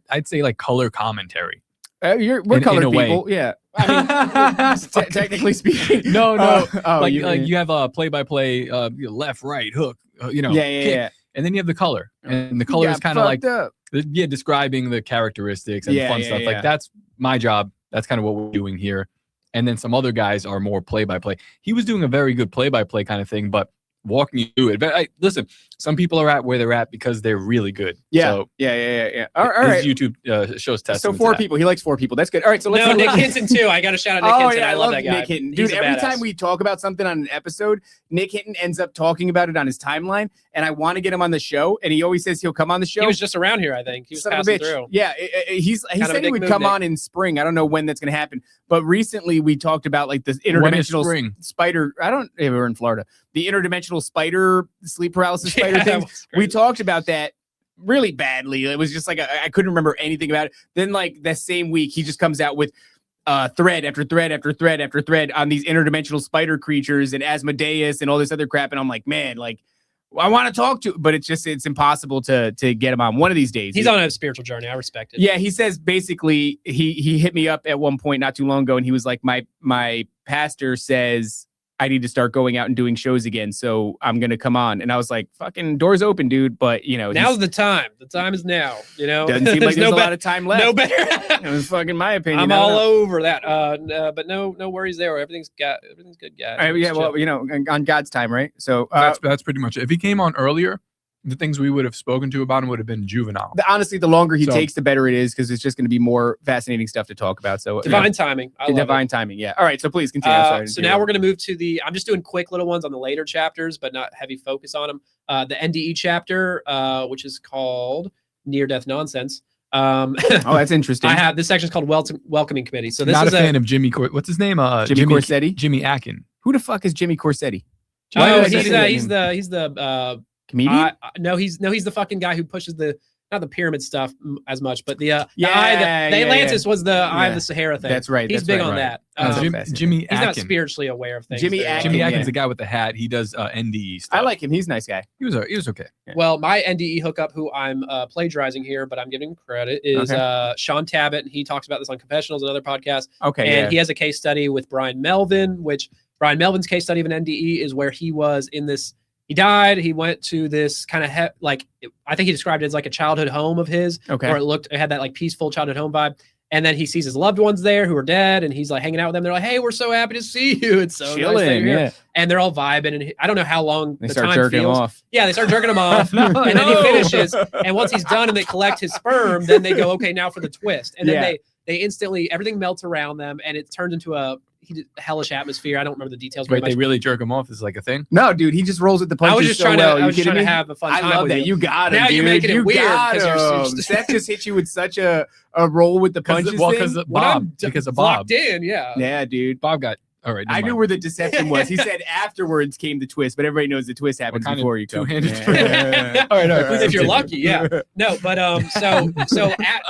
I'd say like color commentary. We're colored people. Yeah. I mean, technically speaking. No. You have a play-by-play, left, right, hook, Yeah. And then you have the color, and the color is kind of like describing the characteristics and fun stuff. Like that's my job. That's kind of what we're doing here. And then some other guys are more play-by-play. He was doing a very good play-by-play kind of thing, but walking you through it. But listen, some people are at where they're at because they're really good. Yeah. So, yeah. All right. His YouTube shows testament. So 4 people. He likes 4 people. That's good. All right. So let's Nick Hinton too. I got to shout out Nick Hinton. Yeah, I love that guy. Nick Hinton. Dude, every time we talk about something on an episode, Nick Hinton ends up talking about it on his timeline, and I want to get him on the show, and he always says he'll come on the show. He was just around here, I think. He was passing through. Yeah, he said he would come on in spring. I don't know when that's going to happen, but recently we talked about like this interdimensional spider. We're in Florida. The interdimensional spider, sleep paralysis spider thing. We talked about that really badly. It was just like I couldn't remember anything about it. Then like that same week, he just comes out with thread after thread after thread after thread on these interdimensional spider creatures and Asmodeus and all this other crap. And I'm like, man, like I want to talk to, but it's impossible to get him on one of these days. He's on a spiritual journey. I respect it. Yeah, he says basically he hit me up at one point not too long ago, and he was like, my pastor says I need to start going out and doing shows again, so I'm gonna come on. And I was like, fucking doors open, dude. But you know, now's the time. The time is now. You know, doesn't seem like there's a lot of time left. No better. It was fucking my opinion. I'm all over that. But no worries there. Everything's good, guys. Yeah, well, you know, on God's time, right? So that's pretty much it. If he came on earlier, the things we would have spoken to about him would have been juvenile. Honestly, the longer he takes, the better it is, because it's just going to be more fascinating stuff to talk about. So divine timing. Divine timing. Yeah. All right. So please continue. I'm sorry, so now we're going to move to I'm just doing quick little ones on the later chapters, but not heavy focus on them. The NDE chapter, which is called Near Death Nonsense. Oh, that's interesting. This section is called Welcoming Committee. So this not is a fan of Jimmy. What's his name? Jimmy Corsetti. Jimmy Akin. Who the fuck is Jimmy Corsetti? Oh, he's the comedian. no, he's the fucking guy who pushes the not the pyramid stuff as much, but the Atlantis was the Eye of the Sahara thing. That's right. He's big on that. Jimmy he's not Atkins. spiritually aware of things. Jimmy Atkins, the guy with the hat, he does NDE stuff. I like him. He's a nice guy. He was okay. Yeah. Well, my NDE hookup, who I'm plagiarizing here, but I'm giving him credit, is Sean Tabbitt, and he talks about this on Confessionals and other podcasts. Okay, and he has a case study with Brian Melvin, which Brian Melvin's case study of an NDE is where he was in this. He died. He went to this kind of I think he described it as like a childhood home of his, where it had that like peaceful childhood home vibe. And then he sees his loved ones there who are dead, and he's like hanging out with them. They're like, "Hey, we're so happy to see you. It's so nice that you're here." And they're all vibing, and I don't know how long they the start time jerking feels. him off. Yeah, they start jerking him off, and then he finishes. And once he's done, and they collect his sperm, then they go, "Okay, now for the twist." And then they instantly everything melts around them, and it turns into a hellish atmosphere. I don't remember the details. Wait, they really jerk him off? Is like a thing? No, dude, he just rolls with the punches. I was just trying to have a fun time. I love that. You got him. Now dude. you're making it weird because Seth just hit you with such a roll with the punches. Well, because of Bob. Locked in, yeah, dude. Bob got. All right, I knew where the deception was. He said afterwards came the twist, but everybody knows the twist happens before you come. All right, if you're lucky, no, but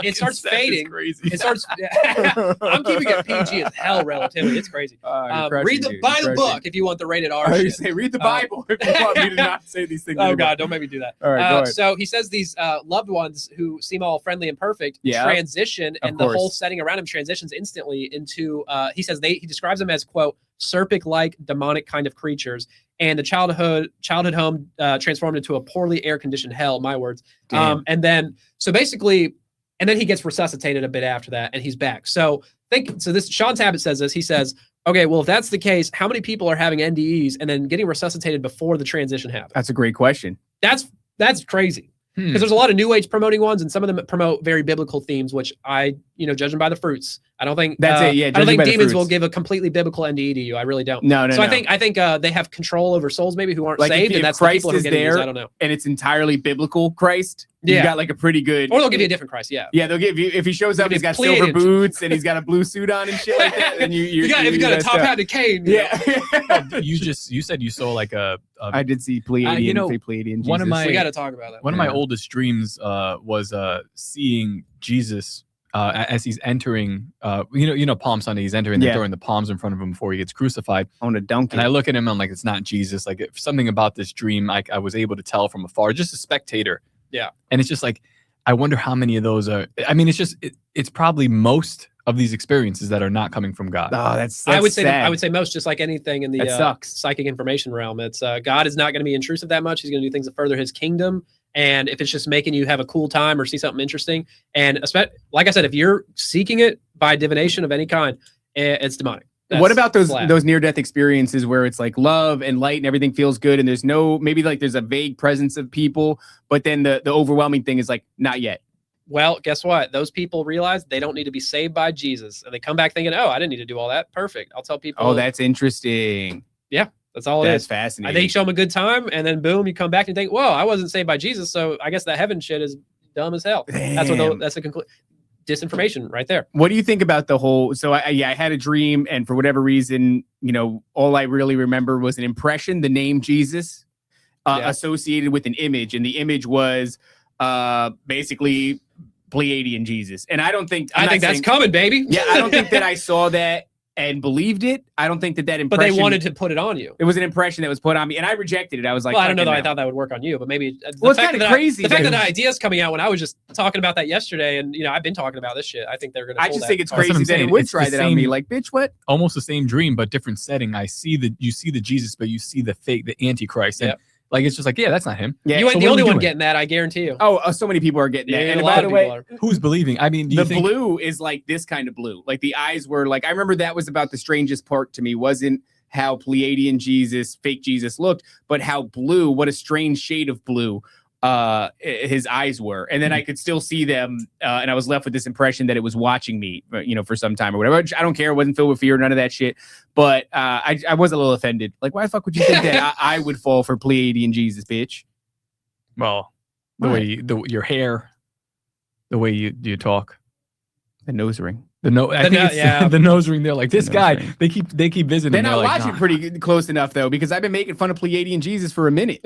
it starts fading. It starts. I'm keeping it PG as hell, relatively. It's crazy. Read the book if you want the rated R. You say read the Bible if you want me to not say these things. Oh God, don't make me do that. All right, go ahead. So he says these loved ones who seem all friendly and perfect transition, and the whole setting around him transitions instantly into. He says he describes them as quote serpent-like demonic kind of creatures, and the childhood home transformed into a poorly air-conditioned hell. My words. And then he gets resuscitated a bit after that, and he's back. So this Sean Tabbitt says this. He says, okay, well, if that's the case, how many people are having NDEs and then getting resuscitated before the transition happens? That's a great question. That's crazy. Because there's a lot of new age promoting ones, and some of them promote very biblical themes, which judge them by the fruits. I don't think that's it. Yeah, I don't think demons will give a completely biblical NDE to you. I really don't. No. So I think they have control over souls maybe who aren't saved, and that's Christ the people who are getting there, I don't know. And it's entirely biblical Christ. You got like a pretty good. Or they'll give you a different Christ. Yeah. Yeah, they'll give you if he shows up, he's got silver boots and he's got a blue suit on and shit like that. And you got a top hat and cane. Yeah. You said you saw like a. I did see Pleiadian. Pleiadian. One of my we got to talk about that. One of my oldest dreams was seeing Jesus as he's entering. Palm Sunday. He's entering. They're throwing the palms in front of him before he gets crucified on a donkey. And I look at him. I'm like, it's not Jesus. Like something about this dream, I was able to tell from afar, just a spectator. Yeah. And it's just like, I wonder how many of those are. I mean, it's probably most of these experiences that are not coming from God. Oh, that's I would say sad. I would say most, just like anything in the psychic information realm. It's God is not going to be intrusive that much. He's going to do things that further his kingdom. And if it's just making you have a cool time or see something interesting, and like I said, if you're seeking it by divination of any kind, it's demonic. What about those near-death experiences where it's like love and light and everything feels good, and there's there's a vague presence of people, but then the overwhelming thing is like not yet. Well, guess what? Those people realize they don't need to be saved by Jesus, and they come back thinking, "Oh, I didn't need to do all that. Perfect." I'll tell people. Oh, that's interesting. Yeah, that's all it is. That's fascinating. I think you show them a good time, and then boom, you come back and think, "Whoa, I wasn't saved by Jesus, so I guess that heaven shit is dumb as hell." Damn. That's the conclusion. Disinformation right there. What do you think about the whole? So I had a dream, and for whatever reason, all I really remember was an impression, the name Jesus, associated with an image, and the image was basically Pleiadian Jesus. And I think that's coming, baby. Yeah, I don't think that I saw that and believed it. I don't think that impression. But they wanted to put it on you. It was an impression that was put on me, and I rejected it. I was like, well, I don't know that I thought that would work on you, but maybe. Well, it's kind of crazy. The fact that the idea's coming out when I was just talking about that yesterday, and I've been talking about this shit. I think they're gonna. I just think it's crazy that it would try that on me. Like, bitch, what? Almost the same dream, but different setting. You see the Jesus, but you see the fake, the Antichrist. And like, it's just like, yeah, that's not him. Yeah, you ain't the only one getting that. I guarantee you. Oh, so many people are getting that. And by the way, who's believing? I mean, the blue is like this kind of blue. Like the eyes were like, I remember that was about the strangest part to me. Wasn't how Pleiadian Jesus, fake Jesus looked, but how blue, what a strange shade of blue his eyes were. And then I could still see them. And I was left with this impression that it was watching me, for some time or whatever. I don't care. It wasn't filled with fear, none of that shit. But I was a little offended. Like, why the fuck would you think that I would fall for Pleiadian Jesus, bitch? Well, the way your hair, the way you talk, the nose ring. The nose ring. They're like this guy. Ring. They keep visiting. They're not watching pretty close enough though, because I've been making fun of Pleiadian Jesus for a minute,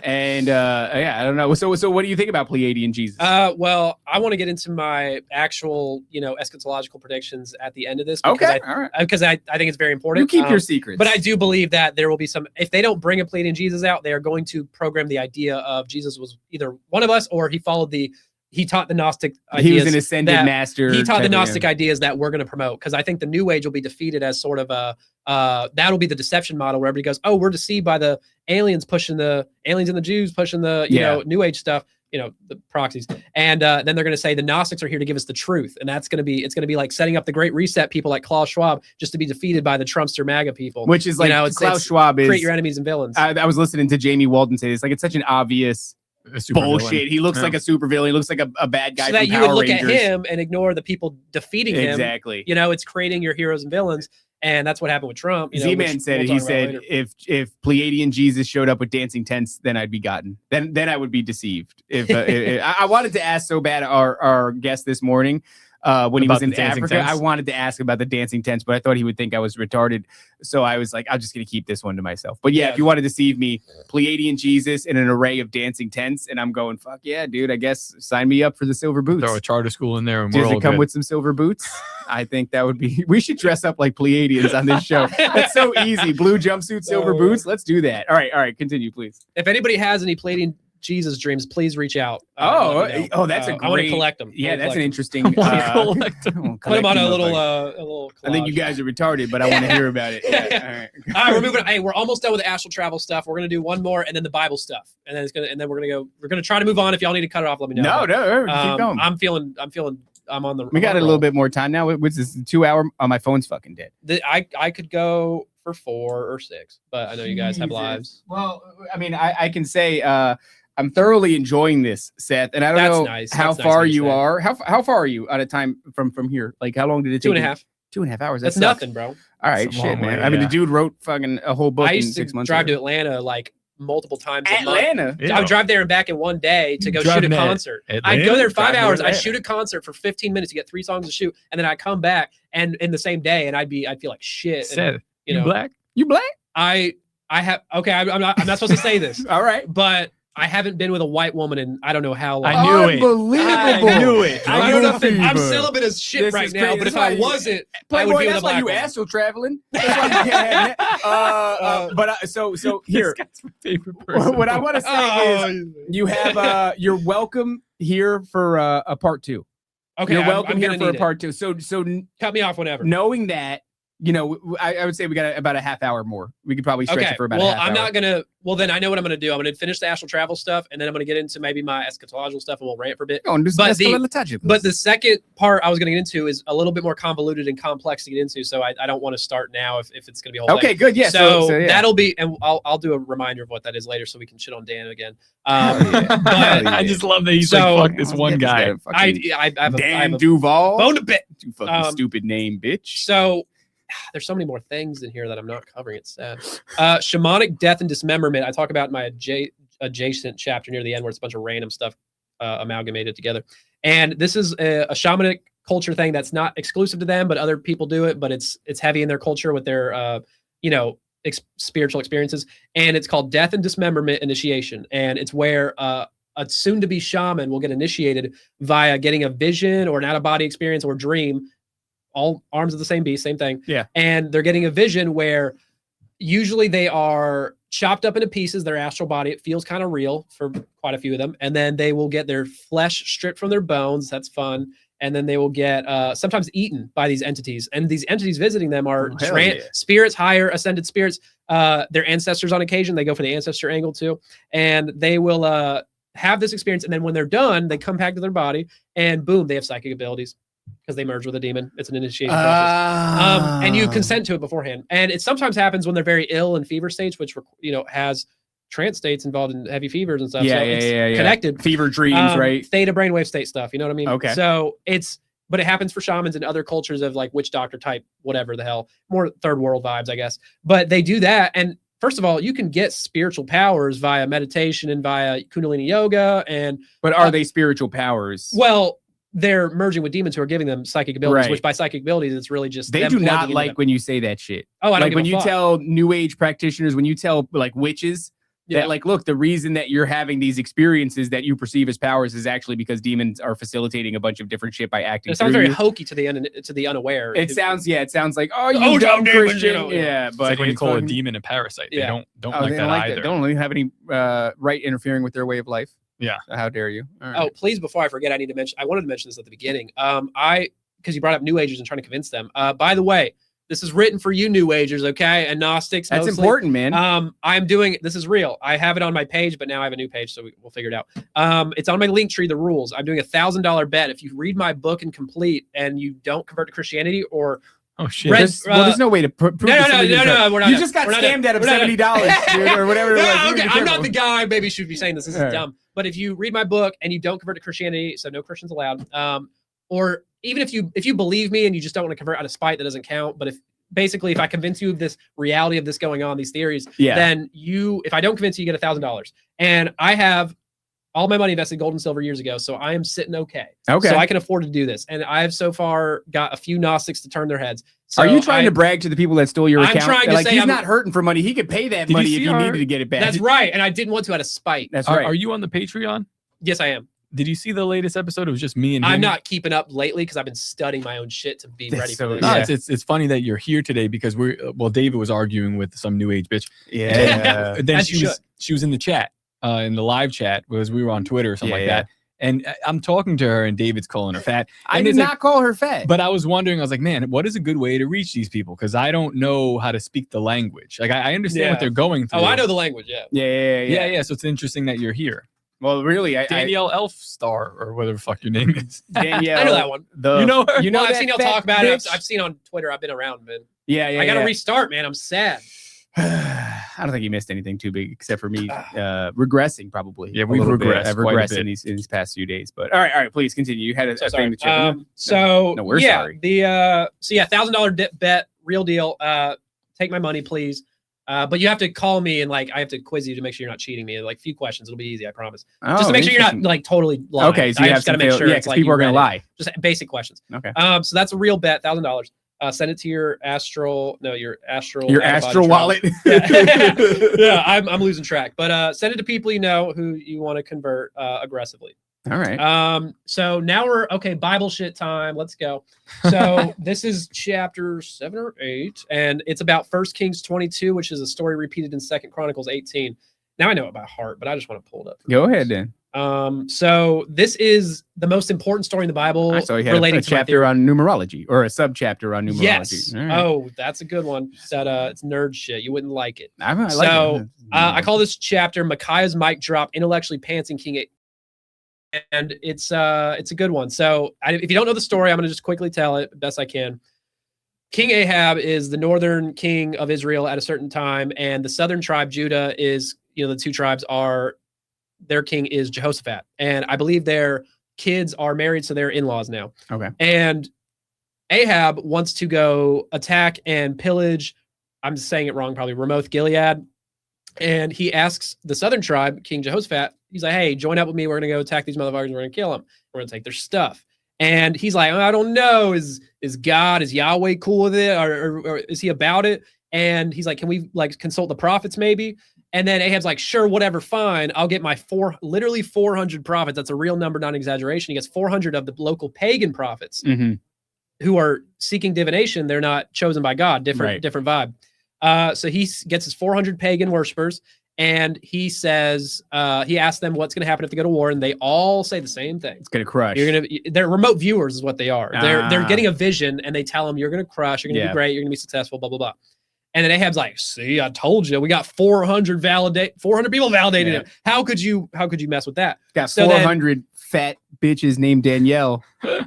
and I don't know. So what do you think about Pleiadian Jesus? Well, I want to get into my actual eschatological predictions at the end of this. Because because I think it's very important. You keep your secrets, but I do believe that there will be some. If they don't bring a Pleiadian Jesus out, they are going to program the idea of Jesus was either one of us or he followed he taught the Gnostic ideas. He was an ascended master. He taught the Gnostic ideas that we're going to promote, because I think the New Age will be defeated as sort of that'll be the deception model where everybody goes, oh, we're deceived by the aliens and the Jews pushing the New Age stuff, the proxies, and then they're going to say the Gnostics are here to give us the truth, and it's going to be like setting up the Great Reset people like Klaus Schwab just to be defeated by the Trumpster MAGA people, which is like Klaus Schwab is create your enemies and villains. I was listening to Jamie Walden say this, like it's such an obvious bullshit. Villain. He looks like a super villain. He looks like a bad guy. So that you would look at him and ignore the people defeating him. Exactly. It's creating your heroes and villains, and that's what happened with Trump. Z-Man said it. He said if Pleiadian Jesus showed up with dancing tents, then I'd be gotten. Then I would be deceived. If I wanted to ask so bad our guest this morning. When he was in Africa, tents. I wanted to ask about the dancing tents, but I thought he would think I was retarded. So I was like, I'm just going to keep this one to myself. But yeah, if you want to deceive me, Pleiadian Jesus in an array of dancing tents, and I'm going, fuck yeah, dude, I guess sign me up for the silver boots. Throw a charter school in there. And does it come with some silver boots? I think that would be, we should dress up like Pleiadians on this show. That's so easy. Blue jumpsuit, silver boots. Let's do that. All right. Continue, please. If anybody has any Pleiadian Jesus dreams, please reach out. That's a great. I want to collect them. Yeah, that's an interesting. Put them on a little. I think you guys are retarded, but I want to hear about it. Yeah, all right, we're moving. Hey, we're almost done with the astral travel stuff. We're gonna do one more, and then the Bible stuff, and then we're gonna go. We're gonna try to move on. If y'all need to cut it off, let me know. No, keep going. I'm feeling. I'm on the. We got a little bit more time now. What's this? 2 hour? Oh, my phone's fucking dead. I could go for 4 or 6, but I know you guys have lives. Well, I mean, I can say. I'm thoroughly enjoying this, Seth, and I don't know how far you are. How far are you at a time from here? Like, how long did it take? 2.5. 2.5 hours. That's nothing, bro. All right, shit, man. I mean, the dude wrote fucking a whole book in 6 months. I used to drive to Atlanta like multiple times. Atlanta. I would drive there and back in one day to go shoot a concert. I'd go there 5 hours. I'd shoot a concert for 15 minutes to get 3 songs to shoot, and then I'd come back and in the same day, and I'd feel like shit. Seth, you know, black? You black? I have. Okay, I'm not supposed to say this. All right, but I haven't been with a white woman in I don't know how long. I knew it. Unbelievable. I knew it. I'm celibate as shit right now, but if I wasn't, I would be with a black woman. That's why you astral traveling. That's why you can't have that. So here, my favorite person. What I want to say is you have you're welcome here for a part 2. Okay, you're welcome here for a part 2. So cut me off whenever. Knowing that, I would say we got about a half hour more. We could probably stretch it for about a half hour. I'm not going to... Well, then I know what I'm going to do. I'm going to finish the astral travel stuff, and then I'm going to get into maybe my eschatological stuff, and we'll rant for a bit. But the second part I was going to get into is a little bit more convoluted and complex to get into, so I don't want to start now if it's going to be a whole Okay, good, yeah. So that'll be... And I'll do a reminder of what that is later so we can shit on Dan again. But I just love that he's like, fuck this one guy. I have Dan Duval. Bone to bit. You fucking stupid name, bitch. So... There's so many more things in here that I'm not covering. It's sad. Shamanic death and dismemberment. I talk about in my adjacent chapter near the end where it's a bunch of random stuff amalgamated together. And this is a shamanic culture thing that's not exclusive to them, but other people do it. But it's heavy in their culture with their spiritual experiences. And it's called death and dismemberment initiation. And it's where a soon-to-be shaman will get initiated via getting a vision or an out-of-body experience or dream. All arms of the same beast, same thing. Yeah. And they're getting a vision where usually they are chopped up into pieces, their astral body. It feels kind of real for quite a few of them. And then they will get their flesh stripped from their bones. That's fun. And then they will get sometimes eaten by these entities. And these entities visiting them are spirits, higher ascended spirits. Their ancestors on occasion. They go for the ancestor angle too. And they will have this experience. And then when they're done, they come back to their body and boom, they have psychic abilities. Because they merge with a demon. It's an initiation process. And you consent to it beforehand. And it sometimes happens when they're very ill in fever states, which, has trance states involved in heavy fevers and stuff. It's connected. Fever dreams, right? Theta brainwave state stuff. You know what I mean? Okay. So but it happens for shamans and other cultures of like witch doctor type, whatever the hell, more third world vibes, I guess. But they do that. And first of all, you can get spiritual powers via meditation and via Kundalini yoga. But are they spiritual powers? Well, they're merging with demons who are giving them psychic abilities, Right. which by psychic abilities, it's really just They them do not plugging into like them. when you say that shit. Oh, I don't like give when a you fuck. tell New Age practitioners, when you tell like witches that Yeah. like, look, the reason that you're having these experiences that you perceive as powers is actually because demons are facilitating a bunch of different shit by acting. It sounds through very you. hokey to the unaware. It sounds like, oh, you Oh, dumb demons, Christian. you know, yeah, It's but like when you it's call a fucking- demon a parasite. They Yeah. don't Oh, like they that don't like either. that. Don't really have any right interfering with their way of life. Yeah. So how dare you? All Oh, right. please! Before I forget, I wanted to mention this at the beginning. Because you brought up New Agers and trying to convince them. By the way, this is written for you New Agers, okay, and Gnostics. That's mostly. important, man. I'm doing this is real. I have it on my page, but now I have a new page, so we'll figure it out. It's on my link tree. The rules. I'm doing $1,000 bet if you read my book and complete, and you don't convert to Christianity or Oh shit. Red- There's no way to prove no, this no, somebody no, didn't no, try. we're not You done. just got We're not done. scammed out of We're not done. $70, dude, or whatever. it was. No, You okay, be I'm not careful. the guy. Maybe should be saying this. This is All right. dumb. But if you read my book and you don't convert to Christianity, so no Christians allowed, or even if you believe me and you just don't want to convert out of spite, that doesn't count. But if I convince you of this reality of this going on, these theories, Yeah. then if I don't convince you, you get $1,000. And I have all my money invested in gold and silver years ago, so I am sitting okay. Okay. So I can afford to do this. And I have so far got a few Gnostics to turn their heads. So Are you trying to brag to the people that stole your I'm account? trying to like say he's I'm- not hurting for money. He could pay that Did you money see if you our- needed to get it back. That's right. And I didn't want to out of spite. That's Are, right. are you on the Patreon? Yes, I am. Did you see the latest episode? It was just me and I'm him. not keeping up lately because I've been studying my own shit to be That's ready so- for this. No, Yeah. it's funny that you're here today because David was arguing with some new age bitch. Yeah. And then As you she was in the chat, in the live chat, because we were on Twitter or something like Yeah, that. And I'm talking to her, and David's calling her fat. I And did it's like- not call her fat. But I was wondering, I was like, man, what is a good way to reach these people? Because I don't know how to speak the language. Like, I understand Yeah. what they're going through. Oh, I know the language. Yeah. Yeah. So it's interesting that you're here. Well, really, Danielle Elfstar, or whatever the fuck your name is. Danielle. I know that one. You know her? You know Well, I've that seen y'all fat talk about it. bitch? I've seen on Twitter. I've been around, man. Yeah. I got to restart, man. I'm sad. I don't think you missed anything too big except for me regressing probably. Yeah, a we've little bit. regressed I've quite a regressed bit. in these past few days. But all right, please continue. You had a So thing sorry. to check. So No, we're yeah, sorry. $1,000 bet, real deal. Take my money, please. But you have to call me and I have to quiz you to make sure you're not cheating me. Like a few questions, it'll be easy, I promise. Just to make sure you're not like totally lying. Okay, so I you have just got to some make sure yeah, it's because like people you are gonna read it. lie. Just basic questions. Okay. So that's a real bet, $1,000. Send it to your astral. No, your astral. Your out-of-body astral travel. wallet. Yeah, I'm losing track. But send it to people you know who you want to convert aggressively. All right. So now we're okay. Bible shit time. Let's go. So this is chapter 7 or 8, and it's about 1 Kings 22, which is a story repeated in 2 Chronicles 18. Now I know it by heart, but I just want to pull it up. Go ahead then. So this is the most important story in the Bible So you had relating a to my chapter theory. on numerology or a subchapter on numerology. Yes. All right. Oh, that's a good one. That it's nerd shit. You wouldn't like it. I like So, it. I call this chapter Micaiah's mic drop, intellectually pantsing King. And it's a good one. So if you don't know the story, I'm going to just quickly tell it best I can. King Ahab is the northern king of Israel at a certain time, and the southern tribe Judah is, the two tribes are, their king is Jehoshaphat, and I believe their kids are married, so they're in-laws now. Okay. And Ahab wants to go attack and pillage, I'm saying it wrong probably, Ramoth Gilead. And he asks the southern tribe, King Jehoshaphat, he's like, hey, join up with me. We're going to go attack these motherfuckers. We're going to kill them. We're going to take their stuff. And he's like, I don't know. Is God, is Yahweh cool with it? Or is he about it? And he's like, can we consult the prophets maybe? And then Ahab's like, sure, whatever, fine. I'll get my literally 400 prophets. That's a real number, not an exaggeration. He gets 400 of the local pagan prophets who are seeking divination. They're not chosen by God. Different vibe. So he gets his 400 pagan worshipers, and he says, he asks them what's going to happen if they go to war, and they all say the same thing. It's gonna crush. They're remote viewers, is what they are. They're getting a vision, and they tell him you're going to crush, you're going to be great, you're going to be successful, blah blah blah. And then Ahab's like, see, I told you, we got 400 people validated him. How could you mess with that? Got So 400 fat bitches named Danielle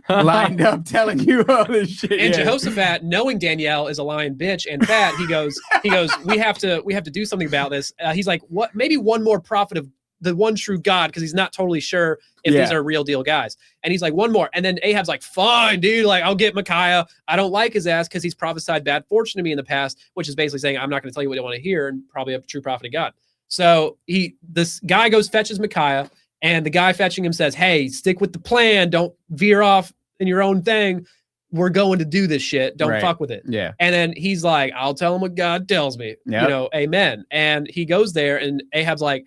lined up telling you all this shit. And Jehoshaphat, knowing Danielle is a lying bitch and fat, he goes, we have to do something about this. He's like, what? Maybe one more prophet of the one true God, because he's not totally sure if these are real deal guys. And he's like, one more. And then Ahab's like, fine, dude, I'll get Micaiah. I don't like his ass because he's prophesied bad fortune to me in the past, which is basically saying, I'm not going to tell you what you want to hear, and probably a true prophet of God. So this guy goes, fetches Micaiah, And the guy fetching him says, hey, stick with the plan. Don't veer off in your own thing. We're going to do this shit. Don't fuck with it. Yeah. And then he's like, I'll tell him what God tells me. Yep. You know, amen. And he goes there and Ahab's like,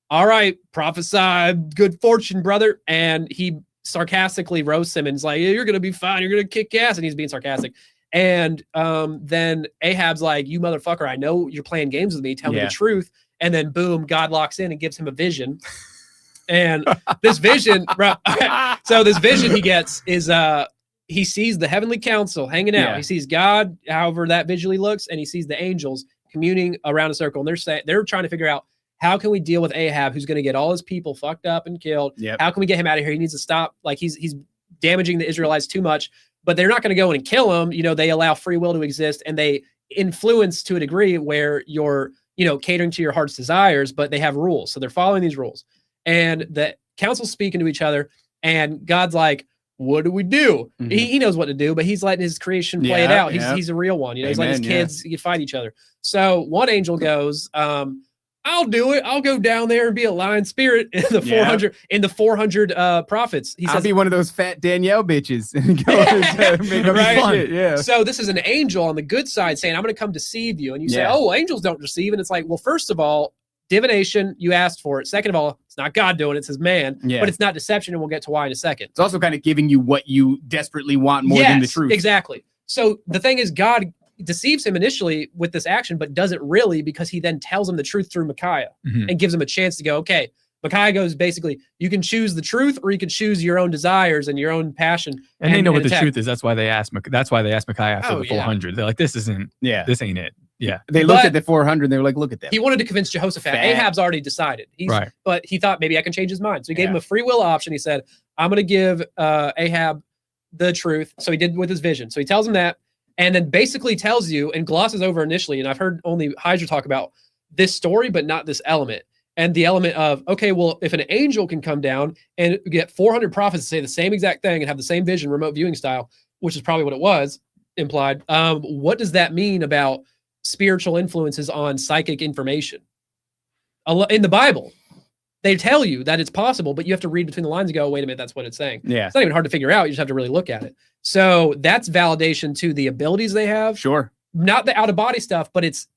all right, prophesy good fortune, brother. And he sarcastically roasts him and is like, yeah, you're going to be fine. You're going to kick ass. And he's being sarcastic. And then Ahab's like, you motherfucker, I know you're playing games with me. Tell me the truth. And then boom, God locks in and gives him a vision. And this vision, bro, so this vision he gets is he sees the heavenly council hanging out. He sees God, however that visually looks, and he sees the angels communing around a circle. And they're trying to figure out, how can we deal with Ahab, who's going to get all his people fucked up and killed? How can we get him out of here? He needs to stop. Like he's damaging the Israelites too much, but they're not going to go in and kill him. You know, they allow free will to exist and they influence to a degree where you're, you know, catering to your heart's desires, but they have rules. So they're following these rules. And the council's speaking to each other, and God's like, what do we do? He knows what to do, but he's letting his creation play it out. He's a real one. You know, he's letting his kids fight each other. So one angel goes, I'll do it. I'll go down there and be a lion spirit in the 400 prophets. He says, I'll be one of those fat Danielle bitches and go make up fun. Shit. So this is an angel on the good side saying, I'm going to come deceive you. And you say, oh, angels don't deceive. And it's like, well, first of all, divination, you asked for it. Second of all, it's not God doing it, it's his man, but it's not deception, and we'll get to why in a second. It's also kind of giving you what you desperately want more than the truth. Exactly. So the thing is, God deceives him initially with this action, but doesn't really, because he then tells him the truth through Micaiah and gives him a chance to go, okay, Micaiah goes basically, you can choose the truth or you can choose your own desires and your own passion. And they know what the truth is. That's why they asked Micaiah after the 400. They're like, this isn't, this ain't it. Yeah. They looked at the 400 and they were like, look at that. He wanted to convince Jehoshaphat. Ahab's already decided. But he thought maybe I can change his mind. So he gave him a free will option. He said, I'm going to give Ahab the truth. So he did with his vision. So he tells him that, and then basically tells you and glosses over initially. And I've heard only Hydra talk about this story, but not this element. And the element of, okay, well, if an angel can come down and get 400 prophets to say the same exact thing and have the same vision, remote viewing style, which is probably what it was implied. What does that mean about spiritual influences on psychic information? In the Bible, they tell you that it's possible, but you have to read between the lines and go, wait a minute, that's what it's saying. It's not even hard to figure out. You just have to really look at it. So that's validation to the abilities they have. Sure. Not the out of body stuff, but it's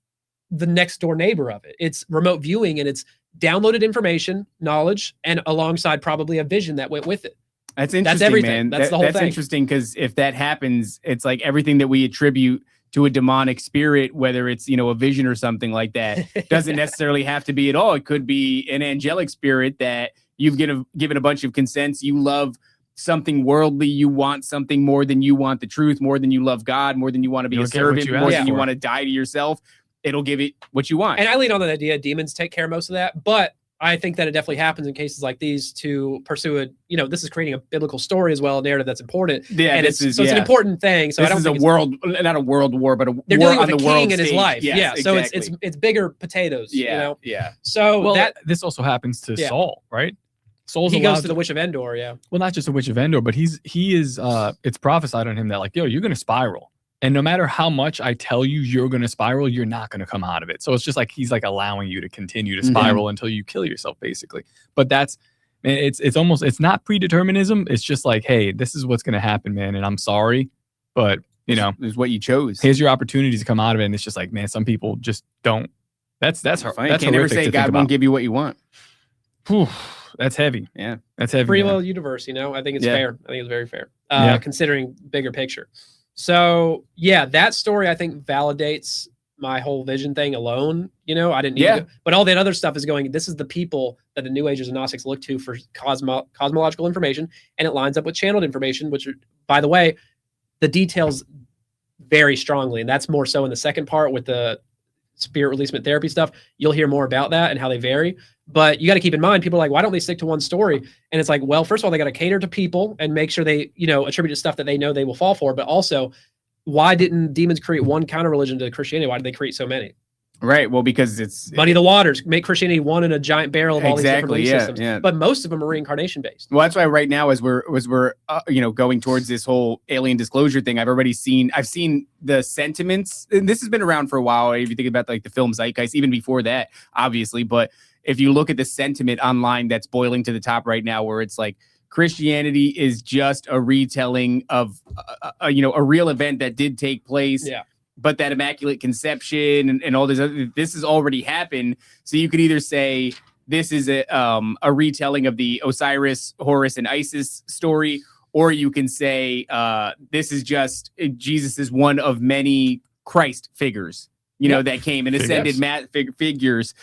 the next door neighbor of it. It's remote viewing and it's downloaded information, knowledge, and alongside probably a vision that went with it. That's interesting, that's everything. man. That's the whole thing. That's interesting, because if that happens, it's like everything that we attribute to a demonic spirit, whether it's, you know, a vision or something like that, doesn't necessarily have to be at all. It could be an angelic spirit that you've given a bunch of consents. You love something worldly. You want something more than you want the truth, more than you love God, more than you want to be a servant, more than you want to die to yourself. It'll give it what you want. And I lean on that idea. Demons take care of most of that, but I think that it definitely happens in cases like these to pursue it. You know, this is creating a biblical story as well, a narrative that's important. Yeah, and it's an important thing. So this I don't is think a world, not a world war, but they're war dealing on with the a world king in his stage. life. Yes, So exactly. it's bigger potatoes. Yeah, you know? Yeah. So well, this also happens to Saul, right? Saul's he goes to the Witch of Endor. Yeah. Well, not just the Witch of Endor, but he is. It's prophesied on him that like, yo, you're gonna spiral. And no matter how much I tell you you're going to spiral, you're not going to come out of it. So it's just like he's like allowing you to continue to spiral until you kill yourself, basically. But that's, man, it's almost, it's not predeterminism. It's just like, hey, this is what's going to happen, man. And I'm sorry, but you know, this is what you chose. Here's your opportunity to come out of it. And it's just like, man, some people just don't. That's hard. You can't never say God won't give you what you want. Whew, that's heavy. Yeah, that's heavy. Free will universe. You know, I think it's fair. I think it's very fair. Considering bigger picture. So yeah, that story I think validates my whole vision thing alone. You know, I didn't need to go, but all that other stuff is going, this is the people that the New Agers and Gnostics look to for cosmological information, and it lines up with channeled information, which are, by the way, the details very strongly. And that's more so in the second part with the spirit releasement therapy stuff. You'll hear more about that and how they vary. But you got to keep in mind, people are like, why don't they stick to one story? And it's like, well, first of all, they got to cater to people and make sure they, you know, attribute to stuff that they know they will fall for. But also, why didn't demons create one counter religion to Christianity? Why did they create so many? Right. Well, because it's muddy the waters, make Christianity one in a giant barrel of all these different belief systems. Yeah. But most of them are reincarnation based. Well, that's why right now, as we're you know, going towards this whole alien disclosure thing, I've seen the sentiments, and this has been around for a while. If you think about like the film Zeitgeist, even before that, obviously, but if you look at the sentiment online that's boiling to the top right now, where it's like Christianity is just a retelling of a real event that did take place. Yeah. But that Immaculate Conception and all this has already happened. So you could either say this is a retelling of the Osiris, Horus, and Isis story, or you can say this is just Jesus is one of many Christ figures, that came and ascended figures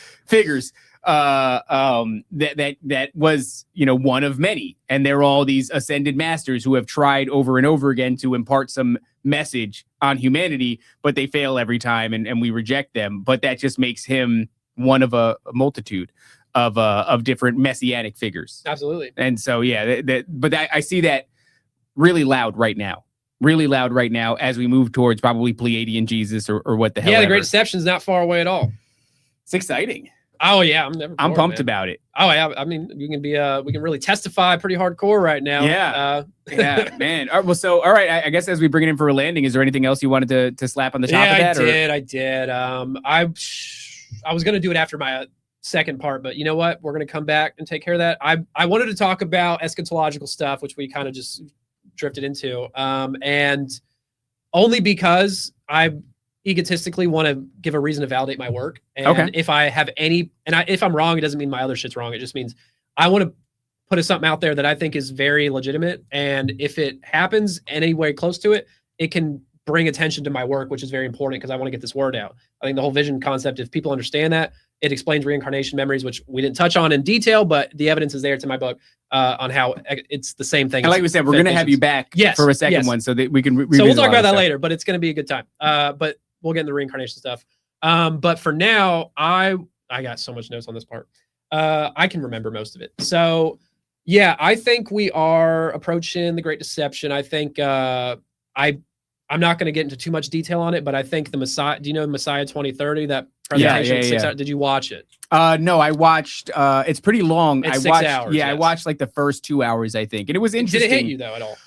that was one of many, and they're all these ascended masters who have tried over and over again to impart some message on humanity, but they fail every time, and we reject them. But that just makes him one of a multitude of different messianic figures. Absolutely. And so but I see that really loud right now as we move towards probably Pleiadian Jesus or what the hell. Yeah, the Great Deception is not far away at all. It's exciting. Oh yeah, I'm pumped about it. Oh yeah, I mean, we can really testify pretty hardcore right now. Yeah, yeah, man. All right. I guess as we bring it in for a landing, is there anything else you wanted to slap on the top of that? I did. I was gonna do it after my second part, but you know what? We're gonna come back and take care of that. I wanted to talk about eschatological stuff, which we kind of just drifted into, and only because I egotistically want to give a reason to validate my work. And if I have any, if I'm wrong, it doesn't mean my other shit's wrong. It just means I want to put something out there that I think is very legitimate. And if it happens anywhere close to it, it can bring attention to my work, which is very important because I want to get this word out. I think the whole vision concept, if people understand that, it explains reincarnation memories, which we didn't touch on in detail, but the evidence is there. It's in my book on how it's the same thing. And like we said, we're going to have you back for a second one so that we can so we'll talk about that later, but it's going to be a good time. But we'll get into the reincarnation stuff. But for now, I got so much notes on this part. I can remember most of it. So yeah, I think we are approaching the Great Deception. I think I'm not going to get into too much detail on it, but I think the Messiah, do you know Messiah 2030, that presentation? Yeah. Did you watch it? No, I watched, it's pretty long. It's I watched 6 hours. I watched like the first 2 hours, I think. And it was interesting. Did it hit you though at all?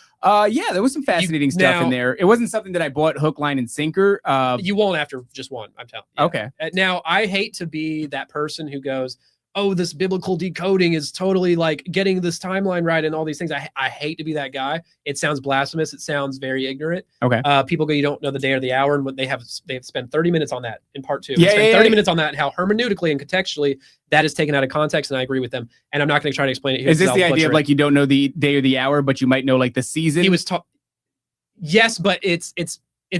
Yeah, there was some fascinating stuff in there. It wasn't something that I bought hook, line, and sinker. You won't after just one, I'm telling you. Okay. Now, I hate to be that person who goes, oh, this biblical decoding is totally like getting this timeline right and all these things. I hate to be that guy. It sounds blasphemous. It sounds very ignorant. Okay. People go, you don't know the day or the hour, and what they have spent 30 minutes on that in part 2. Yeah, 30 minutes on that, and how hermeneutically and contextually that is taken out of context, and I agree with them. And I'm not going to try to explain it here. Is this the idea of like you don't know the day or the hour, but you might know like the season? He was yes, but it's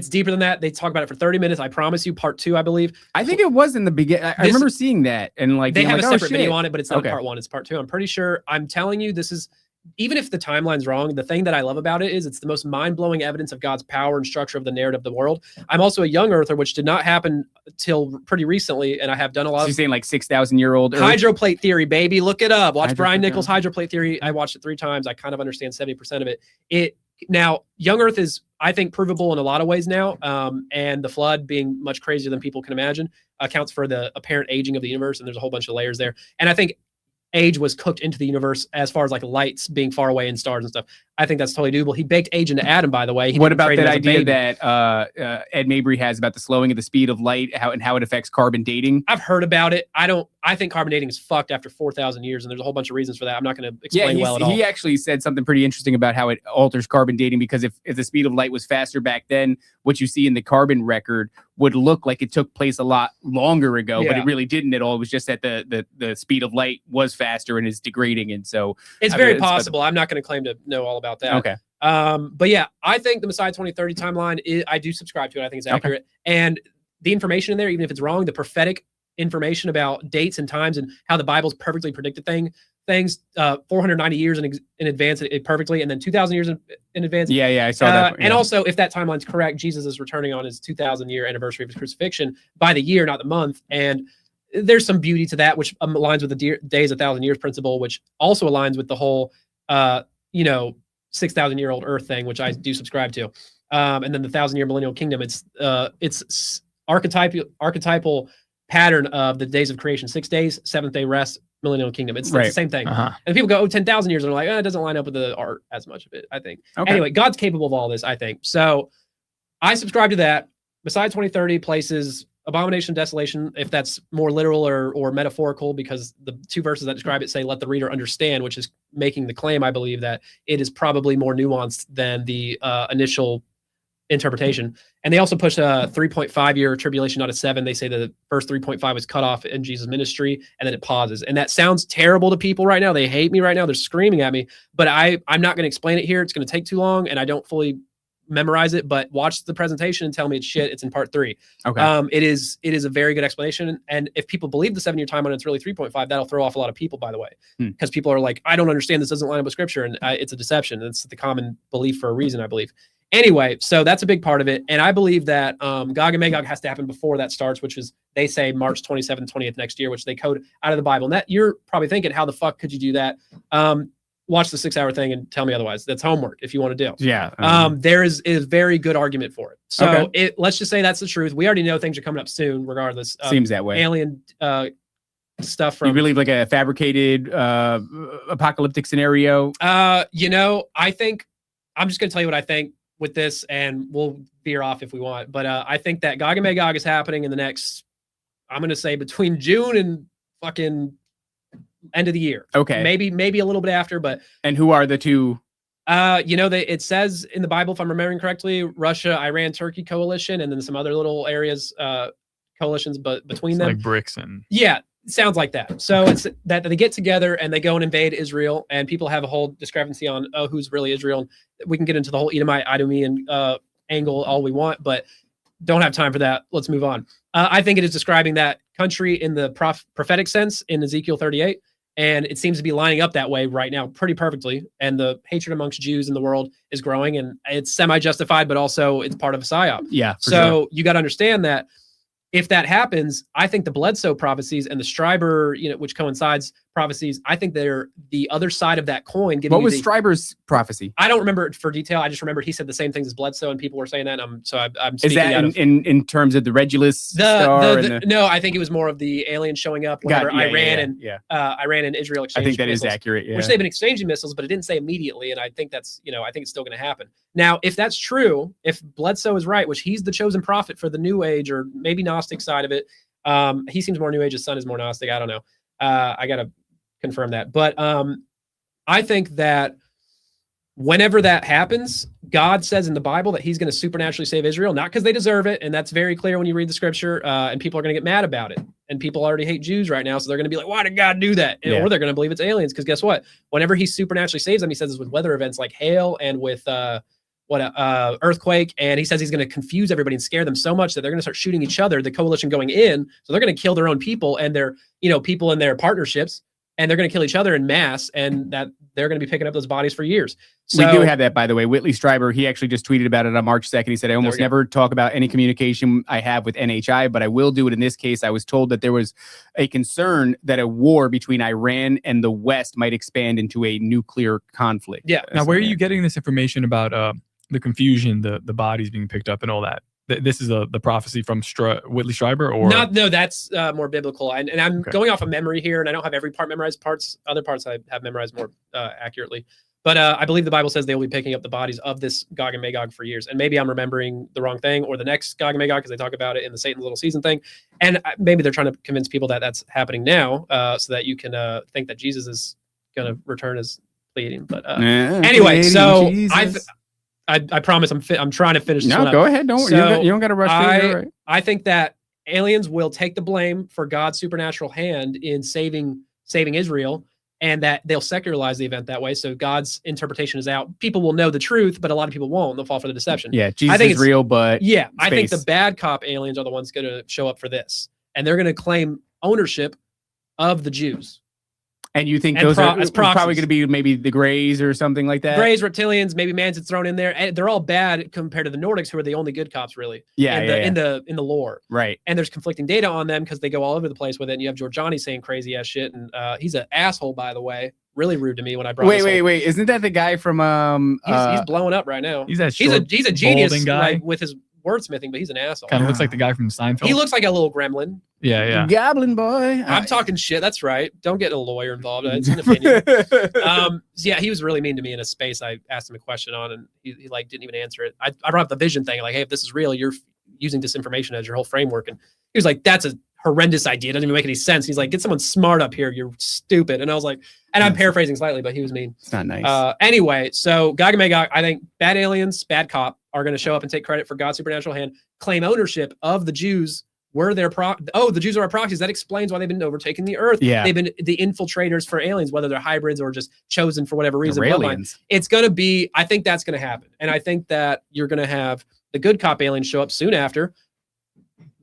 deeper than that. They talk about it for 30 minutes. I promise you, part 2, I believe. I think it was in the beginning. I remember seeing that, and like they have a separate video on it, but it's not part 1. It's part 2. I'm pretty sure. I'm telling you, this is, even if the timeline's wrong, the thing that I love about it is it's the most mind-blowing evidence of God's power and structure of the narrative of the world. I'm also a young earther, which did not happen till pretty recently, and I have done a lot. So you're saying like 6,000-year-old hydroplate theory, baby. Look it up. Watch Brian Nichols' hydroplate theory. I watched it 3 times. I kind of understand 70% of it. Now, young Earth is, I think, provable in a lot of ways now, and the flood being much crazier than people can imagine accounts for the apparent aging of the universe, and there's a whole bunch of layers there. And I think age was cooked into the universe as far as like lights being far away and stars and stuff. I think that's totally doable. He baked age into Adam, by the way. What about that idea that Ed Mabry has about the slowing of the speed of light, how it affects carbon dating? I've heard about it. I think carbon dating is fucked after 4,000 years, and there's a whole bunch of reasons for that. I'm not going to explain well at all. He actually said something pretty interesting about how it alters carbon dating, because if the speed of light was faster back then, what you see in the carbon record would look like it took place a lot longer ago, but it really didn't at all. It was just that the speed of light was faster and is degrading, and so it's very possible. I'm not going to claim to know all about that. Okay. But yeah, I think the Messiah 2030 timeline, I do subscribe to it. I think it's accurate. And the information in there, even if it's wrong, the prophetic information about dates and times and how the Bible's perfectly predicted things 490 years in advance perfectly, and then 2,000 years in advance. Yeah, I saw that. And also, if that timeline's correct, Jesus is returning on his 2,000-year anniversary of his crucifixion by the year, not the month. And there's some beauty to that, which aligns with the days 1,000 years principle, which also aligns with the whole 6,000-year-old Earth thing, which I do subscribe to. And then the 1,000-year millennial kingdom. It's archetypal pattern of the days of creation: 6 days, 7th day rest, millennial kingdom. It's the same thing. And people go, 10,000 years, and they're like, it doesn't line up with the art as much of it, I think. Anyway, God's capable of all this, I think. So I subscribe to that. Messiah 2030 places abomination, desolation, if that's more literal or metaphorical, because the two verses that describe it say, let the reader understand, which is making the claim, I believe, that it is probably more nuanced than the initial interpretation. And they also push a 3.5 year tribulation, not a 7. They say that the first 3.5 was cut off in Jesus' ministry, and then it pauses. And that sounds terrible to people right now. They hate me right now. They're screaming at me, but I'm not going to explain it here. It's going to take too long, and I don't fully memorize it, but watch the presentation and tell me it's shit. It's in part 3. Okay. It is a very good explanation. And if people believe the 7-year timeline, it's really 3.5, that'll throw off a lot of people, by the way, because people are like, I don't understand. This doesn't line up with scripture. And it's a deception. It's the common belief for a reason, I believe. Anyway, so that's a big part of it. And I believe that Gog and Magog has to happen before that starts, which is, they say, March 27th, 20th next year, which they code out of the Bible. And that, you're probably thinking, how the fuck could you do that? Watch the 6-hour thing and tell me otherwise. That's homework if you want to do. Yeah. There is very good argument for it. So Okay. let's just say that's the truth. We already know things are coming up soon, regardless. Seems that way. Alien stuff from. You believe like a fabricated apocalyptic scenario? You know, I think, I'm just going to tell you what I think with this, and we'll veer off if we want. But I think that Gog and Magog is happening in the next, I'm going to say, between June and fucking end of the year. Okay. Maybe a little bit after, but. And who are the two? You know, it says in the Bible, if I'm remembering correctly, Russia, Iran, Turkey coalition, and then some other little areas, coalitions, but between them. Like BRICS and. Yeah, it sounds like that. So it's that they get together and they go and invade Israel, and people have a whole discrepancy on, who's really Israel. We can get into the whole Edomite, Idumean angle all we want, but don't have time for that. Let's move on. I think it is describing that country in the prophetic sense in Ezekiel 38. And it seems to be lining up that way right now pretty perfectly. And the hatred amongst Jews in the world is growing, and it's semi-justified, but also it's part of a psyop. Yeah. So you got to understand that if that happens, I think the Bledsoe prophecies and the Stryber, which coincides prophecies, I think they're the other side of that coin. What was Stryber's prophecy? I don't remember it for detail. I just remember he said the same things as Bledsoe, and people were saying that. I'm Is that in terms of the Regulus star? No, I think it was more of the aliens showing up whenever Iran and Israel exchanged. I think that missiles, is accurate. Yeah. Which they've been exchanging missiles, but it didn't say immediately. And I think that's, I think it's still going to happen. Now, if that's true, if Bledsoe is right, which he's the chosen prophet for the New Age or maybe Gnostic side of it, he seems more New Age. His son is more Gnostic. I don't know. I got to confirm that. But I think that whenever that happens, God says in the Bible that he's going to supernaturally save Israel, not because they deserve it. And that's very clear when you read the scripture, and people are going to get mad about it. And people already hate Jews right now. So they're going to be like, why did God do that? Or they're going to believe it's aliens. Because guess what? Whenever he supernaturally saves them, he says this with weather events like hail and with earthquake. And he says he's going to confuse everybody and scare them so much that they're going to start shooting each other, the coalition going in. So they're going to kill their own people and their, people in their partnerships. And they're going to kill each other in mass, and that they're going to be picking up those bodies for years. So, we do have that, by the way. Whitley Stryber, he actually just tweeted about it on March 2nd. He said, I almost never talk about any communication I have with NHI, but I will do it in this case. I was told that there was a concern that a war between Iran and the West might expand into a nuclear conflict. Yeah. Now, where are you getting this information about the confusion, the bodies being picked up and all that? This is the prophecy from Whitley Stryber, or no? That's more biblical, and I'm going off of memory here, and I don't have every part memorized. Other parts I have memorized more accurately. But I believe the Bible says they will be picking up the bodies of this Gog and Magog for years. And maybe I'm remembering the wrong thing, or the next Gog and Magog, because they talk about it in the Satan's Little Season thing. And maybe they're trying to convince people that that's happening now, so that you can think that Jesus is going to return as pleading. But anyway, so I promise I'm trying to finish this one up. Go ahead. Don't you don't got to rush. Right. I think that aliens will take the blame for God's supernatural hand in saving Israel, and that they'll secularize the event that way. So God's interpretation is out. People will know the truth, but a lot of people won't. They'll fall for the deception. Yeah, Jesus is real, but I think the bad cop aliens are the ones going to show up for this, and they're going to claim ownership of the Jews. And you think those are probably going to be maybe the Greys or something like that? Greys, reptilians, maybe Manson's thrown in there. And they're all bad compared to the Nordics, who are the only good cops, really. In the lore. Right. And there's conflicting data on them because they go all over the place with it. And you have Giorgiani saying crazy ass shit. And he's an asshole, by the way. Really rude to me when I brought. Wait. Isn't that the guy from? He's blowing up right now. He's a genius guy with his wordsmithing, but he's an asshole. Kind of looks like the guy from Seinfeld. He looks like a little gremlin. Yeah. Goblin boy. I'm talking shit. That's right. Don't get a lawyer involved. It's an opinion. He was really mean to me in a space I asked him a question on, and he like didn't even answer it. I brought up the vision thing, like, hey, if this is real, using disinformation as your whole framework. And he was like, that's a horrendous idea. It doesn't even make any sense. He's like, get someone smart up here. You're stupid. And I was like, and I'm paraphrasing slightly, but he was mean. It's not nice. Anyway, so Gog and Magog, I think bad aliens, bad cop are going to show up and take credit for God's supernatural hand, claim ownership of the Jews. Were their the Jews are our proxies. That explains why they've been overtaking the earth. Yeah. They've been the infiltrators for aliens, whether they're hybrids or just chosen for whatever reason. Aliens. It's going to be, I think that's going to happen. And I think that you're going to have the good cop aliens show up soon after.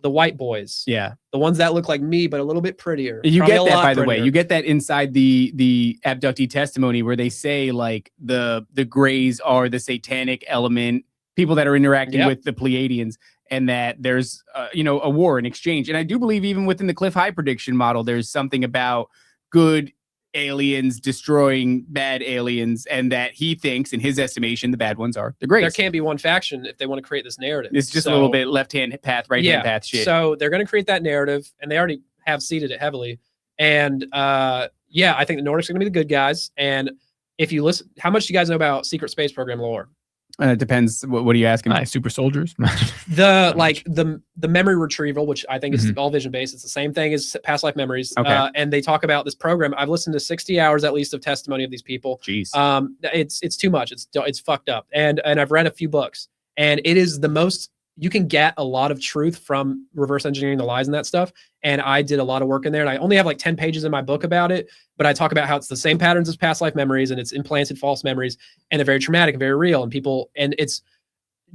The white boys. Yeah. The ones that look like me, but a little bit prettier. You Probably get that, by the way. prettier. You get that inside the abductee testimony where they say like the grays are the satanic element, people that are interacting with the Pleiadians, and that there's a war, an exchange. And I do believe even within the Cliff High prediction model, there's something about good aliens destroying bad aliens, and that he thinks, in his estimation, the bad ones are the greys. There can't be one faction if they want to create this narrative. It's just a little bit left-hand path, right-hand path shit. So they're going to create that narrative, and they already have seeded it heavily. And I think the Nordics are going to be the good guys. And if you listen, how much do you guys know about secret space program lore? It depends. What are you asking? Super soldiers. the memory retrieval, which I think is all vision based. It's the same thing as past life memories. Okay. And they talk about this program. I've listened to 60 hours at least of testimony of these people. Jeez. It's too much. It's fucked up. And I've read a few books, and it is the most. You can get a lot of truth from reverse engineering the lies and that stuff. And I did a lot of work in there, and I only have like 10 pages in my book about it, but I talk about how it's the same patterns as past life memories, and it's implanted false memories, and they're very traumatic and very real. And people, and it's,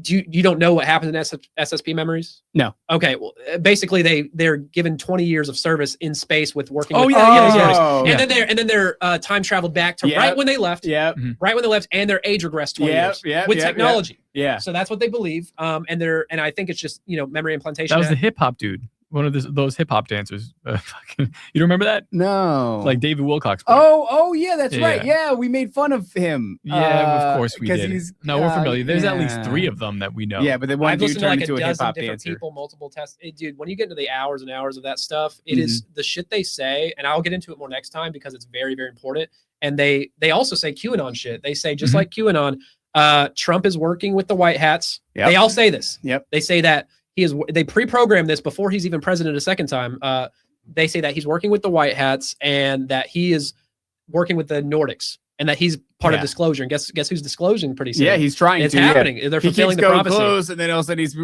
you don't know what happens in SSP memories? No. Okay. Well, basically they're given 20 years of service in space with working. With and then they're time traveled back to right when they left. Yeah. Right when they left, and their age regressed 20 years with technology. Yeah. So that's what they believe. And I think it's just, memory implantation. That was the hip hop dude. One of those hip hop dancers. You don't remember that? No. Like David Wilcox. Oh yeah, that's right. Yeah, we made fun of him. Yeah, of course we did. We're familiar. There's at least 3 of them that we know. Yeah, but the one I've dude listened to turned like into a a hip dozen hop different dancer. people, multiple tests. Dude, when you get into the hours and hours of that stuff, it is the shit they say, and I'll get into it more next time because it's very, very important. And they also say QAnon shit. They say, just like QAnon, Trump is working with the white hats. Yep. They all say this. Yep. They say that they pre-programmed this before he's even president a second time. They say that he's working with the white hats, and that he is working with the Nordics, and that he's part of disclosure. And guess who's disclosing pretty soon? Yeah, he's trying it's to. happening. Yeah. They're fulfilling the prophecy. Close, and then all of a sudden he's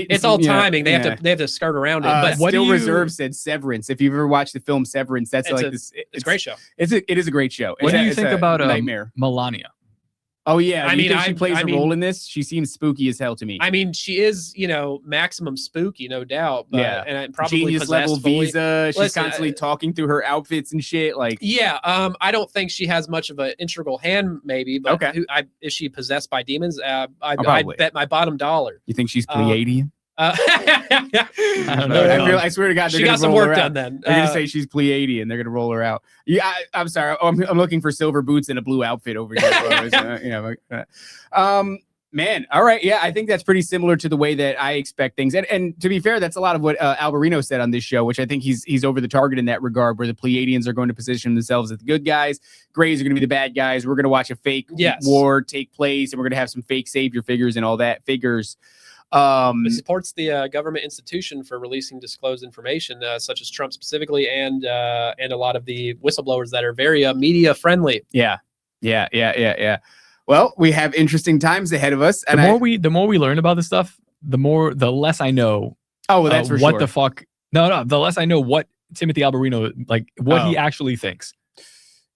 it's all timing. They have to skirt around it. But Still Reserve said Severance. If you've ever watched the film Severance, that's it's a great show. It is a great show. What do you think about Nightmare? Melania? Oh yeah, I mean, she plays a role in this. She seems spooky as hell to me. I mean, she is, maximum spooky, no doubt. But, and probably genius level fully. visa. She's constantly talking through her outfits and shit. Like, I don't think she has much of an integral hand, maybe. But is she possessed by demons? I bet my bottom dollar. You think she's Pleiadian? I don't know. I swear to God, she got some work done. Then they're gonna say she's Pleiadian. They're gonna roll her out. Yeah, I'm sorry. I'm looking for silver boots and a blue outfit over here. Man, all right. Yeah, I think that's pretty similar to the way that I expect things. And to be fair, that's a lot of what Alberino said on this show, which I think he's over the target in that regard, where the Pleiadians are going to position themselves as the good guys. Greys are going to be the bad guys. We're going to watch a fake war take place, and we're going to have some fake savior figures and all that figures. It supports the government institution for releasing disclosed information, such as Trump specifically, and a lot of the whistleblowers that are very media friendly. Yeah. Well, we have interesting times ahead of us. And the more we learn about this stuff, the less I know. Oh, well, that's for what sure. The fuck? No, the less I know what Timothy Alberino, like what he actually thinks.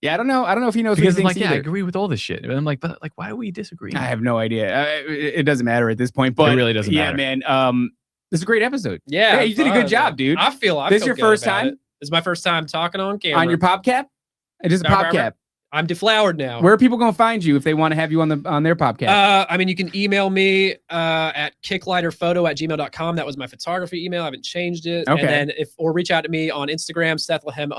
Yeah, I don't know if he knows because what he thinks I agree with all this shit. And I'm like, but why do we disagree? I have no idea. It doesn't matter at this point. But it really doesn't matter. Yeah, man. This is a great episode. Yeah, you did a good job, dude. I feel this is your first time. This is my first time talking on camera. On your PopCap? It is a PopCap. I'm deflowered now. Where are people going to find you if they want to have you on their PopCap? I mean, you can email me at kicklighterphoto@gmail.com. That was my photography email. I haven't changed it. Okay. And then or reach out to me on Instagram, SethLehem_.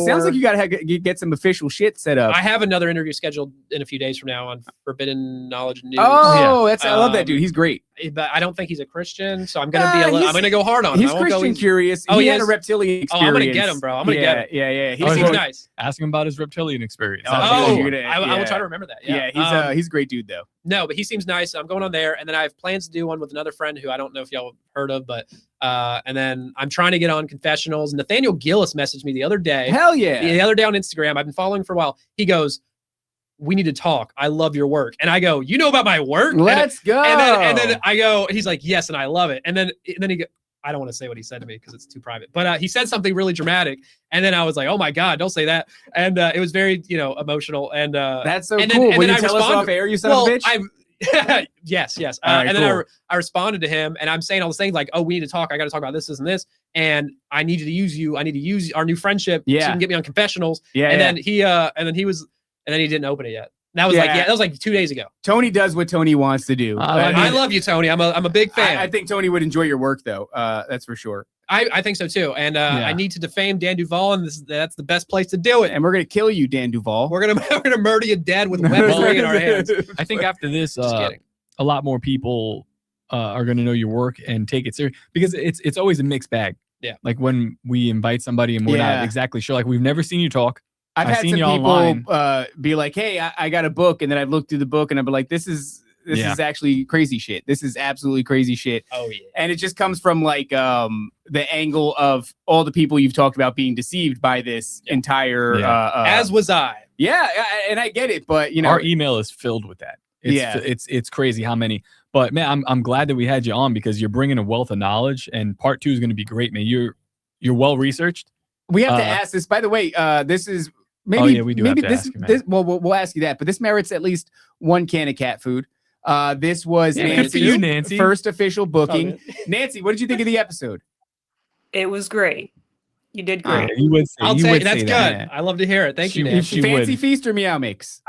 Sounds like you got to get some official shit set up. I have another interview scheduled in a few days from now on Forbidden Knowledge News. Oh, I love that dude. He's great. But I don't think he's a Christian, so I'm gonna I'm gonna go hard on him. He's Christian curious. He had a reptilian experience. I'm gonna get him, bro. I'm gonna get him. Yeah. He seems nice. Ask him about his reptilian experience. Oh, Oh, you're gonna- I will try to remember that. Yeah, he's a great dude though. No, but he seems nice. I'm going on there, and then I have plans to do one with another friend who I don't know if y'all have heard of, but and then I'm trying to get on confessionals. Nathaniel Gillis messaged me the other day. Hell yeah. The other day on Instagram. I've been following for a while. He goes, "We need to talk. I love your work." And I go, "You know about my work?" Let's go. And then I go, and he's like, "Yes," and I love it. And then he go, I don't want to say what he said to me because it's too private, but he said something really dramatic. And then I was like, oh my God, don't say that. And it was very, emotional. And that's so and cool. Then, Will you I tell us off air, you son of a bitch? Yes. Right, and cool. then I responded to him, and I'm saying all these things like, oh, we need to talk. I got to talk about this and this. And I need you to use you. I need to use our new friendship so you can get me on confessionals. Yeah. And then he didn't open it yet. That was that was like 2 days ago. Tony does what Tony wants to do. I love you, Tony. I'm a big fan. I think Tony would enjoy your work though. That's for sure. I think so too. And I need to defame Dan Duval, and that's the best place to do it. And we're gonna kill you, Dan Duval. We're gonna murder you dead with weaponry in our hands. I think after this, a lot more people are gonna know your work and take it serious, because it's always a mixed bag. Yeah. Like when we invite somebody and we're not exactly sure, like we've never seen you talk. I've had seen some you people online. Be like, "Hey, I got a book," and then I've looked through the book and I've been like, "This is actually crazy shit. This is absolutely crazy shit." Oh yeah. And it just comes from like the angle of all the people you've talked about being deceived by this entire. As was I. Yeah, and I get it, but our email is filled with that. It's crazy how many. But man, I'm glad that we had you on, because you're bringing a wealth of knowledge, and part 2 is going to be great, man. You're well researed. We have to ask this. By the way, this is. Maybe, we do maybe have to ask him, we'll ask you that, but this merits at least 1 can of cat food. This was Nancy's first official booking. Nancy, what did you think of the episode? It was great. You did great. You would say, I'll take that's good. Yeah. I love to hear it. Thank you, Nancy. Fancy feast or meow mix?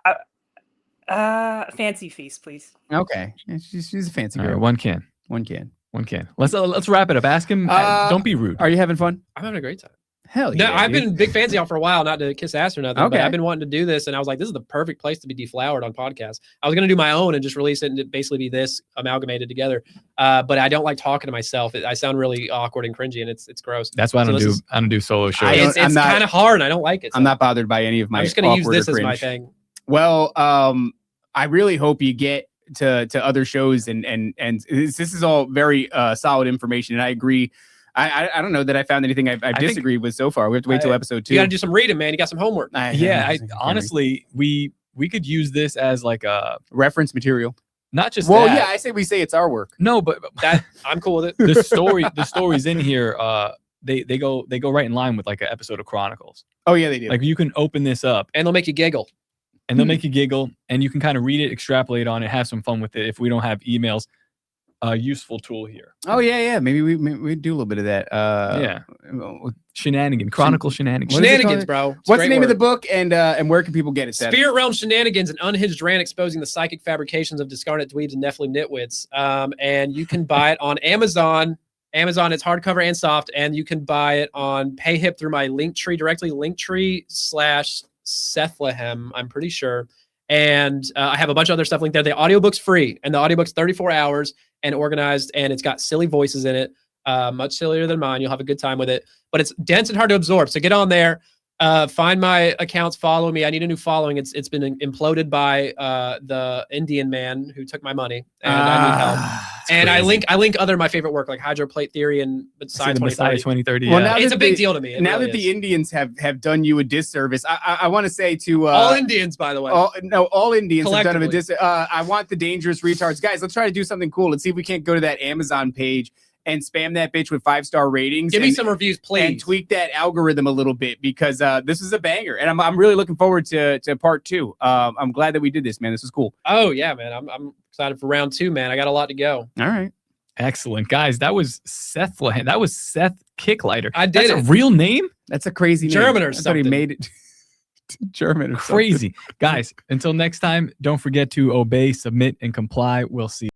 Fancy feast, please. Okay, she's a fancy girl. Right, 1 can. 1 can. 1 can. Let's wrap it up. Ask him. Don't be rude. Are you having fun? I'm having a great time. Hell yeah. No, I've been big fans of y'all for a while, not to kiss ass or nothing, but I've been wanting to do this, and I was like, this is the perfect place to be deflowered on podcasts. I was going to do my own and just release it and basically be this amalgamated together. But I don't like talking to myself. I sound really awkward and cringy, and it's gross. That's why I don't do solo shows. It's kind of hard, and I don't like it. So I'm not bothered by any of my. I'm just going to use this as my thing. Well, I really hope you get to other shows, and this is all very solid information, and I agree. I don't know that I found anything I've disagreed with so far. We have to wait till episode 2. You got to do some reading, man. You got some homework. Honestly, we could use this as like a reference material. Not just I say we say it's our work. No, but that I'm cool with it. The stories in here, they go right in line with like an episode of Chronicles. Oh yeah, they do. Like you can open this up and they'll make you giggle. And they'll make you giggle, and you can kind of read it, extrapolate on it, have some fun with it. If we don't have emails, a useful tool here. Oh yeah. Maybe we do a little bit of that. Chronicle Shenanigans. Shenanigans, bro. What's the name of the book, and where can people get it? Spirit Realm Shenanigans, an unhinged rant exposing the psychic fabrications of discarnate dweebs and Nephilim nitwits. And you can buy it on Amazon. It's hardcover and soft, and you can buy it on PayHip through my Linktree directly. Linktree/Sethlehem, I'm pretty sure. And I have a bunch of other stuff linked there. The audiobook's free, and the audiobook's 34 hours and organized, and it's got silly voices in it, much sillier than mine. You'll have a good time with it, but it's dense and hard to absorb. So get on there, find my accounts, follow me. I need a new following. It's been imploded by the Indian man who took my money, and I need help. And crazy. I link other of my favorite work, like Hydroplate Theory and Messiah 2030. Well, now it's a big deal to me. Now that the Indians have done you a disservice, I want to say to all Indians, by the way. All Indians have done him a disservice. I want the dangerous retards, guys. Let's try to do something cool. Let's see if we can't go to that Amazon page and spam that bitch with 5-star ratings. Give me some reviews, please, and tweak that algorithm a little bit, because this is a banger, and I'm really looking forward to part 2. I'm glad that we did this, man. This was cool. Oh yeah, man. I'm excited for round 2, man. I got a lot to go. All right. Excellent, guys. That was Seth Kicklighter. I did. That's a real name? That's a crazy German name. or something. I thought he made it German. Or crazy. Guys, until next time, don't forget to obey, submit, and comply. We'll see you.